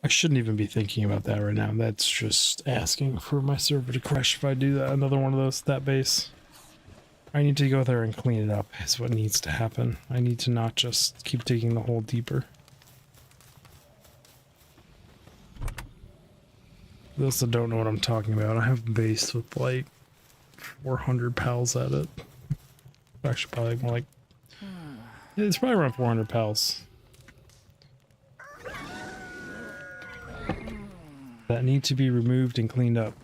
I shouldn't even be thinking about that right now. That's just asking for my server to crash if I do that. Another one of those, that base. I need to go there and clean it up is what needs to happen. I need to not just keep digging the hole deeper. For those that don't know what I'm talking about, I have a base with like 400 pals at it. Actually, probably more like... It's probably around 400 pals. That need to be removed and cleaned up.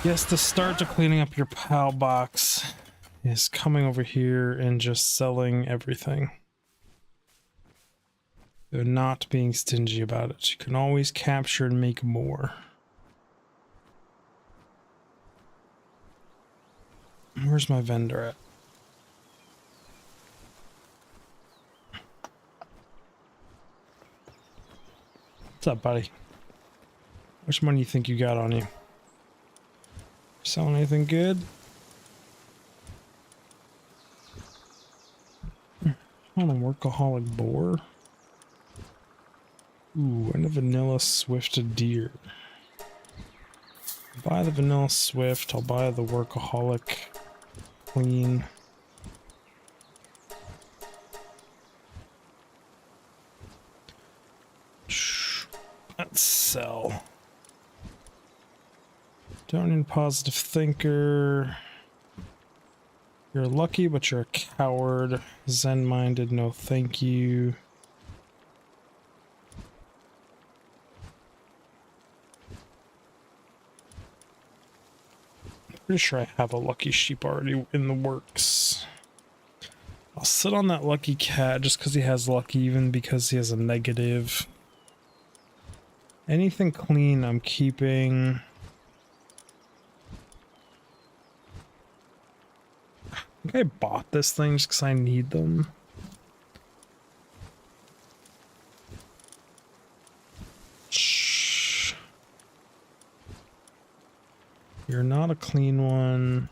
Yes, the start to cleaning up your PAL box is coming over here and just selling everything. They're not being stingy about it. You can always capture and make more. Where's my vendor at? What's up, buddy? How much money you think you got on you? Selling anything good? On a workaholic boar. Ooh, and a vanilla swift deer. Buy the vanilla swift. I'll buy the workaholic queen. Let's sell. Don't need positive thinker. You're lucky, but you're a coward. Zen-minded, no thank you. Pretty sure I have a lucky sheep already in the works. I'll sit on that lucky cat just because he has luck, even because he has a negative. Anything clean I'm keeping. I think I bought this thing just because I need them. Shh. You're not a clean one.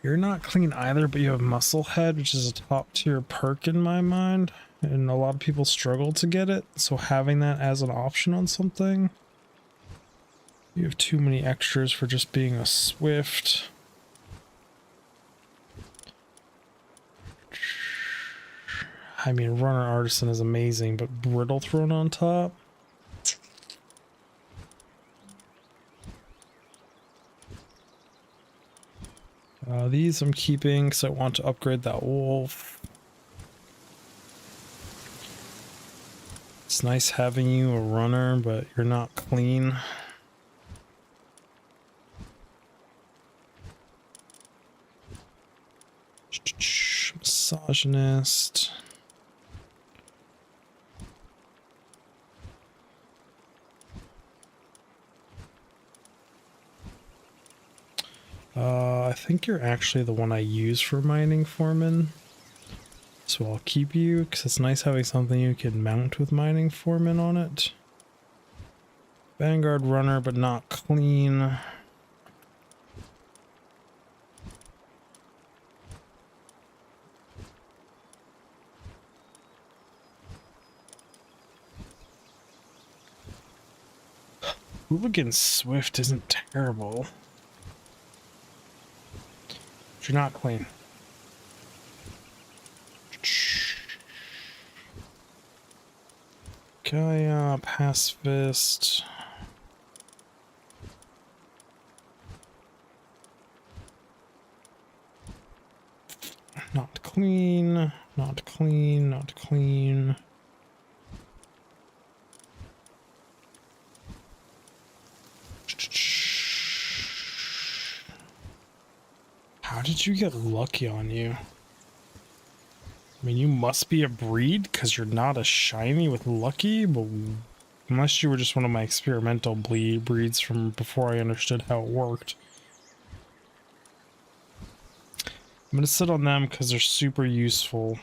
You're not clean either, but you have muscle head, which is a top tier perk in my mind. And a lot of people struggle to get it. So having that as an option on something. You have too many extras for just being a Swift. I mean, Runner Artisan is amazing, but Brittle thrown on top. These I'm keeping because I want to upgrade that wolf. It's nice having you a runner, but you're not clean. Misogynist. I think you're actually the one I use for mining foreman. So I'll keep you, because it's nice having something you can mount with mining foreman on it. Vanguard runner, but not clean. Hooligan Swift isn't terrible. But you're not clean. Gaia, pacifist. Not clean, not clean, not clean. How did you get lucky on you? I mean, you must be a breed because you're not a shiny with lucky, but unless you were just one of my experimental breeds from before I understood how it worked. I'm going to sit on them because they're super useful.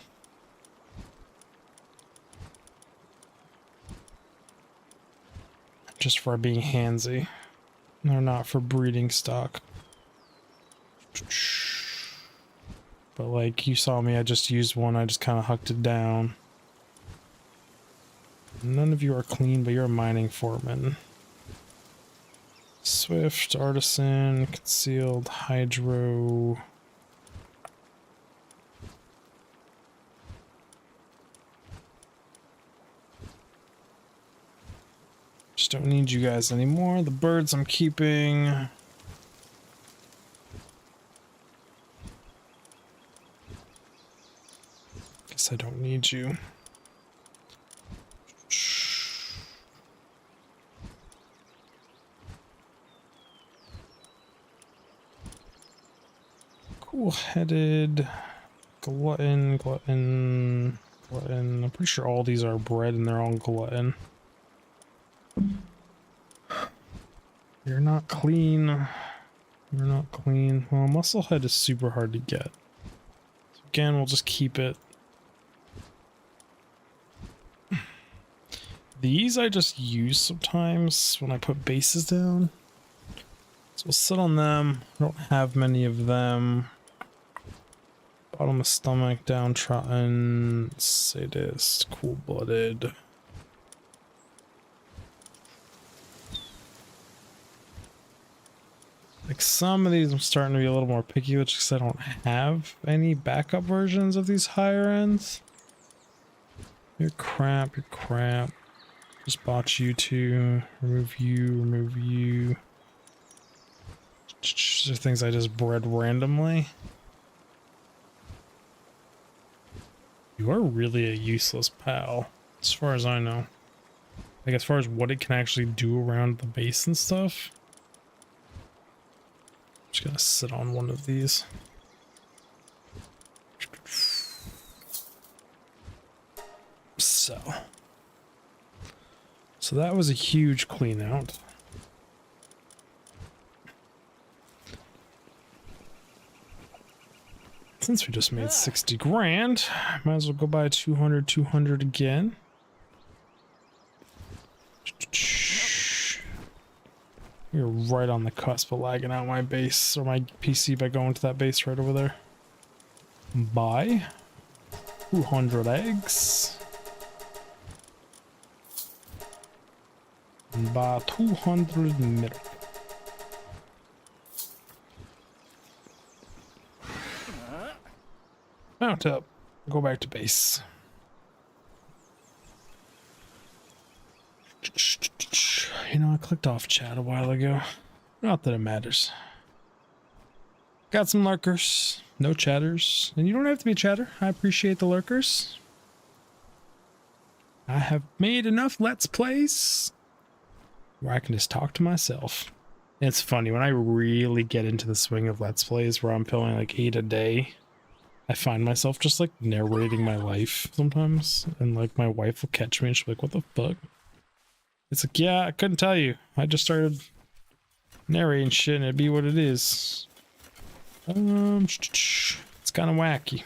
Just for being handsy. They're not for breeding stock. But like you saw me, I just used one, I just kind of hucked it down. None of you are clean, but you're a mining foreman. Swift, artisan, concealed, hydro. Just don't need you guys anymore. The birds I'm keeping. Guess I don't need you. Cool-headed, glutton. I'm pretty sure all these are bred and they're all glutton. You're not clean. You're not clean. Well, musclehead is super hard to get. So again, we'll just keep it. These I just use sometimes when I put bases down. So we'll sit on them. I don't have many of them. Bottom of stomach, downtrodden, sadist, cool-blooded. Like some of these I'm starting to be a little more picky with because I don't have any backup versions of these higher ends. You're crap, you're crap. Just botch you two, remove you. These are things I just bred randomly. You are really a useless pal, as far as I know. Like, as far as what it can actually do around the base and stuff. I'm just gonna sit on one of these. So that was a huge clean out. Since we just made 60 grand, might as well go buy 200 again. You're right on the cusp of lagging out my base or my PC by going to that base right over there. Buy 200 eggs. And buy 200 milk. Mount up. Go back to base. You know, I clicked off chat a while ago. Not that it matters. Got some lurkers. No chatters. And you don't have to be a chatter. I appreciate the lurkers. I have made enough Let's Plays where I can just talk to myself. And it's funny, when I really get into the swing of Let's Plays where I'm filming like 8 a day, I find myself just like narrating my life sometimes, and like my wife will catch me and she'll be like, what the fuck? It's like, yeah, I couldn't tell you. I just started narrating shit and it'd be what it is. It's kind of wacky.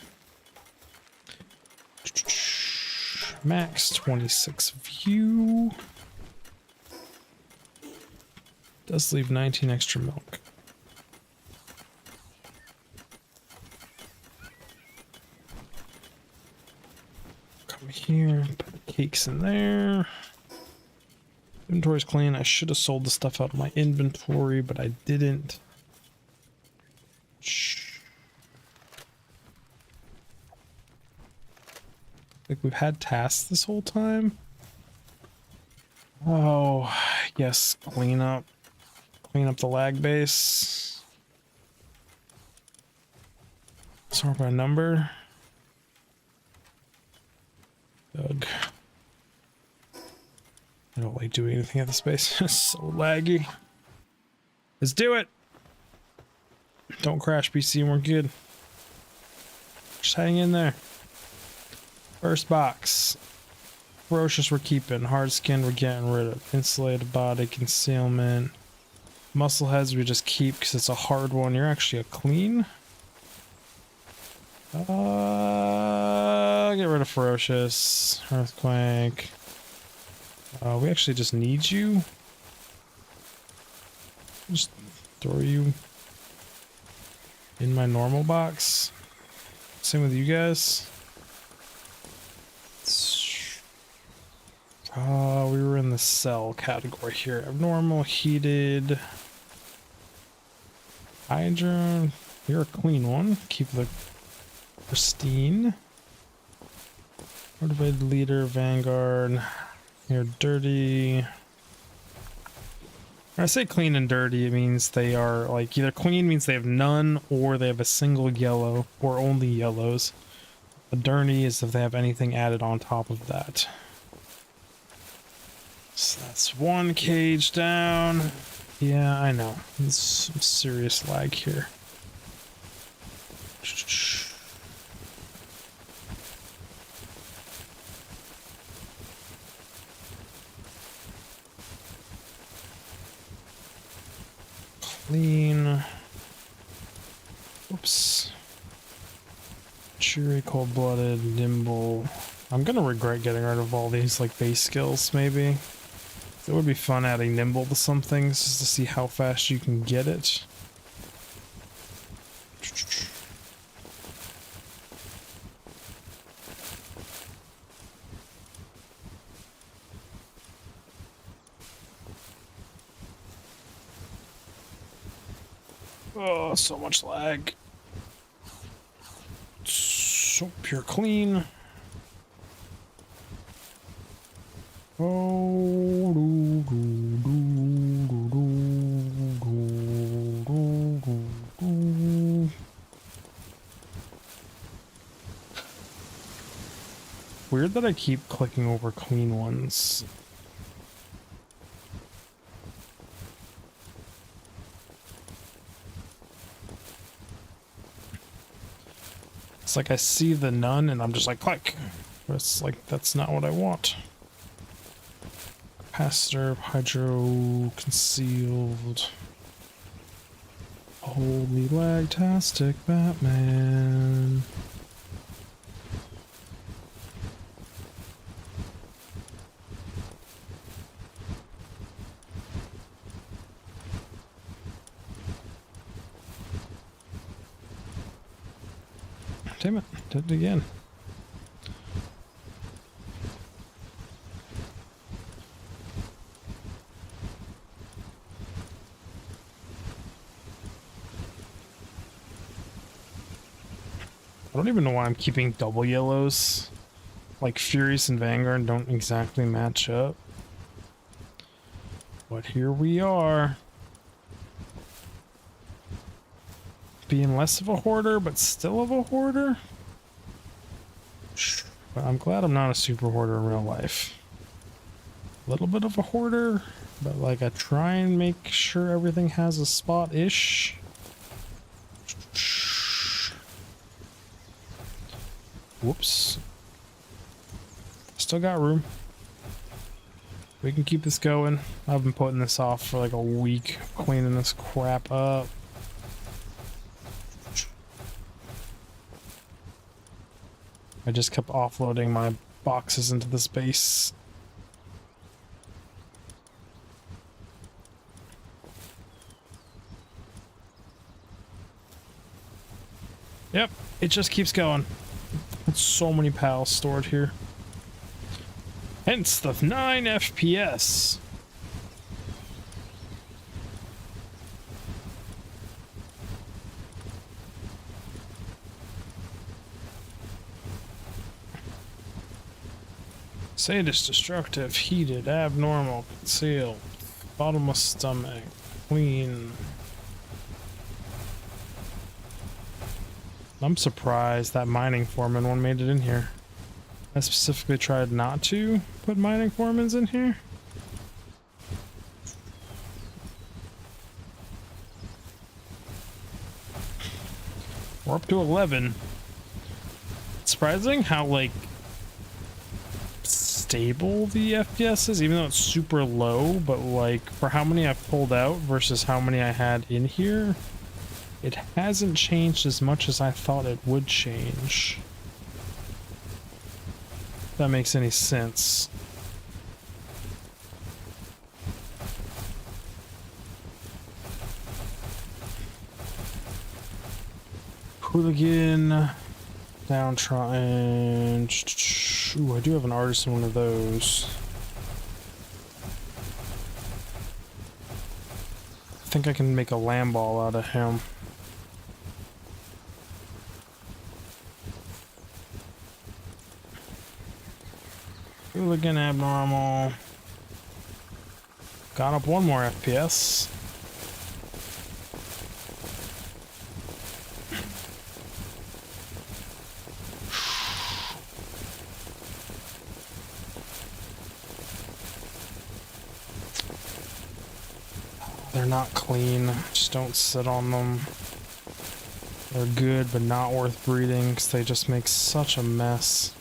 Max 26 view. Does leave 19 extra milk. Come here, put the cakes in there. Inventory's clean. I should have sold the stuff out of my inventory, but I didn't. Shh. Like we've had tasks this whole time. Oh, yes, clean up the lag base. Sort by number. Doug. I don't like doing anything at the space. It's so laggy. Let's do it. Don't crash, PC. We're good. Just hang in there. First box. Ferocious we're keeping. Hard skin we're getting rid of. Insulated body concealment. Muscle heads we just keep because it's a hard one. You're actually a clean. Get rid of Ferocious. Earthquake. We actually just need you. Just throw you in my normal box. Same with you guys. We were in the cell category here. Abnormal, heated. Hydra. You're a clean one. Keep the pristine. Motivated leader, Vanguard. You're dirty. When I say clean and dirty, it means they are like either clean means they have none or they have a single yellow or only yellows. The dirty is if they have anything added on top of that. So that's one cage down. Yeah, I know. There's some serious lag here. Clean. Oops. Cheery, cold-blooded, nimble. I'm gonna regret getting rid of all these like base skills, maybe. It would be fun adding nimble to some things just to see how fast you can get it. Oh, so much lag. So pure clean. Weird that I keep clicking over clean ones. It's like I see the none and I'm just like click. But it's like that's not what I want. Capacitor, hydro, concealed. Holy lagtastic Batman. Damn it, did it again. I don't even know why I'm keeping double yellows. Like Furious and Vanguard don't exactly match up. But here we are. Being less of a hoarder, but still of a hoarder. But I'm glad I'm not a super hoarder in real life. A little bit of a hoarder, but like I try and make sure everything has a spot-ish. Whoops. Still got room. We can keep this going. I've been putting this off for like a week, cleaning this crap up. I just kept offloading my boxes into the space. Yep, it just keeps going. There's so many pals stored here. Hence the 9 FPS. Sadist, destructive, heated, abnormal, concealed, bottomless stomach, clean. I'm surprised that mining foreman one made it in here. I specifically tried not to put mining foremans in here. We're up to 11. It's surprising how like stable the FPS is, even though it's super low, but like for how many I've pulled out versus how many I had in here, it hasn't changed as much as I thought it would change. If that makes any sense. Hooligan, downtrodden. Ooh, I do have an artist in one of those. I think I can make a lamb ball out of him. Hooligan, abnormal. Got up one more FPS. They're not clean. Just don't sit on them. They're good, but not worth breeding because they just make such a mess.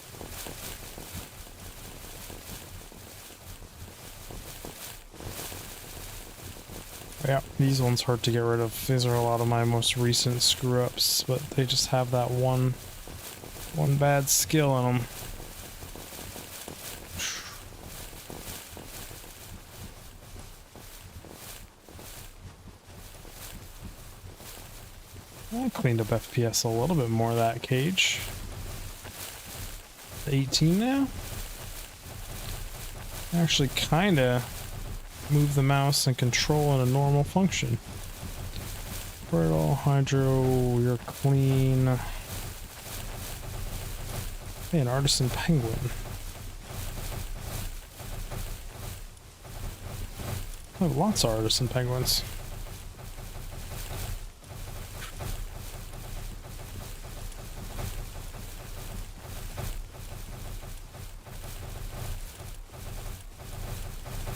Yeah, these ones hard to get rid of. These are a lot of my most recent screw-ups, but they just have that one bad skill in them. I cleaned up FPS a little bit more of that cage. 18 now? Actually kinda move the mouse and control in a normal function. Fertile, hydro, you're clean. Hey, an artisan penguin. Oh, lots of artisan penguins.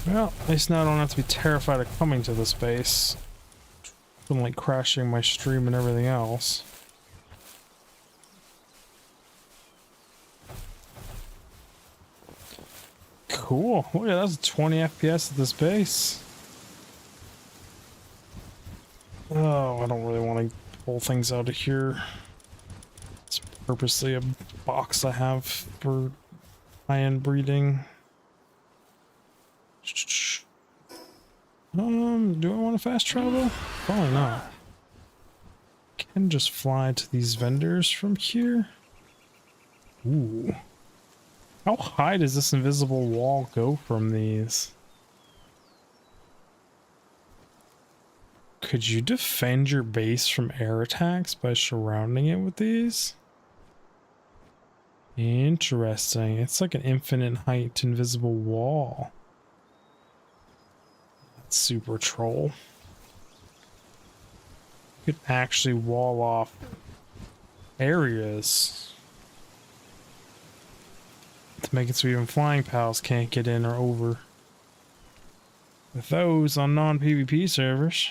Well, at least now I don't have to be terrified of coming to this base. From like crashing my stream and everything else. Cool. Oh yeah, that's 20 FPS at this base. Oh, I don't really want to pull things out of here. It's purposely a box I have for high-end breeding. Do I want to fast travel? Probably not. Can just fly to these vendors from here. Ooh. How high does this invisible wall go from these? Could you defend your base from air attacks by surrounding it with these? Interesting. It's like an infinite height invisible wall. Super troll. You could actually wall off areas to make it so even flying pals can't get in or over. With those on non-PvP servers.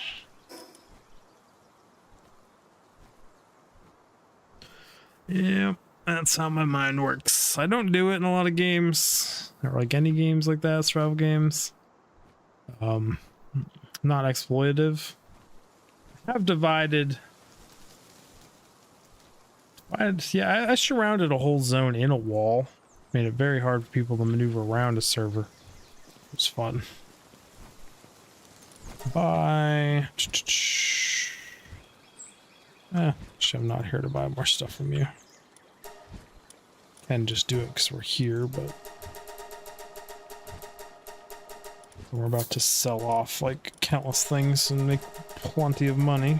Yeah, that's how my mind works. I don't do it in a lot of games, or like any games like that, survival games. Not exploitative. I've divided. I surrounded a whole zone in a wall. Made it very hard for people to maneuver around a server. It was fun. Bye. Actually, I'm not here to buy more stuff from you. Can just do it because we're here, but we're about to sell off like countless things and make plenty of money.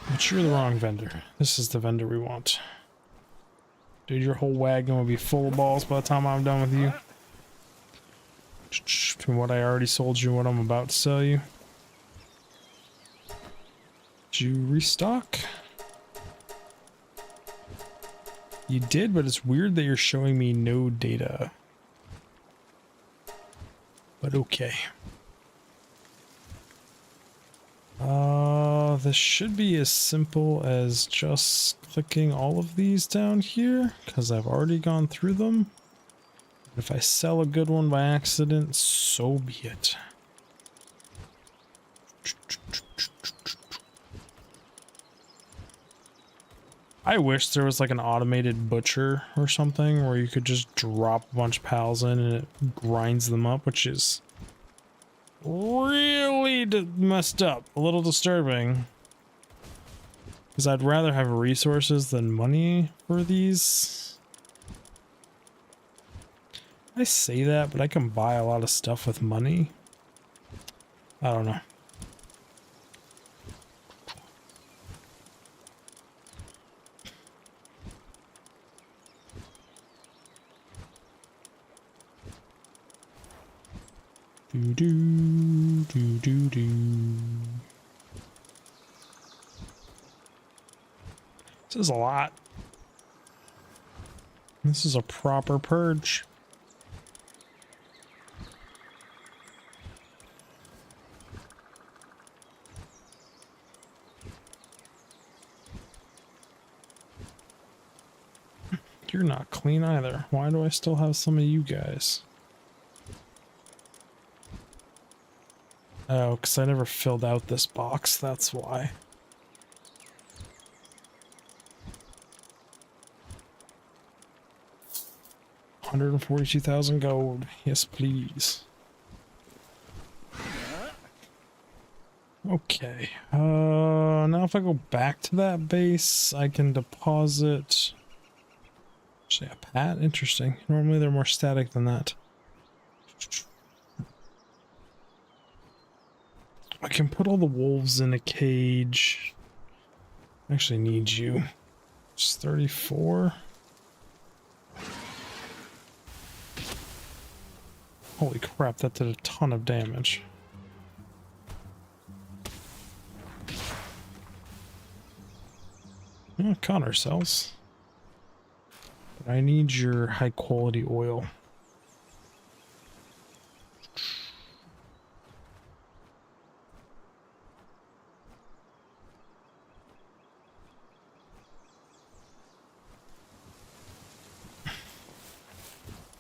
But you're the wrong vendor. This is the vendor we want. Dude, your whole wagon will be full of balls by the time I'm done with you. Between what I already sold you and what I'm about to sell you. Did you restock? You did, but it's weird that you're showing me no data. But okay. This should be as simple as just clicking all of these down here, because I've already gone through them. If I sell a good one by accident, so be it. I wish there was like an automated butcher or something where you could just drop a bunch of pals in and it grinds them up, which is really messed up, a little disturbing. Because I'd rather have resources than money for these. I say that, but I can buy a lot of stuff with money. I don't know. Do. This is a lot. This is a proper purge. You're not clean either. Why do I still have some of you guys? Oh, because I never filled out this box, that's why. $142,000 gold. Yes, please. Okay. Now if I go back to that base, I can deposit... Actually, a pat? Interesting. Normally they're more static than that. I can put all the wolves in a cage. I actually need you. It's 34. Holy crap, that did a ton of damage. Yeah, Connor cells. But I need your high quality oil.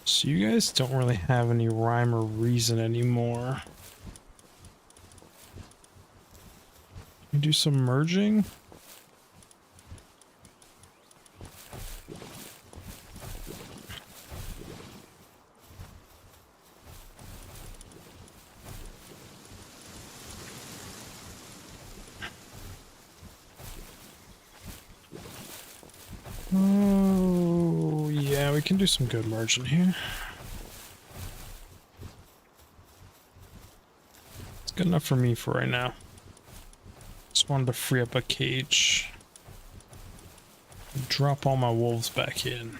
So you guys don't really have any rhyme or reason anymore. You do some merging? Oh, yeah, we can do some good margin here. It's good enough for me for right now. Just wanted to free up a cage. Drop all my wolves back in.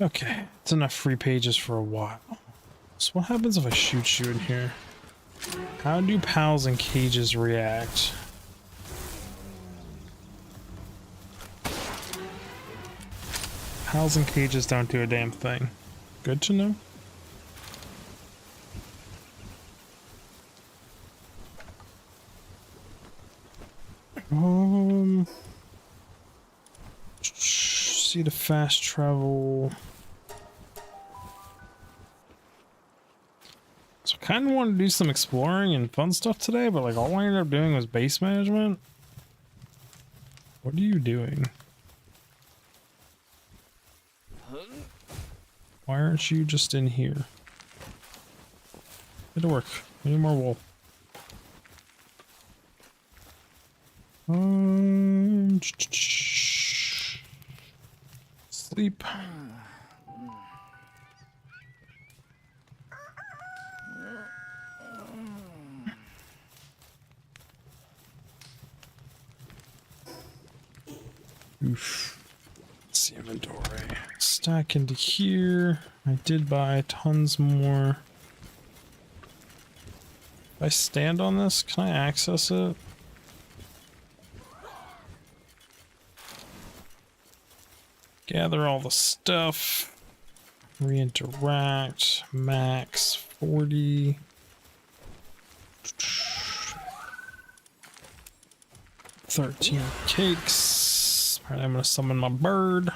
Okay, it's enough free pages for a while. So what happens if I shoot you in here? How do pals and cages react? Pals and cages don't do a damn thing. Good to know. See the fast travel. So I kind of wanted to do some exploring and fun stuff today, but like all I ended up doing was base management. What are you doing? Why aren't you just in here? Get to work. We need more wool. Sleep. Oof. Let's see inventory. Stack into here. I did buy tons more. If I stand on this, can I access it? Gather all the stuff. Reinteract. Max 40. 13 cakes. Alright, I'm gonna summon my bird.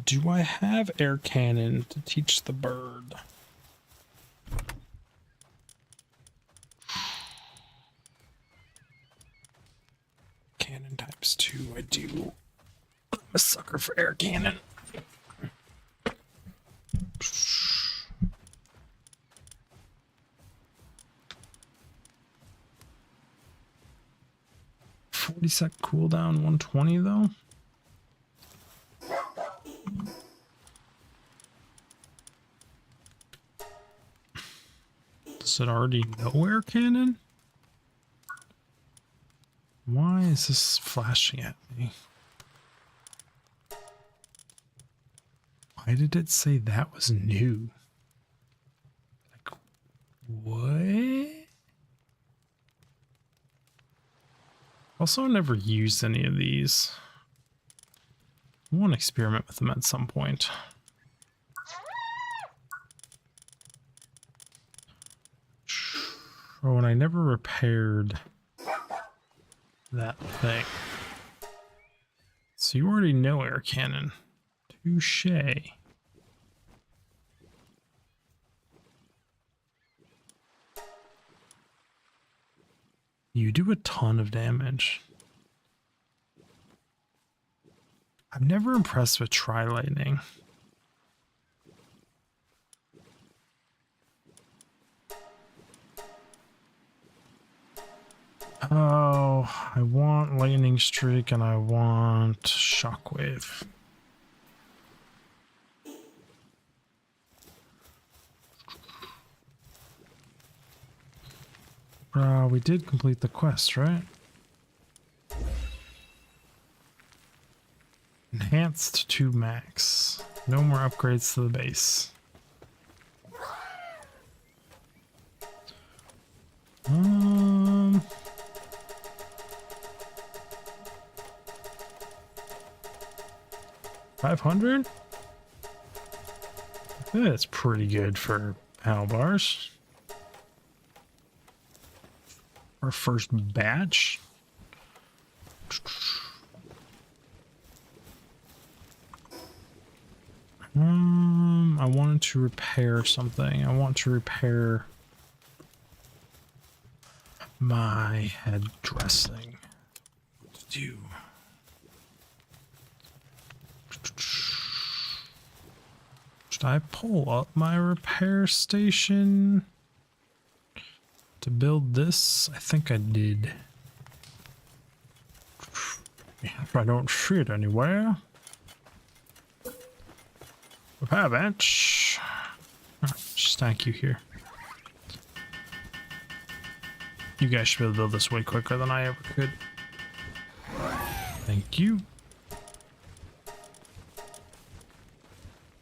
Do I have air cannon to teach the bird? Cannon types 2, I do. I'm a sucker for air cannon. $40 cooldown, 120 though. Does it already know air cannon? Why is this flashing at me? Why did it say that was new? Like, what? Also, never used any of these. I want to experiment with them at some point. Oh, and I never repaired that thing. So you already know air cannon. Touche. You do a ton of damage. I'm never impressed with tri-lightning. Oh, I want lightning streak and I want shockwave. We did complete the quest, right? Enhanced to max. No more upgrades to the base. 500? That's pretty good for PAL bars. Our first batch. I wanted to repair something. I want to repair my head dressing. Let's do. Should I pull up my repair station to build this? I think I did. If I don't see it anywhere. Repair bench. Just thank you here. You guys should be able to build this way quicker than I ever could. Thank you.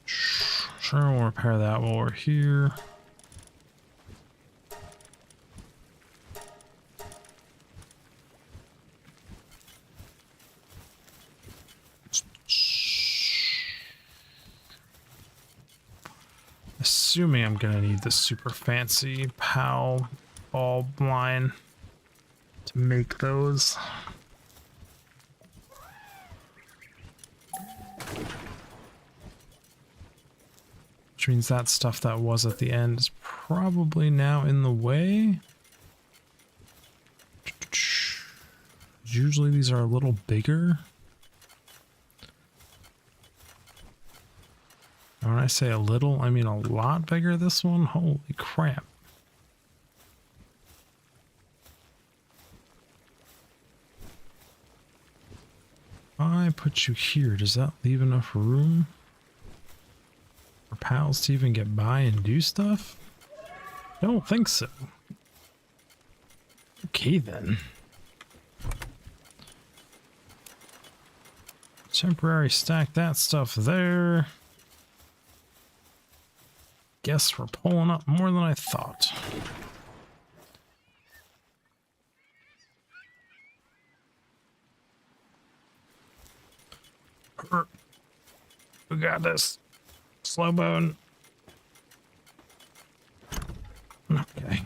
Sure, we'll repair that while we're here. Assuming I'm gonna need this super fancy PAL ball line to make those. Which means that stuff that was at the end is probably now in the way. Usually these are a little bigger. And when I say a little, I mean a lot bigger. This one, holy crap. I put you here. Does that leave enough room for pals to even get by and do stuff? I don't think so. Okay then. Temporary stack that stuff there. Guess we're pulling up more than I thought. We got this. Slow bone. Okay.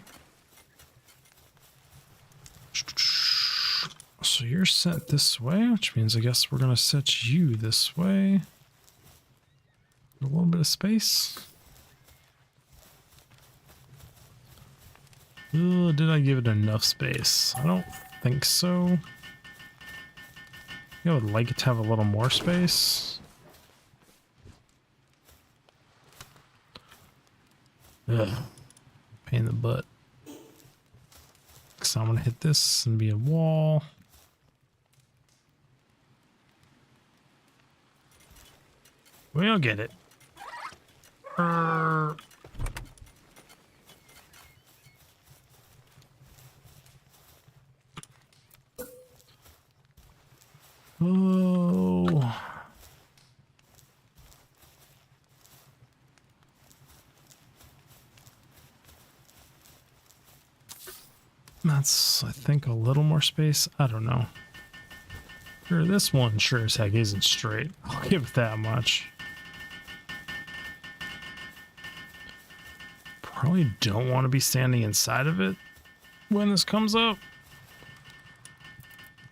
So you're set this way, which means I guess we're gonna set you this way. A little bit of space. Did I give it enough space? I don't think so. I would like it to have a little more space. Ugh. Pain in the butt. So I'm gonna hit this and be a wall. We'll get it. Oh. That's, I think, a little more space. I don't know. Sure, this one sure as heck isn't straight. I'll give it that much. Probably don't want to be standing inside of it when this comes up.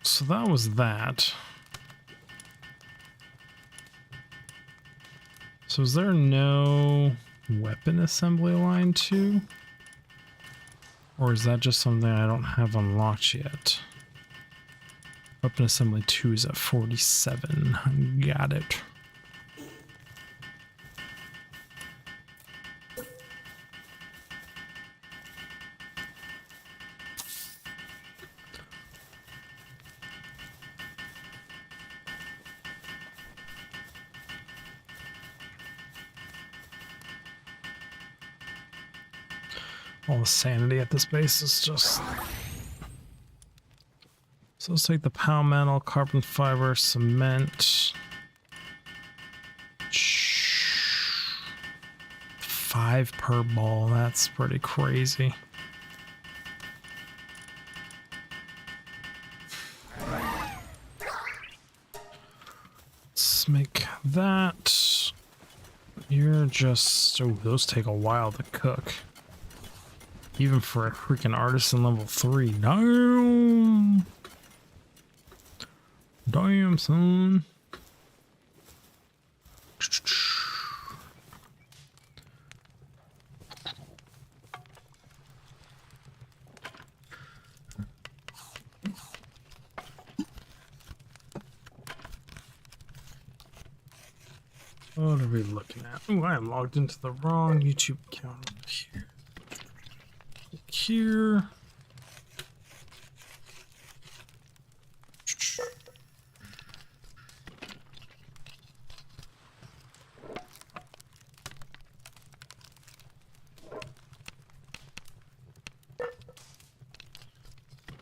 So that was that. So is there no weapon assembly line too? Or is that just something I don't have unlocked yet? Weapon assembly 2 is at 47. Got it. All the sanity at this base is just... So let's take the pow metal, carbon fiber, cement. 5 per ball, that's pretty crazy. Let's make that. You're just... Oh, those take a while to cook. Even for a freaking artisan level 3. Damn! Damn, son. What are we looking at? Oh, I am logged into the wrong YouTube account over here. Here.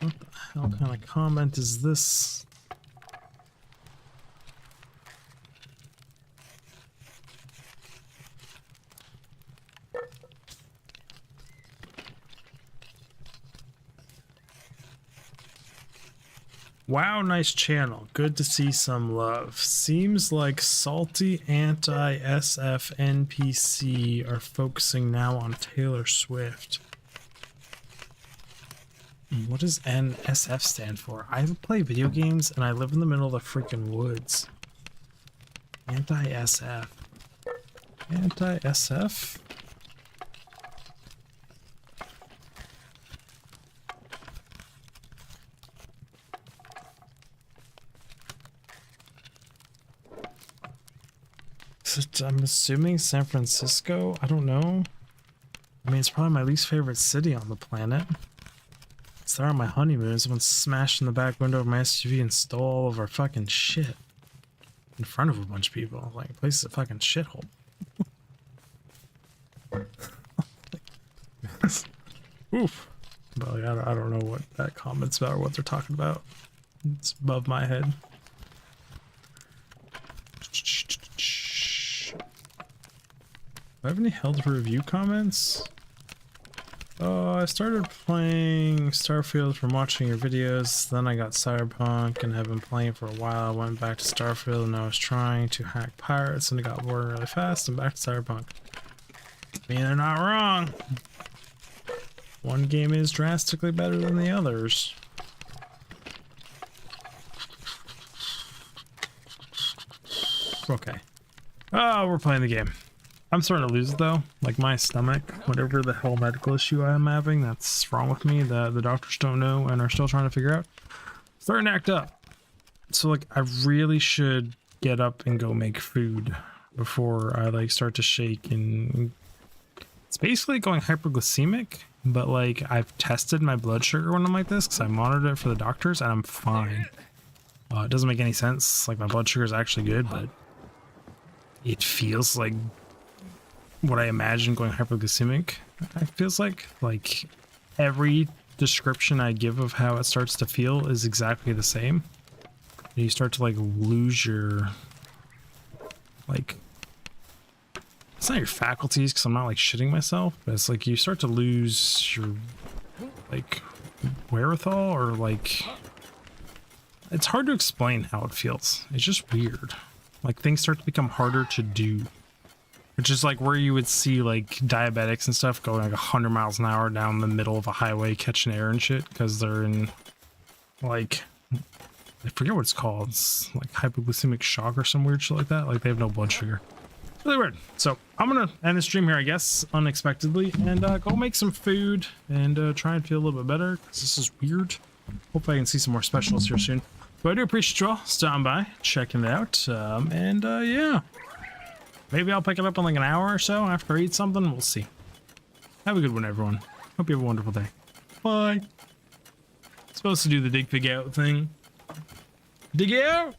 What the hell kind of comment is this? Wow, nice channel. Good to see some love. Seems like salty anti-SF NPC are focusing now on Taylor Swift. What does NSF stand for? I play video games and I live in the middle of the freaking woods. Anti-SF. Anti-SF? I'm assuming San Francisco? I don't know. I mean, it's probably my least favorite city on the planet. It's there on my honeymoon. Someone smashed in the back window of my SUV and stole all of our fucking shit. In front of a bunch of people. Like, the place is a fucking shithole. Oof. But like, I don't know what that comment's about or what they're talking about. It's above my head. Do I have any held for review comments? I started playing Starfield from watching your videos, then I got Cyberpunk and have been playing for a while. I went back to Starfield and I was trying to hack pirates and it got boring really fast and back to Cyberpunk. I mean, they're not wrong. One game is drastically better than the others. Okay. Oh, we're playing the game. I'm starting to lose it though. Like my stomach, whatever the hell medical issue I'm having that's wrong with me that the doctors don't know and are still trying to figure out, starting to act up. So like I really should get up and go make food before I like start to shake. And it's basically going hyperglycemic, but like I've tested my blood sugar when I'm like this because I monitored it for the doctors and I'm fine. It doesn't make any sense. Like my blood sugar is actually good, but it feels like what I imagine going hyperglycemic. It feels like every description I give of how it starts to feel is exactly the same. You start to like lose your like, it's not your faculties because I'm not like shitting myself, but it's like you start to lose your like wherewithal, or like, it's hard to explain how it feels. It's just weird. Like things start to become harder to do, which is like where you would see like diabetics and stuff going like 100 miles an hour down the middle of a highway catching air and shit because they're in like, I forget what it's called. It's like hypoglycemic shock or some weird shit like that. Like they have no blood sugar. It's really weird. So I'm gonna end the stream here, I guess, unexpectedly, and go make some food and try and feel a little bit better because this is weird. Hopefully I can see some more specialists here soon. But I do appreciate you all stopping by, checking it out, yeah. Maybe I'll pick it up in like an hour or so after I eat something. We'll see. Have a good one, everyone. Hope you have a wonderful day. Bye. Supposed to do the dig pig out thing. Dig it out?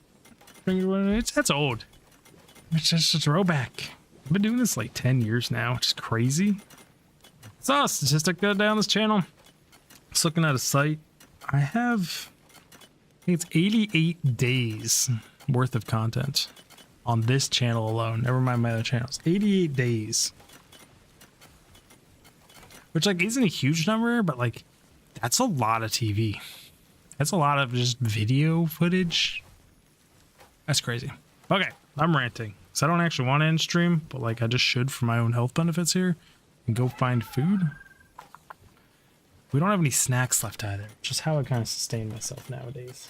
That's old. It's just a throwback. I've been doing this like 10 years now, which is crazy. Saw a statistic down this channel. Just looking at a site. I have, I think it's 88 days worth of content on this channel alone. Never mind my other channels. 88 days. Which like isn't a huge number, but like that's a lot of TV. That's a lot of just video footage. That's crazy. Okay, I'm ranting. So I don't actually want to end stream, but like I just should for my own health benefits here. And go find food. We don't have any snacks left either. Just how I kind of sustain myself nowadays.